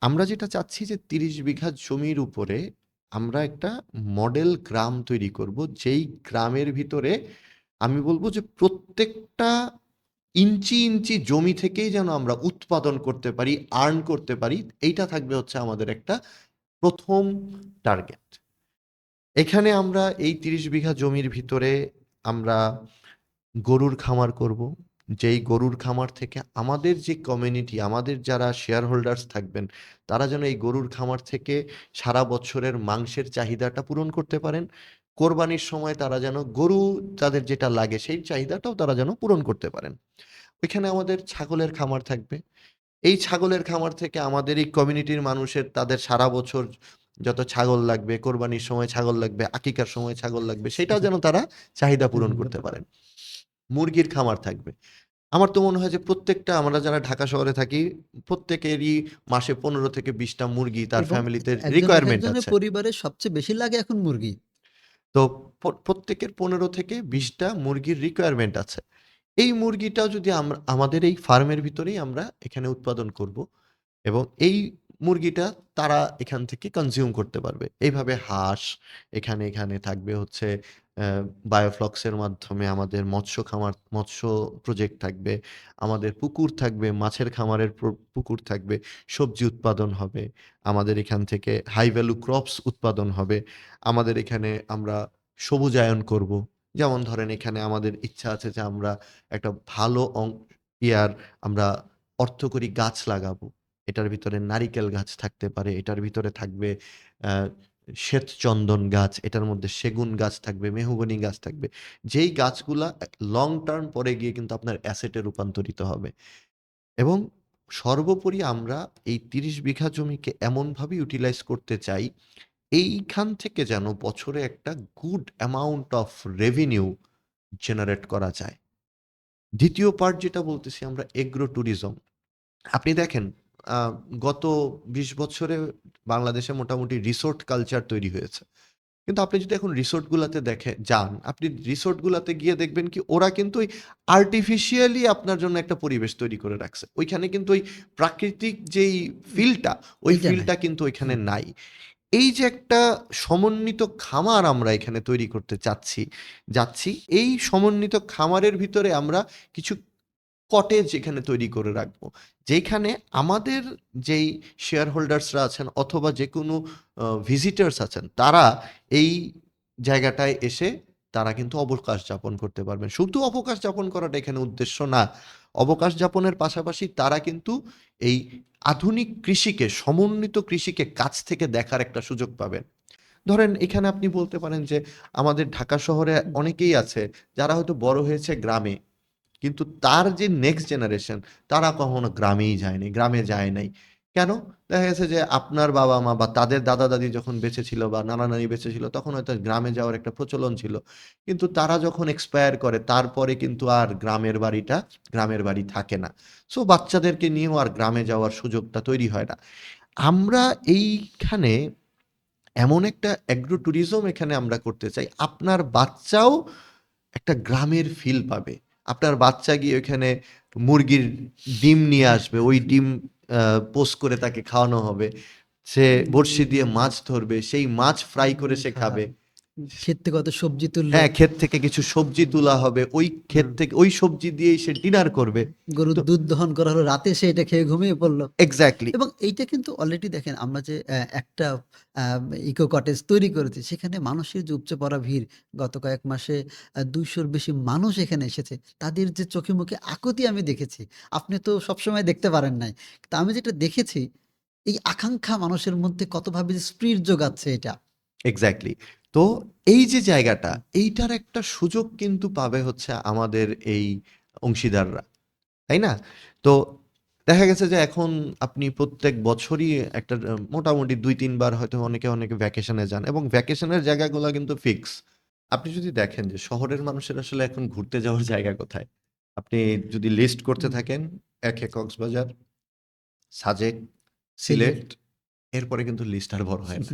A: আমরা যেটা চাচ্ছি যে ৩০ বিঘা জমির উপরে আমরা একটা মডেল গ্রাম তৈরি করব। যেই গ্রামের ভিতরে আমি বলব যে প্রত্যেকটা ইঞ্চি, ইঞ্চি জমি থেকেই যেন আমরা উৎপাদন করতে পারি, আর্ন করতে পারি। এইটা থাকবে হচ্ছে আমাদের একটা ১ম টার্গেট। এখানে আমরা এই ৩০ বিঘা জমির ভিতরে আমরা গরুর খামার করব। যেই গরুর খামার থেকে আমাদের যে কমিউনিটি, আমাদের যারা শেয়ার হোল্ডার্স থাকবেন, তারা যেন এই গরুর খামার থেকে সারা বছরের মাংসের চাহিদাটা পূরণ করতে পারেন। কোরবানির সময় তারা যেন গরু তাদের যেটা লাগে সেই চাহিদাটাও তারা যেন পূরণ করতে পারেন। ওইখানে আমাদের ছাগলের খামার থাকবে। এই ছাগলের খামার থেকে আমাদের এই কমিউনিটির মানুষের তাদের সারা বছর যত ছাগল লাগবে, কোরবানির সময় ছাগল লাগবে, আকিকার সময় ছাগল লাগবে, সেটাও যেন তারা চাহিদা পূরণ করতে পারেন। মুরগির খামার থাকবে। আমার তো মনে হয় যে প্রত্যেকটা আমরা যারা ঢাকা শহরে থাকি, প্রত্যেকেরই মাসে ১৫ থেকে ২০ টা মুরগি তার
B: এবং
A: ফ্যামিলিতে
B: একজন
A: রিকোয়ারমেন্ট
B: একেকজনের
A: আছে।
B: পরিবারের সবচেয়ে বেশি লাগে এখন মুরগি।
A: তো প্রত্যেকের ১৫ থেকে
B: হুম,
A: ২০ টা মুরগির রিকোয়ারমেন্ট আছে। এই মুরগিটাও যদি আমাদের এই ফার্মের ভিতরেই আমরা এখানে উৎপাদন করব এবং এই মুরগিটা তারা এখান থেকে কনজিউম করতে পারবে। এইভাবে হাঁস এখানে থাকবে হচ্ছে বায়োফ্লক্সের মাধ্যমে আমাদের মৎস্য প্রজেক্ট থাকবে। আমাদের পুকুর থাকবে, মাছের খামারের পুকুর থাকবে, সবজি উৎপাদন হবে। আমাদের এখান থেকে হাই ভ্যালু ক্রপস উৎপাদন হবে। আমাদের এখানে আমরা সবুজায়ন করব। যেমন ধরেন এখানে আমাদের ইচ্ছা আছে যে আমরা একটা ভালো ইয়ার আমরা অর্থকরী গাছ লাগাবো। এটার ভিতরে নারিকেল গাছ থাকতে পারে, এটার ভিতরে থাকবে আ শ্বেতচন্দন গাছ, এটার মধ্যে সেগুন গাছ থাকবে, মেহগনি গাছ থাকবে। যেই গাছগুলা লং টার্ম পরে গিয়ে কিন্তু আপনার অ্যাসেটে রূপান্তরিত হবে। এবং সর্বোপরি আমরা এই ৩০ বিঘা জমিকে এমনভাবে ইউটিলাইজ করতে চাই, এইখান থেকে যেন বছরে একটা good amount of revenue generate করা যায়। ২য় পার্ট যেটা বলতেছি আমরা এগ্রো ট্যুরিজম। আপনি দেখেন আ গত ২০ বছরে বাংলাদেশে মোটামুটি রিসোর্ট কালচার তৈরি হয়েছে। কিন্তু আপনি যদি এখন রিসোর্ট গুলাতে যান, আপনি রিসোর্ট গুলাতে গিয়ে দেখবেন কি ওরা কিন্তু ওই আর্টিফিশিয়ালি আপনার জন্য একটা পরিবেশ তৈরি করে রাখছে। ওইখানে কিন্তু ওই প্রাকৃতিক যেই ফিলটা, ওই
B: এইটা নাই।
A: ফিলটা কিন্তু ওইখানে
B: হুম,
A: নাই। এই যে একটা সমন্বিত খামার আমরা এখানে তৈরি করতে যাচ্ছি, এই সমন্বিত খামারের ভিতরে আমরা কিছু কটেজ এখানে তৈরি করে রাখবো। যেখানে আমাদের যেই শেয়ার হোল্ডার্সরা আছেন অথবা যেকোনো ভিজিটার্স আছেন, তারা এই জায়গাটায় এসে তারা কিন্তু অবকাশ যাপন করতে পারবেন। শুধু অবকাশ যাপন করাটা এখানে উদ্দেশ্য না। অবকাশ যাপনের পাশাপাশি তারা কিন্তু এই আধুনিক কৃষিকে, সমন্বিত কৃষিকে কাছ থেকে দেখার একটা সুযোগ পাবেন। ধরেন এখানে আপনি বলতে পারেন যে আমাদের ঢাকা শহরে অনেকেই আছে যারা হয়তো বড় হয়েছে গ্রামে, কিন্তু তার যে নেক্সট জেনারেশন তারা কখনো গ্রামেই যায়নি, গ্রামে যায় নাই। কেন? দেখা গেছে যে আপনার বাবা মা বা তাদের দাদা দাদি যখন বেঁচে ছিল বা নানা নানি বেঁচে ছিল তখন হয়তো গ্রামে যাওয়ার একটা প্রচলন ছিল, কিন্তু তারা যখন এক্সপায়ার করে তারপরে কিন্তু আর গ্রামের বাড়ি থাকে না। সো বাচ্চাদেরকে নিয়েও আর গ্রামে যাওয়ার সুযোগটা তৈরি হয় না। আমরা এইখানে এমন একটা অ্যাগ্রো ট্যুরিজম এখানে আমরা করতে চাই। আপনার বাচ্চাও একটা গ্রামের ফিল পাবে। আপনার বাচ্চা গিয়ে ওইখানে মুরগির ডিম নিয়ে আসবে। ওই ডিম পোচ করে তাকে খাওয়ানো হবে। সে বড়শি দিয়ে মাছ ধরবে। সেই মাছ ফ্রাই করে সে
B: হ্যাঁ,
A: খাবে।
B: ক্ষেত থেকে কত সবজি তুললো,
A: হ্যাঁ, ক্ষেত থেকে কিছু সবজি তোলা হবে। ওই ক্ষেত থেকে ওই সবজি দিয়েই সে ডিনার করবে।
B: গরুর
A: তো
B: দুধ দহন করা হলো, রাতে সে এটা খেয়ে ঘুমিয়ে পড়লো।
A: এক্সাক্টলি,
B: এবং এইটা কিন্তু অলরেডি দেখেন আমরা যে একটা ইকো কটেজ তৈরি করেছি, সেখানে মানুষের যে উপচে পড়া ভিড়, গত কয়েক মাসে ২০০ র বেশি মানুষ এখানে এসেছে। তাদের যে চোখে মুখে আকুতি আমি দেখেছি। আপনি তো সবসময় দেখতে পারেন নাই। তো আমি যেটা দেখেছি, এই আকাঙ্খা মানুষের মধ্যে কতভাবে যে স্পিরিট যোগাচ্ছে এটা।
A: এক্সাক্টলি। তো এই যে জায়গাটা, এইটার একটা সুযোগ কিন্তু পাবে হচ্ছে আমাদের এই অংশীদাররা। তাই না? তো দেখা গেছে যে এখন আপনি প্রত্যেক বছরই একটা মোটামুটি ২-৩ বার হয়তো অনেকে ভ্যাকেশনে যান এবং ভ্যাকেশনের জায়গাগুলা কিন্তু ফিক্স। আপনি যদি দেখেন যে শহরের মানুষের আসলে এখন ঘুরতে যাওয়ার জায়গা কোথায়? আপনি যদি লিস্ট করতে
B: হুম,
A: থাকেন, একে কক্সবাজার, সাজেক,
B: সিলেট।
A: সিলেট, এরপরে কিন্তু লিস্ট আর বড় হয় না।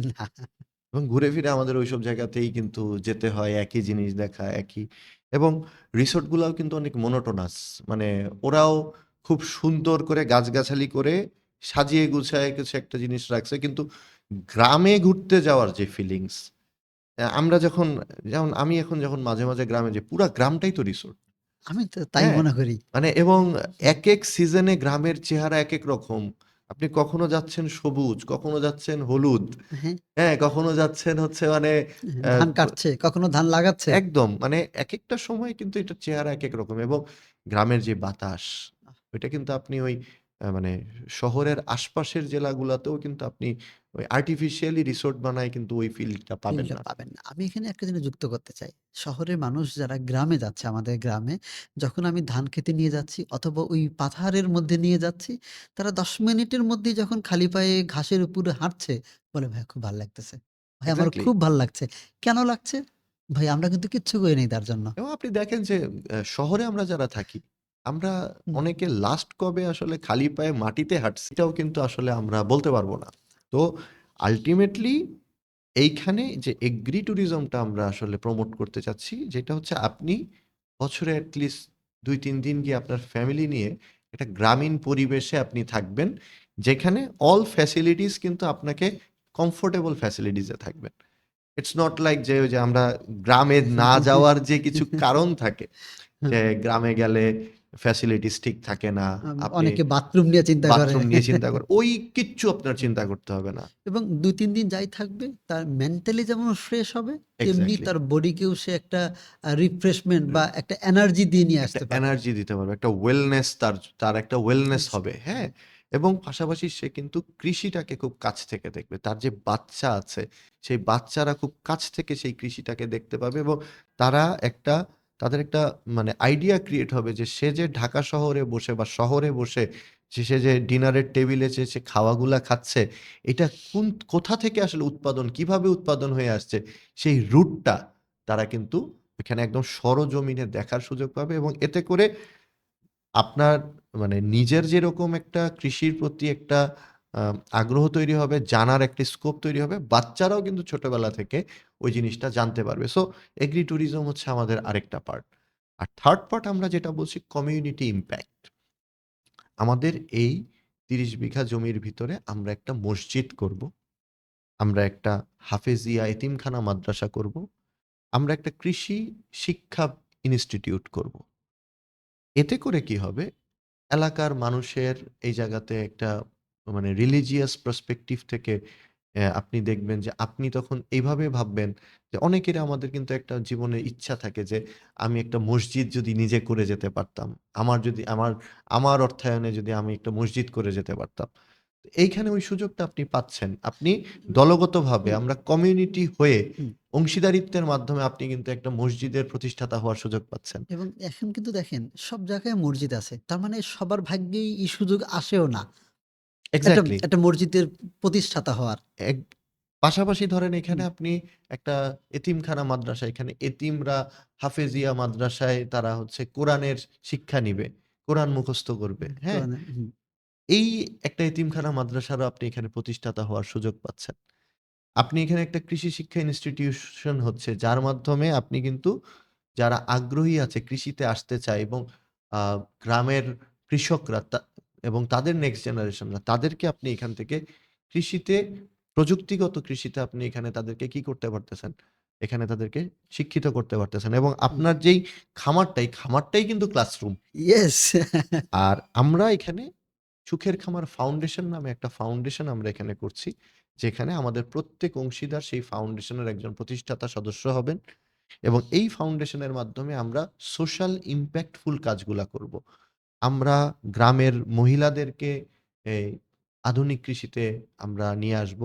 A: এবং ঘুরে ফিরে আমাদের ওইসব জায়গাতেই কিন্তু যেতে হয়, একই জিনিস দেখা, একই। এবং রিসোর্টগুলাও কিন্তু অনেক মোনোটোনাস। মানে ওরাও খুব সুন্দর করে গাছগাছালি করে সাজিয়ে গুছায়ে কিছু একটা জিনিস রাখছে। কিন্তু গ্রামে ঘুরতে যাওয়ার যে ফিলিংস, আমরা যেমন আমি এখন যখন মাঝে মাঝে গ্রামে যাই, পুরা গ্রামটাই তো রিসোর্ট।
B: আমি তো তাই
A: হ্যাঁ,
B: মনে করি।
A: মানে এবং একেক সিজনে গ্রামের চেহারা একেক রকম। আপনি কখনো যাচ্ছেন সবুজ, কখনো যাচ্ছেন হলুদ,
B: হ্যাঁ,
A: হ্যাঁ, কখনো যাচ্ছেন হচ্ছে মানে অ্যা
B: ধান কাটছে, কখনো ধান লাগাচ্ছে।
A: একদম মানে একেকটা সময় কিন্তু এটার চেহারা একেক রকম এবং গ্রামের যে বাতাস, ওইটা কিন্তু আপনি ওই মানে শহরের আশপাশের জেলাগুলাতেও কিন্তু আপনি ওই আর্টিফিশিয়ালি রিসোর্ট বানায় কিন্তু ওই ফিলটা পাবেন
B: ফিলটা
A: না।
B: পাবেন না। আমি এখানে একটা জিনিস যুক্ত করতে চাই। শহরের মানুষ যারা গ্রামে যাচ্ছে, আমাদের গ্রামে, যখন আমি ধান খেতে নিয়ে যাচ্ছি অথবা ওই পাথারের মধ্যে নিয়ে যাচ্ছি, তারা ১০ মিনিটের মধ্যেই যখন খালি পায়ে ঘাসের উপরে হাঁটছে, বলে, "ভাই খুব ভাল লাগতেছে। ভাই আমার
A: এক্সাক্টলি।
B: খুব ভাল লাগছে।" কেন লাগছে? ভাই আমরা কিন্তু কিচ্ছু করি নাই তার জন্য।
A: এবং আপনি দেখেন যে শহরে আমরা যারা থাকি, আমরা
B: হুম,
A: অনেকে লাস্ট কবে আসলে খালি পায়ে মাটিতে হাঁটছি, এটাও কিন্তু আসলে আমরা বলতে পারব না। তো আল্টিমেটলি এইখানে যে এগ্রি ট্যুরিজমটা আমরা আসলে প্রমোট করতে চাচ্ছি, যেটা হচ্ছে আপনি বছরে এট লিস্ট ২-৩ দিন গিয়ে আপনার ফ্যামিলি নিয়ে একটা গ্রামীণ পরিবেশে আপনি থাকবেন। যেখানে অল ফ্যাসিলিটিস কিন্তু আপনাকে কমফোর্টেবল ফ্যাসিলিটিস এ থাকবেন। ইটস নট লাইক যে ওই যে আমরা গ্রামে না যাওয়ার যে কিছু কারণ থাকে, যে গ্রামে গেলে ফ্যাসিলিটিস ঠিক থাকে না। আপনি
B: অনেকে বাথরুম নিয়ে চিন্তা করে।
A: বাথরুম নিয়ে চিন্তা করেন। ওই কিচ্ছু আপনার চিন্তা করতে হবে না।
B: এবং ২-৩ দিন যাই থাকবে, তার মেন্টালি যেমন ফ্রেশ হবে, তেমনি
A: এক্সাক্টলি।
B: তার বডিকেও সে একটা রিফ্রেশমেন্ট বা একটা এনার্জি দিয়ে নিয়ে
A: একটা
B: আসতে পারবে।
A: এনার্জি দিতে পারবে। একটা ওয়েলনেস তার একটা ওয়েলনেস
B: আচ্ছা,
A: হবে, হ্যাঁ?
B: হ্যাঁ।
A: এবং পাশাপাশি সে কিন্তু কৃষিটাকে খুব কাছ থেকে দেখবে। তার যে বাচ্চা আছে, সেই বাচ্চারা খুব কাছ থেকে সেই কৃষিটাকে দেখতে পাবে এবং তারা একটা তাদের একটা মানে আইডিয়া ক্রিয়েট হবে যে সে যে ঢাকা শহরে বসে বা শহরে বসে সে যে ডিনারের টেবিলে সে খাওয়াগুলা খাচ্ছে, এটা কোথা থেকে আসলে উৎপাদন, কিভাবে উৎপাদন হয়ে আসছে, সেই রুটটা তারা কিন্তু এখানে একদম সরজমিনে দেখার সুযোগ পাবে এবং এতে করে আপনার মানে নিজের যেরকম একটা কৃষির প্রতি একটা আ আগ্রহ তৈরি হবে, জানার একটা স্কোপ তৈরি হবে, বাচ্চারাও কিন্তু ছোটবেলা থেকে ওই জিনিসটা জানতে পারবে। সো এগ্রি ট্যুরিজম হচ্ছে আমাদের আরেকটা পার্ট। আর 3rd পার্ট আমরা যেটা বলছি কমিউনিটি ইমপ্যাক্ট। আমাদের এই ৩০ বিঘা জমির ভিতরে আমরা একটা মসজিদ করব। আমরা একটা হাফেজিয়া এতিমখানা মাদ্রাসা করব। আমরা একটা কৃষি শিক্ষা ইনস্টিটিউট করব। এতে করে কি হবে? এলাকার মানুষের এই জায়গাতে একটা মানে রিলিজিয়াস পার্সপেক্টিভ থেকে আপনি দেখবেন যে আপনি তখন এইভাবে ভাববেন যে অনেকের আমাদের কিন্তু একটা জীবনে ইচ্ছা থাকে যে আমি একটা মসজিদ যদি নিজে করে যেতে পারতাম। আমার যদি আমার অর্থায়নে যদি আমি একটা মসজিদ করে যেতে পারতাম। এইখানে ওই সুযোগটা আপনি পাচ্ছেন। আপনি
B: হুম,
A: দলগতভাবে
B: হুম,
A: আমরা কমিউনিটি হয়ে
B: হুম।
A: অংশীদারিত্বের মাধ্যমে আপনি কিন্তু একটা মসজিদের প্রতিষ্ঠাতা হওয়ার সুযোগ পাচ্ছেন।
B: এবং এখন কিন্তু দেখেন সব জায়গায় মসজিদ আছে। তার মানে সবার ভাগ্যেই এই সুযোগ আসেও না। একটা
A: এক্সাক্টলি।
B: একটা মসজিদের প্রতিষ্ঠাতা হওয়ার।
A: এক পাশাপাশি ধরেন এখানে
B: হুম,
A: আপনি একটা এতিমখানা মাদ্রাসা, এখানে এতিমরা হাফেজিয়া মাদ্রাসায় তারা হচ্ছে কোরআনের শিক্ষা নিবে। কোরআন মুখস্থ করবে। হ্যাঁ?
B: কোরআনের হুম,
A: এই একটা এতিমখানা মাদ্রাসারও আপনি এখানে প্রতিষ্ঠাতা হওয়ার সুযোগ পাচ্ছেন। আপনি এখানে একটা কৃষি শিক্ষা ইনস্টিটিউশন হচ্ছে যার মাধ্যমে আপনি কিন্তু যারা আগ্রহী আছে কৃষিতে আসতে চায় এবং আ গ্রামের কৃষকরা এবং তাদের নেক্সট জেনারেশনরা তাদেরকে আপনি এখান থেকে কৃষিতে প্রযুক্তিগত কৃষিতে আপনি এখানে তাদেরকে কি করতে পারতেছেন? এখানে তাদেরকে শিক্ষিত করতে পারতেছেন এবং
B: হুম।
A: আপনার যেই খামারটাই কিন্তু ক্লাসরুম।
B: ইয়েস!
A: আর আমরা এখানে সুখের খামার ফাউন্ডেশন নামে একটা ফাউন্ডেশন আমরা এখানে করছি। যেখানে আমাদের প্রত্যেক অংশীদার সেই ফাউন্ডেশনের একজন প্রতিষ্ঠাতা সদস্য হবেন এবং এই ফাউন্ডেশনের মাধ্যমে আমরা সোশ্যাল ইমপ্যাক্টফুল কাজগুলা করব। আমরা গ্রামের মহিলাদেরকে এই আধুনিক কৃষিতে আমরা নিয়ে আসব।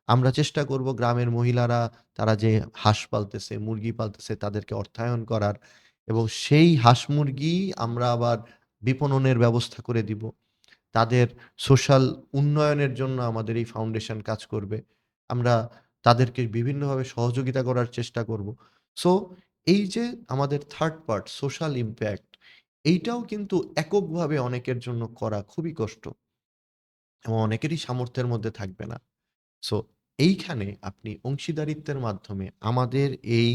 A: আমরা চেষ্টা করব গ্রামের মহিলারা তারা যে হাঁস পালতেছে, মুরগি পালতেছে তাদেরকে অর্থায়ন করার এবং সেই হাঁস মুরগি আমরা আবার বিপণনের ব্যবস্থা করে দিব। তাদের সোশ্যাল উন্নয়নের জন্য আমাদের এই ফাউন্ডেশন কাজ করবে। আমরা তাদেরকে বিভিন্নভাবে সহযোগিতা করার চেষ্টা করব। সো এই যে আমাদের 3rd পার্ট সোশ্যাল ইমপ্যাক্ট এইটাও কিন্তু এককভাবে অনেকের জন্য করা খুবই কষ্ট এবং অনেকেরই সামর্থ্যের মধ্যে থাকবে না। সো এইখানে আপনি অংশীদারিত্বের মাধ্যমে আমাদের এই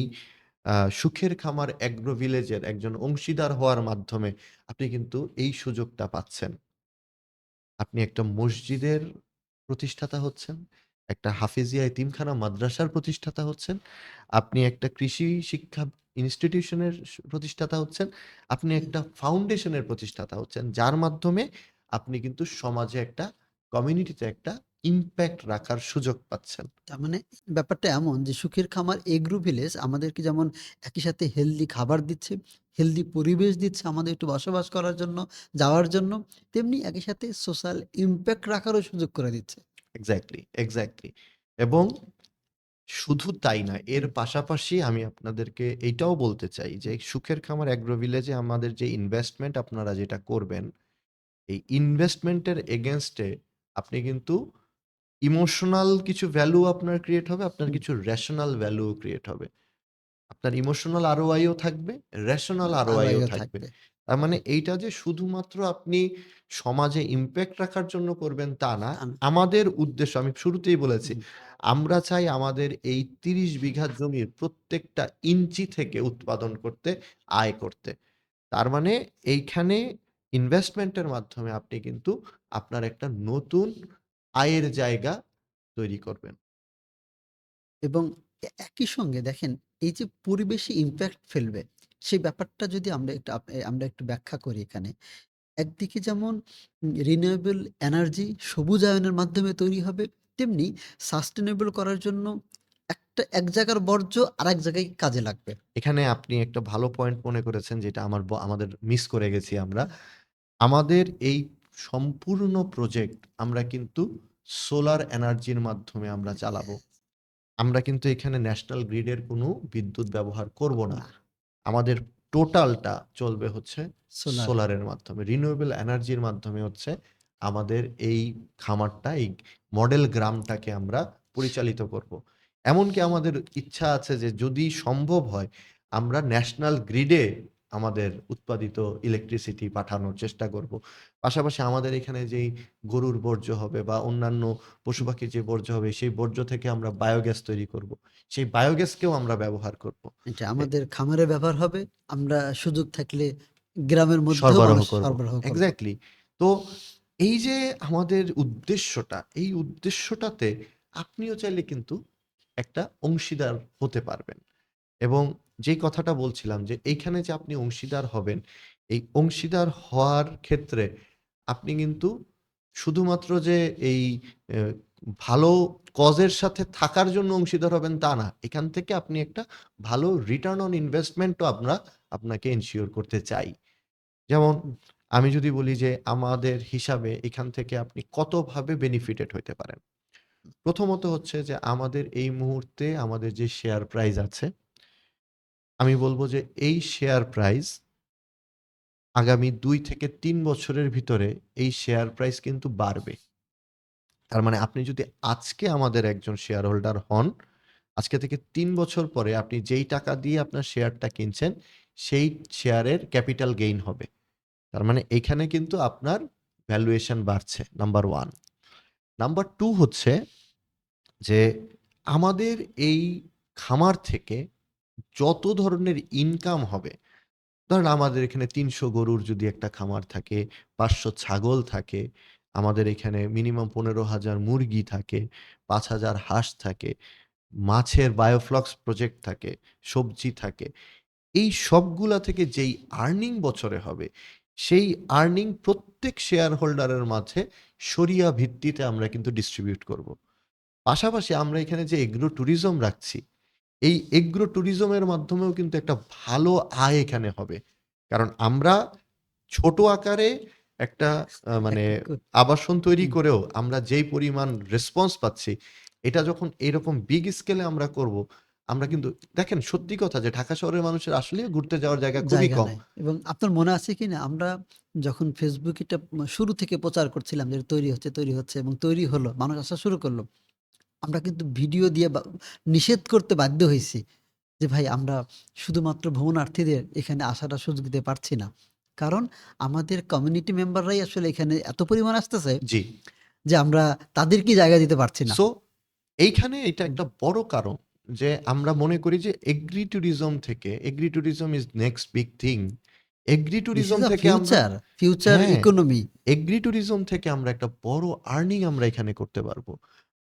A: সুখের খামার এগ্রো ভিলেজের একজন অংশীদার হওয়ার মাধ্যমে আপনি কিন্তু এই সুযোগটা পাচ্ছেন। আপনি একটা মসজিদের প্রতিষ্ঠাতা হচ্ছেন, একটা হাফেজিয়া এতিমখানা মাদ্রাসার প্রতিষ্ঠাতা হচ্ছেন, আপনি একটা কৃষি শিক্ষা ইনস্টিটিউশনের প্রতিষ্ঠাতা হচ্ছেন, আপনি একটা ফাউন্ডেশনের প্রতিষ্ঠাতা হচ্ছেন। যার মাধ্যমে আপনি কিন্তু সমাজে একটা কমিউনিটিতে একটা ইমপ্যাক্ট রাখার সুযোগ পাচ্ছেন।
B: তার মানে ব্যাপারটা এমন যে সুখের খামার এগ্রো ভিলেজ আমাদেরকে যেমন একই সাথে হেলদি খাবার দিচ্ছে, হেলদি পরিবেশ দিচ্ছে আমাদের একটু বসবাস করার জন্য, যাওয়ার জন্য, তেমনি একই সাথে সোশ্যাল ইমপ্যাক্ট রাখারও সুযোগ করে দিচ্ছে।
A: এক্সাক্টলি এবং শুধু তাই না, এর
B: হুম,
A: পাশাপাশি আমি আপনাদেরকে এইটাও বলতে চাই যে
B: হুম।
A: সুখের খামার এগ্রো ভিলেজে আমাদের যে ইনভেস্টমেন্ট আপনারা যেটা করবেন এই ইনভেস্টমেন্টের এগেইনস্ট এ আপনি কিন্তু ইমোশনাল কিছু ভ্যালু আপনার ক্রিয়েট হবে, আপনার
B: হুম,
A: কিছু রেশনাল ভ্যালুও ক্রিয়েট হবে। আপনার ইমোশনাল ROI ও থাকবে, রেশনাল ROI ও
B: আরআইও
A: থাকবে।
B: থাকবে।
A: তার মানে এইটা যে শুধুমাত্র আপনি সমাজে ইমপ্যাক্ট রাখার জন্য করবেন তা না।
B: তা না।
A: আমাদের উদ্দেশ্য আমি শুরুতেই বলেছি,
B: হুম,
A: আমরা চাই আমাদের এই ৩০ বিঘা জমির প্রত্যেকটা ইঞ্চি থেকে উৎপাদন করতে, আয় করতে। তার মানে এইখানে ইনভেস্টমেন্টের মাধ্যমে আপনি কিন্তু আপনার একটা নতুন আয়ের জায়গা তৈরি করবেন।
B: এবং একই সঙ্গে দেখেন এই যে পরিবেশে ইমপ্যাক্ট ফেলবে, সেই ব্যাপারটা যদি আমরা একটু ব্যাখ্যা করি এখানে। একদিকে যেমন রিনিউয়েবল এনার্জি সবুজায়নের মাধ্যমে তৈরি হবে, তেমনি সাস্টেনেবল করার জন্য এক জায়গার বর্জ্য আরেক জায়গায় কাজে লাগবে।
A: এখানে আপনি একটা ভালো পয়েন্ট মনে করেছেন যেটা আমাদের মিস করে গেছি আমরা। আমাদের এই সম্পূর্ণ প্রজেক্ট আমরা কিন্তু সোলার এনার্জির মাধ্যমে আমরা চালাবো। আমরা কিন্তু এখানে ন্যাশনাল গ্রিডের কোনো বিদ্যুৎ ব্যবহার করব না।
B: না,
A: আমাদের টোটালটা চলবে হচ্ছে
B: সোলারে।
A: সোলারের মাধ্যমে। রিনিউয়েবল এনার্জির মাধ্যমে হচ্ছে আমাদের এই খামারটা, এই মডেল গ্রামটাকে আমরা পরিচালিত করব। এমনকি আমাদের ইচ্ছা আছে যে যদি সম্ভব হয় আমরা ন্যাশনাল গ্রিডে আমাদের উৎপাদিত ইলেকট্রিসিটি পাঠানোর চেষ্টা করব। পাশাপাশি আমাদের এখানে যেই গরুর বর্জ্য হবে বা অন্যান্য পশু-পাখির যে বর্জ্য হবে সেই বর্জ্য থেকে আমরা বায়োগ্যাস তৈরি করব। সেই বায়োগ্যাসকেও আমরা ব্যবহার করব।
B: এটা
A: এ
B: আমাদের খামারে ব্যবহার হবে। আমরা সুযোগ থাকলে গ্রামের মধ্যেও
A: সরবরাহ
B: মানুষ
A: করব।
B: সরবরাহ করব।
A: এক্সাক্টলি। তো এই যে আমাদের উদ্দেশ্যটা, এই উদ্দেশ্যটাতে আপনিও চাইলে কিন্তু একটা অংশীদার হতে পারবেন। এবং যেই কথাটা বলছিলাম যে এইখানে যে আপনি অংশীদার হবেন, এই অংশীদার হওয়ার ক্ষেত্রে আপনি কিন্তু শুধুমাত্র যে এই ভালো কজের সাথে থাকার জন্য অংশীদার হবেন তা না। এখান থেকে আপনি একটা ভালো রিটার্ন অন ইনভেস্টমেন্টও আমরা আপনাকে এনশিওর করতে চাই। যেমন আমি যদি বলি যে আমাদের হিসাবে এখান থেকে আপনি কতভাবে বেনিফিটেড হইতে পারেন। প্রথমত হচ্ছে যে আমাদের এই মুহূর্তে আমাদের যে শেয়ার প্রাইস আছে, আমি বলব যে এই শেয়ার প্রাইস আগামী ২ থেকে ৩ বছরের ভিতরে এই শেয়ার প্রাইস কিন্তু বাড়বে। তার মানে আপনি যদি আজকে আমাদের একজন শেয়ার হোল্ডার হন, আজকে থেকে ৩ বছর পরে আপনি যেই টাকা দিয়ে আপনার শেয়ারটা কিনছেন, সেই শেয়ারের ক্যাপিটাল গেইন হবে। তার মানে এইখানে কিন্তু আপনার ভ্যালুয়েশন বাড়ছে, নাম্বার 1। নাম্বার 2 হচ্ছে যে আমাদের এই খামার থেকে যত ধরনের ইনকাম হবে, ধরেন আমাদের এখানে ৩০০ গরুর যদি একটা খামার থাকে, ৫০০ ছাগল থাকে, আমাদের এখানে মিনিমাম ১৫,০০০ মুরগি থাকে, ৫,০০০ হাঁস থাকে, মাছের বায়োফ্লক্স প্রজেক্ট থাকে, সবজি থাকে। এই সবগুলা থেকে যেই আর্নিং বছরে হবে, সেই আর্নিং প্রত্যেক শেয়ার হোল্ডারের মাঝে শরিয়া ভিত্তিতে আমরা কিন্তু ডিস্ট্রিবিউট করব। পাশাপাশি আমরা এখানে যে এগ্রো ট্যুরিজম রাখছি, এই এগ্রো ট্যুরিজমের মাধ্যমেও কিন্তু একটা ভালো আয় এখানে হবে। কারণ আমরা ছোট আকারে একটা মানে
B: একটা কু
A: আবাসন তৈরি
B: হুম,
A: করেও আমরা যেই পরিমাণ রেসপন্স পাচ্ছি, এটা যখন এরকম বিগ স্কেলে আমরা করব, আমরা কিন্তু দেখেন সত্যি কথা যে ঢাকা শহরের মানুষের আসলেই ঘুরতে যাওয়ার জায়গা খুবই
B: জায়গা
A: কম।
B: নাই। এবং আপনার মনে আছে কিনা আমরা যখন Facebook এটা শুরু থেকে প্রচার করছিলাম যে তৈরি হচ্ছে এবং তৈরি হলো, মানুষ আসা শুরু করলো। আমরা কিন্তু ভিডিও দিয়ে নিষেধ করতে বাধ্য হইছি। যে ভাই আমরা শুধুমাত্র ভ্রমণার্থীদের এখানে আসাটা সুযোগ দিতে পারছি না। কারণ আমাদের কমিউনিটি মেম্বাররাই আসলে এখানে এত পরিমাণ আসতেছে
A: জি।
B: যে আমরা তাদেরকে জায়গা দিতে পারছি না।
A: সো এইখানে এটা
B: হুম।
A: একটা বড় কারণ যে আমরা মনে করি যে এগ্রি ট্যুরিজম থেকে agri tourism is next big thing. Agri
B: this
A: tourism
B: is a
A: থেকে আমরা
B: ফিউচার
A: হ্যাঁ,
B: ইকোনমি।
A: এগ্রি ট্যুরিজম থেকে আমরা একটা বড় আর্নিং আমরা এখানে করতে পারবো।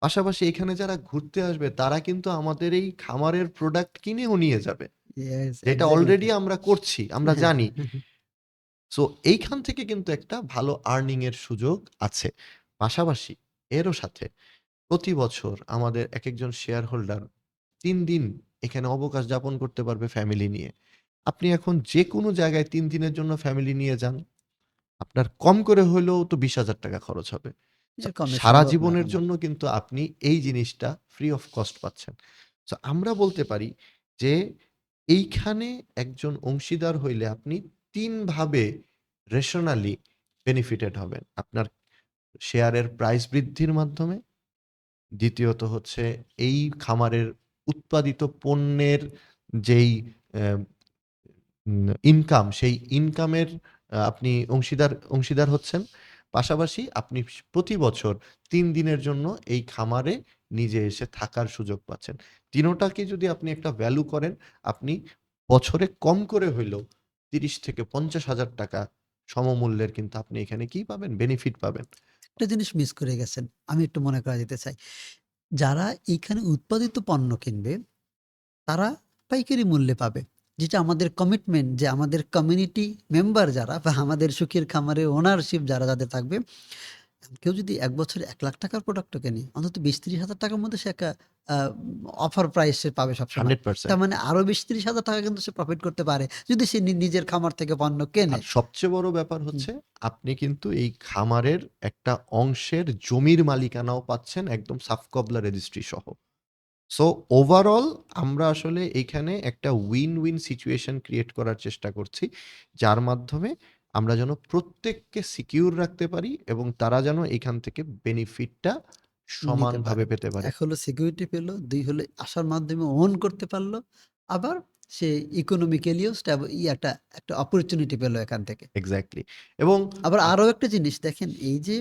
A: পাশাপাশি এখানে যারা ঘুরতে আসবে তারা কিন্তু আমাদের এই খামারের প্রোডাক্ট কিনেও নিয়ে যাবে।
B: ইয়েস,
A: যেটা
B: এক্সাক্টলি
A: অলরেডি
B: তাই।
A: আমরা করছি, আমরা
B: হ্যাঁ,
A: জানি। সো এইখান থেকে কিন্তু একটা ভালো আর্নিং এর সুযোগ আছে। পাশাপাশি এরও সাথে প্রতি বছর আমাদের একেকজন শেয়ার হোল্ডার ৩ দিন এখানে অবকাশ যাপন করতে পারবে ফ্যামিলি নিয়ে। আপনি এখন যেকোনো জায়গায় ৩ দিনের জন্য ফ্যামিলি নিয়ে যান। আপনার কম করে হইলেও তো ৳২০,০০০ খরচ হবে। সো
B: এর কমে
A: সারা
B: সম্ভব না
A: জীবনের
B: এখন আর।
A: জন্য কিন্তু আপনি এই জিনিসটা ফ্রি অফ কস্ট পাচ্ছেন। সো আমরা বলতে পারি যে এইখানে একজন অংশীদার হইলে আপনি ৩ ভাবে রেশনালি বেনিফিটেড হবেন। আপনার শেয়ারের প্রাইস বৃদ্ধির মাধ্যমে, দ্বিতীয়ত হচ্ছে এই খামারের উৎপাদিত পণ্যের যেই অ্যা ইনকাম, সেই ইনকামের আপনি অংশীদার হচ্ছেন। পাশাপাশি আপনি প্রতি বছর ৩ দিনের জন্য এই খামারে নিজে এসে থাকার সুযোগ পাচ্ছেন। তিনোটাকে যদি আপনি একটা ভ্যালু করেন, আপনি বছরে কম করে হইলেও ৳৩০,০০০-৫০,০০০ সমমূল্যের কিন্তু আপনি এখানে কি পাবেন? বেনিফিট পাবেন।
B: একটা জিনিস মিস করে গেছেন। আমি একটু মনে করায় দিতে চাই। যারা এইখানে উৎপাদিত পণ্য কিনবে তারা পাইকারি মূল্যে পাবে। যেটা আমাদের কমিটমেন্ট যে আমাদের কমিউনিটি মেম্বার যারা বা আমাদের সুখের খামারের ওনারশিপ যাদের থাকবে, কেউ যদি ১ বছরে ৳১,০০,০০০ র প্রোডাক্টও কেনে, অন্তত ৳২০,০০০-৩০,০০০ র মধ্যে সে একটা আ অফার প্রাইস সে পাবে সবসময়। তার
A: 100%
B: মানে আরো ৳২০,০০০-৩০,০০০ কিন্তু সে প্রফিট করতে পারে যদি সে নিজের খামার থেকে পণ্য কেনে।
A: আর সবচেয়ে বড় ব্যাপার
B: হুম,
A: হচ্ছে আপনি কিন্তু এই খামারের একটা অংশের জমির মালিকানাও পাচ্ছেন একদম সাবকবলা রেজিস্ট্রি সহ। সো ওভারঅল আমরা আসলে এইখানে একটা উইন-উইন সিচুয়েশন ক্রিয়েট করার চেষ্টা করছি। যার মাধ্যমে আমরা যেন প্রত্যেককে সিকিউর রাখতে পারি এবং তারা যেন এখান থেকে বেনিফিটটা
B: নিতে
A: সমানভাবে
B: পারে।
A: পেতে পারে।
B: ১ হলো সিকিউরিটি পেল, ২ হলো আসার মাধ্যমে ওন করতে পারল। আবার সে ইকোনমিক্যালিও একটা একটা অপরচুনিটি পেল এখান থেকে।
A: এক্সাক্টলি এবং
B: আবার
A: আপ
B: আরো একটা জিনিস দেখেন এই যে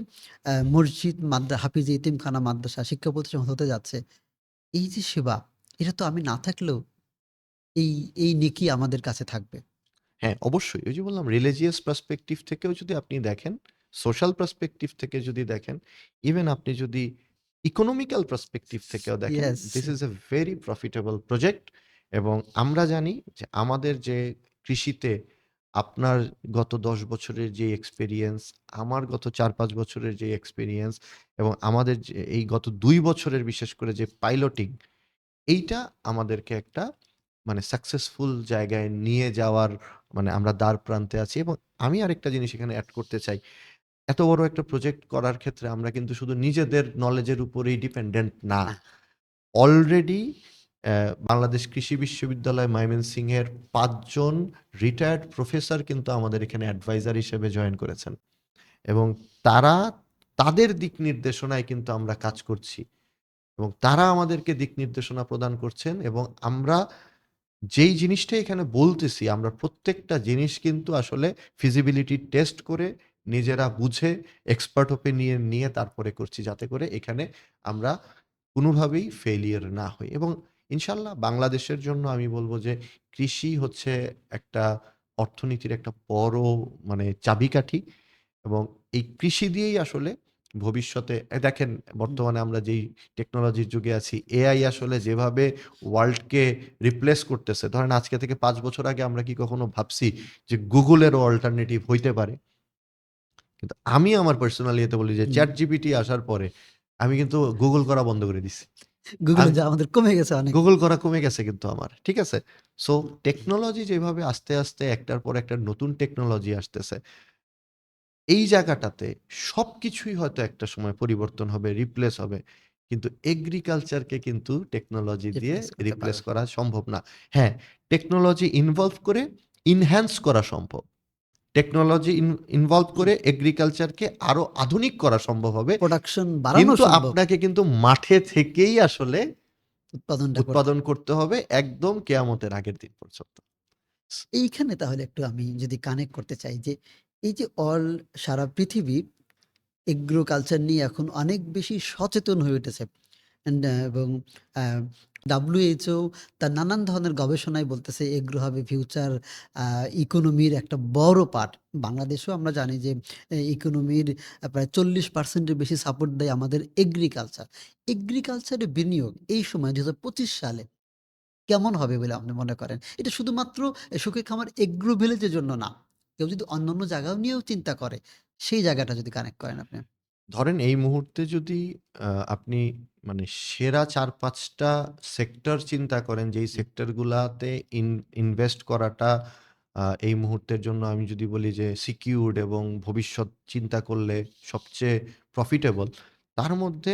B: মসজিদ, হাফিজ ইতিমখানা মাদ্রাসা শিক্ষা প্রতিষ্ঠান হতে যাচ্ছে। এই যে সেবা, এটা তো আমি না থাকলেও এই এই নেকি আমাদের কাছে থাকবে।
A: হ্যাঁ, অবশ্যই। ওই যে বললাম রিলিজিয়াস পার্সপেক্টিভ থেকেও যদি আপনি দেখেন, সোশ্যাল পার্সপেক্টিভ থেকে যদি দেখেন, ইভেন আপনি যদি ইকোনমিক্যাল পার্সপেক্টিভ থেকেও দেখেন
B: yes.
A: This is a very profitable project. এবং আমরা জানি যে আমাদের যে কৃষিতে আপনার গত 10 বছরের যে এক্সপিরিয়েন্স, আমার গত 4-5 বছরের যে এক্সপিরিয়েন্স, এবং আমাদের যে এই গত 2 বছরের বিশেষ করে যে পাইলটিং, এইটা আমাদেরকে একটা মানে সাকসেসফুল জায়গায় নিয়ে যাওয়ার মানে আমরা দ্বার প্রান্তে আছি। এবং আমি আরেকটা জিনিস এখানে অ্যাড করতে চাই, এত বড় একটা প্রজেক্ট করার ক্ষেত্রে আমরা কিন্তু শুধু নিজেদের নলেজের উপরেই ডিপেন্ডেন্ট না।
B: না,
A: অলরেডি বাংলাদেশ কৃষি বিশ্ববিদ্যালয় ময়মনসিংহের ৫ জন রিটায়ার্ড প্রফেসর কিন্তু আমাদের এখানে অ্যাডভাইজার হিসেবে জয়েন করেছেন। এবং তারা তাদের দিক নির্দেশনায় কিন্তু আমরা কাজ করছি। এবং তারা আমাদেরকে দিক নির্দেশনা প্রদান করছেন, এবং আমরা যেই জিনিসটা এখানে বলতেছি, আমরা প্রত্যেকটা জিনিস কিন্তু আসলে ফিজিবিলিটি টেস্ট করে নিজেরা বুঝে এক্সপার্ট ওপিনিয়ন নিয়ে তারপরে করছি, যাতে করে এখানে আমরা কোনোভাবেই ফেইলিয়ার না হই। এবং ইনশাল্লাহ বাংলাদেশের জন্য আমি বলব যে কৃষি হচ্ছে একটা অর্থনীতির একটা বড় মানে চাবিকাঠি। এবং এই কৃষি দিয়েই আসলে ভবিষ্যতে দেখেন
B: হুম,
A: বর্তমানে আমরা যেই টেকনোলজির যুগে আছি, এআই আসলে যেভাবে ওয়ার্ল্ডকে রিপ্লেস করতেছে, ধরেন আজকে থেকে 5 বছর আগে আমরা কি কখনো ভাবছি যে গুগলেরও অল্টারনেটিভ হইতে পারে? কিন্তু আমি আমার পার্সোনালি এতে বলি যে
B: হুম।
A: চ্যাট জিপিটি আসার পরে আমি কিন্তু গুগল করা বন্ধ করে দিছি।
B: গুগলে
A: আমি
B: যা আমাদের কমে গেছে অনেক।
A: গুগল করা কমে গেছে কিন্তু আমার। ঠিক আছে? সো টেকনোলজি যেভাবে আস্তে, আস্তে একটার পর একটা নতুন টেকনোলজি আসতেছে, এই জায়গাটাতে সবকিছুই হয়তো একটা সময় পরিবর্তন হবে, রিপ্লেস হবে। কিন্তু এগ্রিকালচারকে কিন্তু টেকনোলজি দিয়ে
B: রিপ্লেস করতে
A: রিপ্লেস
B: পারবে।
A: করা সম্ভব না। হ্যাঁ, টেকনোলজি ইনভলভ করে ইনহ্যান্স করা সম্ভব। টেকনোলজি ইনভলভ করে এগ্রিকালচারকে আরো আধুনিক করা সম্ভব হবে।
B: প্রোডাকশন বাড়ানো
A: কিন্তু
B: সম্ভব।
A: আপনাকে কিন্তু মাঠে থেকেই আসলে
B: উৎপাদনটা করতে
A: উৎপাদন
B: হবে।
A: করতে হবে একদম কেয়ামতের আগের দিন পর্যন্ত।
B: এইখানে তাহলে একটু আমি যদি কানেক্ট করতে চাই যে, এই যে সারা পৃথিবী এগ্রো কালচার নিয়ে এখন অনেক বেশি সচেতন হয়ে উঠেছে। এবং আ WHO তার নানান ধরনের গবেষণায় বলতেছে এগ্রো হবে ফিউচার আ ইকোনমির একটা বড় পার্ট। বাংলাদেশেও আমরা জানি যে ইকোনমির প্রায় 40% এর বেশি সাপোর্ট দেয় আমাদের এগ্রিকালচার। এগ্রিকালচারে বিনিয়োগ এই সময় ২০২৫ সালে কেমন হবে বলে আপনি মনে করেন? এটা শুধুমাত্র সুখী খামার এগ্রো ভিলেজের জন্য না। কেউ যদি অন্যান্য জায়গাও নিয়েও চিন্তা করে, সেই জায়গাটা যদি কানেক্ট করেন আপনি।
A: ধরেন এই মুহূর্তে যদি আপনি মানে সেরা ৪-৫ টা সেক্টর চিন্তা করেন, যেই সেক্টরগুলাতে ইনভেস্ট করাটা এই মুহূর্তের জন্য আমি যদি বলি যে সিকিউরড এবং ভবিষ্যৎ চিন্তা করলে সবচেয়ে প্রফিটেবল, তার মধ্যে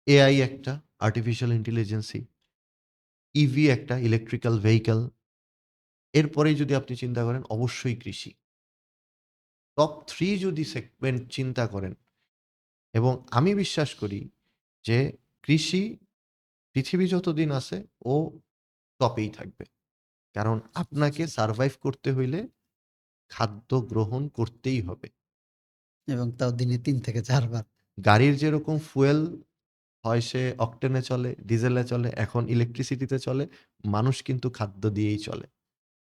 A: এআই একটা, আর্টিফিশিয়াল ইন্টেলিজেন্সি, ইভি একটা, ইলেকট্রিক্যাল ভেহিকল। এরপরেই যদি আপনি চিন্তা করেন অবশ্যই কৃষি। টপ 3 যদি সেগমেন্ট চিন্তা করেন, এবং আমি বিশ্বাস করি যে কৃষি পৃথিবী যতদিন আছে ও টপেই থাকবে। কারণ আপনাকে সারভাইভ করতে হইলে খাদ্য গ্রহণ করতেই হবে।
B: এবং তাও দিনে ৩ থেকে ৪ বার।
A: গাড়ির যেরকম ফুয়েল হয় সে অকটেনে চলে, ডিজেলে চলে, এখন ইলেকট্রিসিটিতে চলে, মানুষ কিন্তু খাদ্য দিয়েই চলে।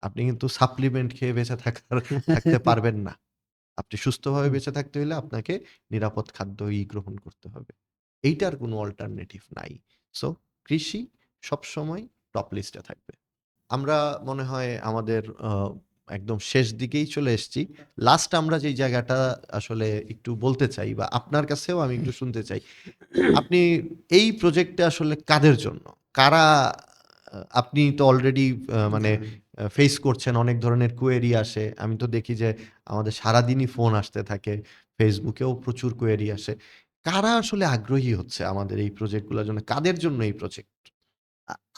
A: আপনি কিন্তু সাপ্লিমেন্ট খেয়ে বেঁচে থাকতে পারবেন না। আপনি সুস্থভাবে
B: হুম।
A: বেঁচে থাকতে হলে আপনাকে নিরাপদ খাদ্যই গ্রহণ করতে হবে। এইটার কোনো অল্টারনেটিভ নাই। সো কৃষি সবসময় টপ লিস্টে থাকবে। আমরা মনে হয় আমাদের একদম শেষ দিকেই চলে এসেছি। লাস্ট আমরা যেই জায়গাটা আসলে একটু বলতে চাই, বা আপনার কাছেও আমি একটু শুনতে চাই। আপনি এই প্রজেক্টটা আসলে কাদের জন্য? কারা আপনি তো অলরেডি মানে
B: হ্যাঁ।
A: ফেস করছেন, অনেক ধরনের কোয়েরি আসে। আমি তো দেখি যে আমাদের সারাদিনই ফোন আসতে থাকে। ফেসবুকেও প্রচুর কোয়েরি আসে। কারা আসলে আগ্রহী হচ্ছে আমাদের এই প্রজেক্টগুলোর জন্য? কাদের জন্য এই প্রজেক্ট?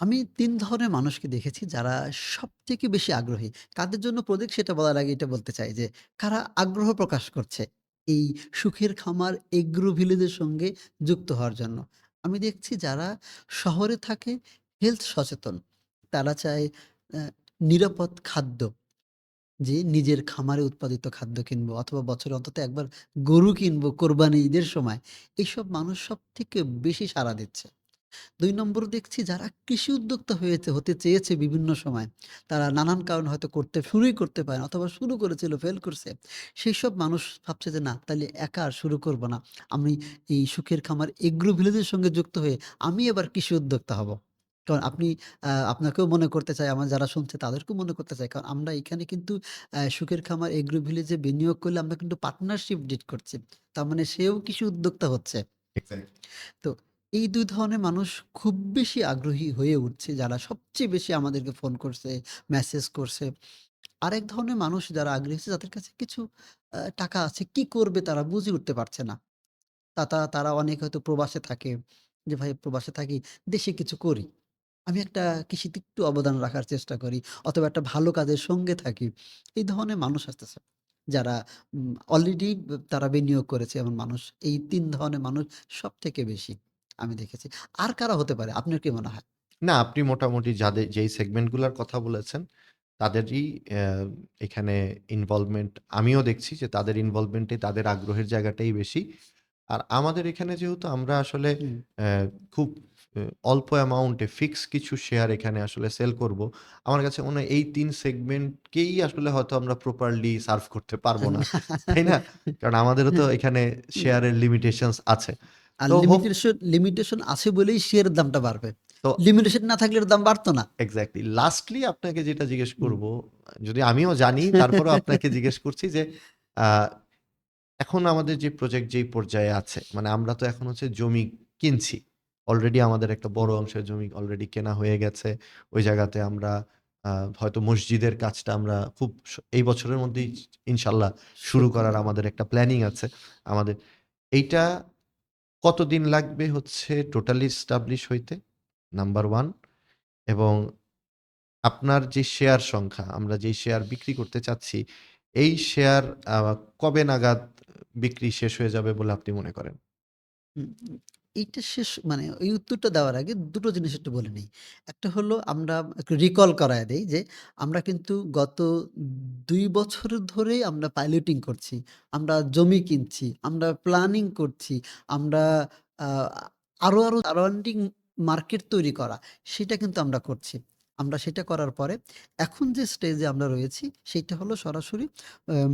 B: আমি ৩ ধরনের মানুষকে দেখেছি যারা সবথেকে বেশি আগ্রহী। কাদের জন্য প্রজেক্ট সেটা বলার আগে এটা বলতে চাই যে, কারা আগ্রহ প্রকাশ করছে এই সুখের খামার এগ্রো ভিলেজের সঙ্গে যুক্ত হওয়ার জন্য। আমি দেখছি যারা শহরে থাকে হেলথ সচেতন। তারা চায় অ্যা নিরাপদ খাদ্য। যে নিজের খামারে উৎপাদিত খাদ্য কিনবো অথবা বছরে অন্তত একবার গরু কিনবো কোরবানি ঈদের সময়। এইসব মানুষ সবথেকে বেশি সাড়া দিচ্ছে। ২ নম্বর দেখছি যারা কৃষি উদ্যোক্তা হতে চেয়েছে বিভিন্ন সময়, তারা নানান কারণে হয়তো শুরুই করতে পারে না অথবা শুরু করেছিল, ফেল করছে। সেইসব মানুষ ভাবছে যে, "না, তাইলে একা আর শুরু করব না। আমি এই সুখের খামার এগ্রো ভিলেজের সঙ্গে যুক্ত হয়ে আমি এবার কৃষি উদ্যোক্তা হব।" কারণ আপনাকেও মনে করতে চাই, আমার যারা শুনছে তাদেরকেও মনে করতে চাই। কারণ আমরা এখানে কিন্তু সুখের খামার এগ্রো ভিলেজে বিনিয়োগ করলে আমরা কিন্তু পার্টনারশিপ ডিড করছি। তার মানে সেও কৃষি উদ্যোক্তা হচ্ছে।
A: এক্সাক্টলি।
B: তো এই ২ ধরনের মানুষ খুব বেশি আগ্রহী হয়ে উঠছে, যারা সবচেয়ে বেশি আমাদেরকে ফোন করছে, মেসেজ করছে। আরেক ধরনের মানুষ যারা আগ্রহী হচ্ছে, যাদের কাছে কিছু টাকা আছে, কি করবে তারা বুঝে উঠতে পারছে না। তারা অনেকে হয়তো প্রবাসে থাকে, যে ভাই প্রবাসে থাকি, দেশে কিছু করি। আমি একটা কৃষিতে একটু অবদান রাখার চেষ্টা করি অথবা একটা ভালো কাজের সঙ্গে থাকি। এই ধরনের মানুষ আসতেছে। যারা অলরেডি তারা বিনিয়োগ করেছে এমন মানুষ। এই ৩ ধরনের মানুষ সবথেকে বেশি আমি দেখেছি। আর কারা হতে পারে? আপনার কি মনে হয়?
A: না, আপনি মোটামুটি যেই সেগমেন্ট গুলার কথা বলেছেন তাদেরই এখানে ইনভলভমেন্ট আমিও দেখছি যে তাদের ইনভলভমেন্টে তাদের আগ্রহের জায়গাটাই বেশি। আর আমাদের এখানে যেহেতু আমরা আসলে
B: হুম।
A: খুব এ অল্প অ্যামাউন্টে ফিক্স কিছু শেয়ার এখানে আসলে সেল করব। আমার কাছে মনে হয় এই ৩ সেগমেন্টকেই আসলে হয়তো আমরা প্রপারলি সার্ভ করতে পারব না। তাই না? কারণ আমাদেরও তো এখানে শেয়ারের লিমিটেশনস আছে।
B: আর
A: তো
B: লিমিটেশন আছে বলেই শেয়ারের দামটা বাড়বে।
A: তো
B: লিমিটেশন না থাকলে এর দাম বাড়তো না।
A: এক্সাক্টলি। লাস্টলি আপনাকে যেটা জিজ্ঞেস
B: হুম।
A: করব, যদি আমিও জানি তারপরেও আপনাকে জিজ্ঞেস করছি যে আ এখন আমাদের যে প্রজেক্ট যেই পর্যায়ে আছে, মানে আমরা তো এখন হচ্ছে জমি কিনছি। অলরেডি আমাদের একটা বড় অংশের জমি অলরেডি কেনা হয়ে গেছে। ওই জায়গাতে আমরা হয়তো মসজিদের কাজটা আমরা খুব এই বছরের মধ্যেই ইনশাআল্লাহ শুরু
B: শুরু
A: করার
B: করব।
A: আমাদের একটা প্ল্যানিং আছে। আমাদের এইটা কতদিন লাগবে হচ্ছে টোটালি এস্টাবলিশ হইতে? নাম্বার 1 এবং আপনার যে শেয়ার সংখ্যা, আমরা যেই শেয়ার বিক্রি করতে চাচ্ছি, এই শেয়ার আ কবে নাগাদ বিক্রি শেষ হয়ে যাবে বলে আপনি মনে করেন?
B: হুম, এইটা শেষ মানে এই উত্তরটা দেওয়ার আগে ২ টো জিনিস একটু বলে নেই। একটা হলো আমরা একটু রিকল করায় দেই যে, আমরা কিন্তু গত ২ বছর ধরেই আমরা পাইলটিং করছি। আমরা জমি কিনছি, আমরা প্ল্যানিং করছি, আমরা আ আরো সারাউন্ডিং মার্কেট তৈরি করা, সেটা কিন্তু আমরা করছি। আমরা সেটা করার পরে এখন যে স্টেজে আমরা রয়েছি, সেইটা হলো সরাসরি আম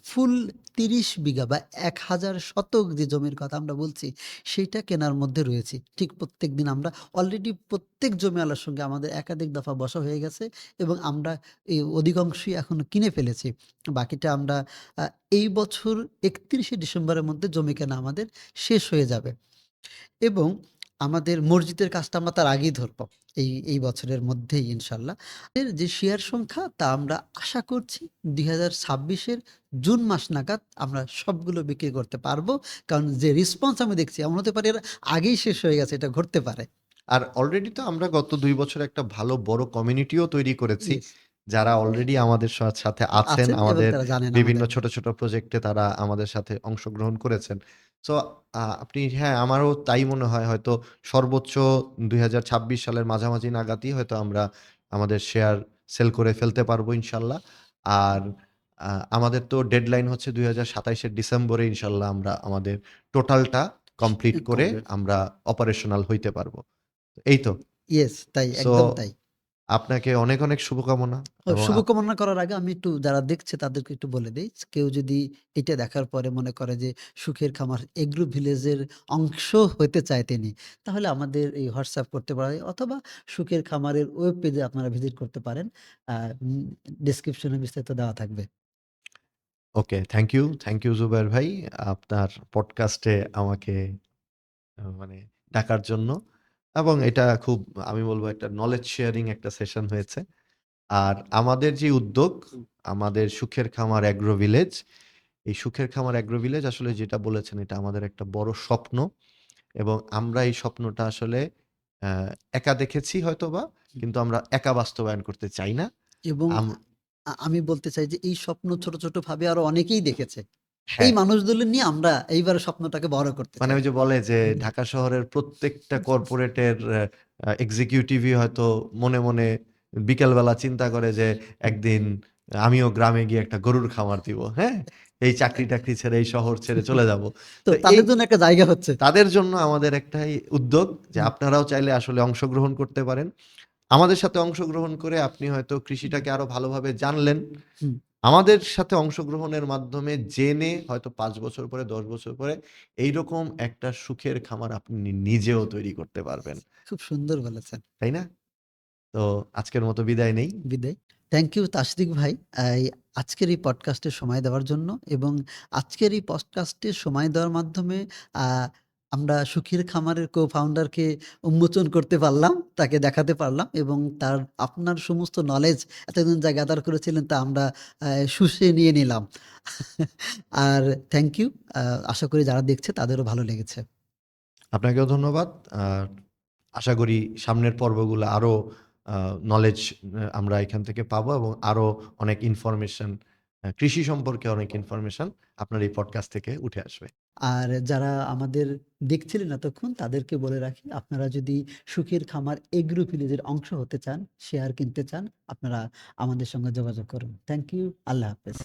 B: ফুল ৩০ বিঘা বা ১,০০০ শতক যে জমির কথা আমরা বলছি, সেইটা কেনার মধ্যে রয়েছি। ঠিক প্রত্যেকদিন আমরা অলরেডি প্রত্যেক জমিওয়ালার সঙ্গে আমাদের একাধিক দফা বসা হয়ে গেছে এবং আমরা এই অধিকাংশই এখনো কিনে ফেলেছি। বাকিটা আমরা আ এই বছর ৩১শে ডিসেম্বরের মধ্যে জমি কেনা আমাদের শেষ হয়ে যাবে এবং আমাদের মসজিদের কাজটা আমরা তার আগেই ধরব। এই বছরের মধ্যেই ইনশাআল্লাহ। এর যে শেয়ার সংখ্যা তা আমরা আশা করছি ২০২৬ এর জুন মাস নাগাদ আমরা সবগুলো বিক্রি করতে পারবো। কারণ যে রেসপন্স আমি দেখছি এমন হতে পারে এর আগেই শেষ হয়ে গেছে, এটা ঘটতে পারে।
A: আর অলরেডি তো আমরা গত ২ বছর একটা ভালো বড় কমিউনিটিও তৈরি করেছি।
B: ইয়েস,
A: যারা অলরেডি আমাদের সাথে আছেন।
B: আছেন এবং
A: আমাদের
B: তারা জানেন
A: বিভিন্ন
B: আমাদের।
A: ছোট প্রজেক্টে তারা আমাদের সাথে অংশগ্রহণ করেছেন। সো আপনি হ্যাঁ, আমারও তাই মনে হয় হয়তো সর্বোচ্চ ২০২৬ সালের মাঝামাঝি নাগাদই হয়তো আমরা আমাদের শেয়ার সেল করে ফেলতে পারবো ইনশাআল্লাহ। আর আ আমাদের তো ডেডলাইন হচ্ছে ২০২৭ এর ডিসেম্বরে ইনশাআল্লাহ আমরা আমাদের টোটালটা কমপ্লিট করে
B: কমপ্লিট।
A: আমরা অপারেশনাল হইতে পারবো। এই তো।
B: ইয়েস, তাই
A: সো
B: একদম তাই।
A: আপনাকে অনেক শুভকামনা এবং
B: শুভকামনা করার আগে আমি একটু যারা দেখছে তাদেরকে একটু বলে দেই। কেউ যদি এটা দেখার পরে মনে করে যে সুখের খামার এগ্রো ভিলেজের অংশ হতে চায় তিনি, তাহলে আমাদের এই হোয়াটসঅ্যাপ করতে পারে অথবা সুখের খামারের ওয়েব পেজে আপনারা ভিজিট করতে পারেন। আ উম ডেসক্রিপশনে বিস্তারিত দেওয়া থাকবে।
A: ওকে, থ্যাংক ইউ জুবায়ের ভাই। আপনার পডকাস্টে আমাকে মানে ডাকার জন্য এবং এটা খুব আমি বলব একটা নলেজ শেয়ারিং একটা সেশন হয়েছে। আর আমাদের যে উদ্যোগ, আমাদের সুখের খামার এগ্রো ভিলেজ, এই সুখের খামার এগ্রো ভিলেজ আসলে যেটা বলেছেন এটা আমাদের একটা বড় স্বপ্ন এবং আমরা এই স্বপ্নটা আসলে অ্যা একা দেখেছি হয়তোবা, কিন্তু আমরা একা বাস্তবায়ন করতে চাই না।
B: এবং
A: আম
B: আমি বলতে চাই যে এই স্বপ্ন ছোট ভাবে আরো অনেকেই দেখেছে। এই
A: হ্যাঁ।
B: মানুষগুলো নিয়ে আমরা এইবারে স্বপ্নটাকে বড় করতে
A: মানে
B: চাই।
A: ওই যে বলে যে ঢাকা শহরের প্রত্যেকটা কর্পোরেটের এক্সিকিউটিভই হয়তো মনে বিকেলবেলা চিন্তা করে যে একদিন আমিও গ্রামে গিয়ে একটা গরুর খামার দিব। হ্যাঁ? এই চাকরি-টাকরি ছেড়ে, এই শহর ছেড়ে চলে যাব।
B: তো
A: তো এই
B: তাদের জন্য একটা জায়গা হচ্ছে।
A: তাদের জন্য আমাদের একটাই উদ্যোগ যে
B: হুম,
A: আপনারাও চাইলে আসলে অংশগ্রহণ করতে পারেন। আমাদের সাথে অংশগ্রহণ করে আপনি হয়তো কৃষিটাকে আরো ভালোভাবে জানলেন।
B: হুম।
A: আমাদের সাথে অংশগ্রহণের মাধ্যমে জেনে হয়তো ৫ বছর পরে, ১০ বছর পরে এইরকম একটা সুখের খামার আপনি নিজেও তৈরি করতে পারবেন।
B: খুব সুন্দর বলেছেন।
A: তাই না? তো আজকের মতো বিদায় নেই।
B: বিদায়। থ্যাংক ইউ তাসদিক ভাই। এই আজকের এই পডকাস্টে সময় দেওয়ার জন্য এবং আজকের এই পডকাস্টে সময় দেওয়ার মাধ্যমে আ আমরা সুখীর খামারের co-founder কে উন্মোচন করতে পারলাম, তাকে দেখাতে পারলাম এবং তার আপনার সমস্ত নলেজ এতদিন যা গ্যাদার করেছিলেন তা আমরা শুষে নিয়ে নিলাম। আর থ্যাংক ইউ। আ আশা করি যারা দেখছে তাদেরও ভালো লেগেছে।
A: আপনাকেও ধন্যবাদ। আর আশা করি সামনের পর্বগুলো আরো আ নলেজ আমরা এখান থেকে পাবো এবং আরো অনেক ইনফরমেশন কৃষি সম্পর্কে অনেক ইনফরমেশন আপনার এই পডকাস্ট থেকে উঠে আসবে।
B: আর যারা আমাদের দেখছিলেন এতক্ষণ তাদেরকে বলে রাখি, আপনারা যদি সুখের খামার এগ্রো ভিলেজের অংশ হতে চান, শেয়ার কিনতে চান, আপনারা আমাদের সঙ্গে যোগাযোগ করুন। Thank you. আল্লাহ হাফেজ।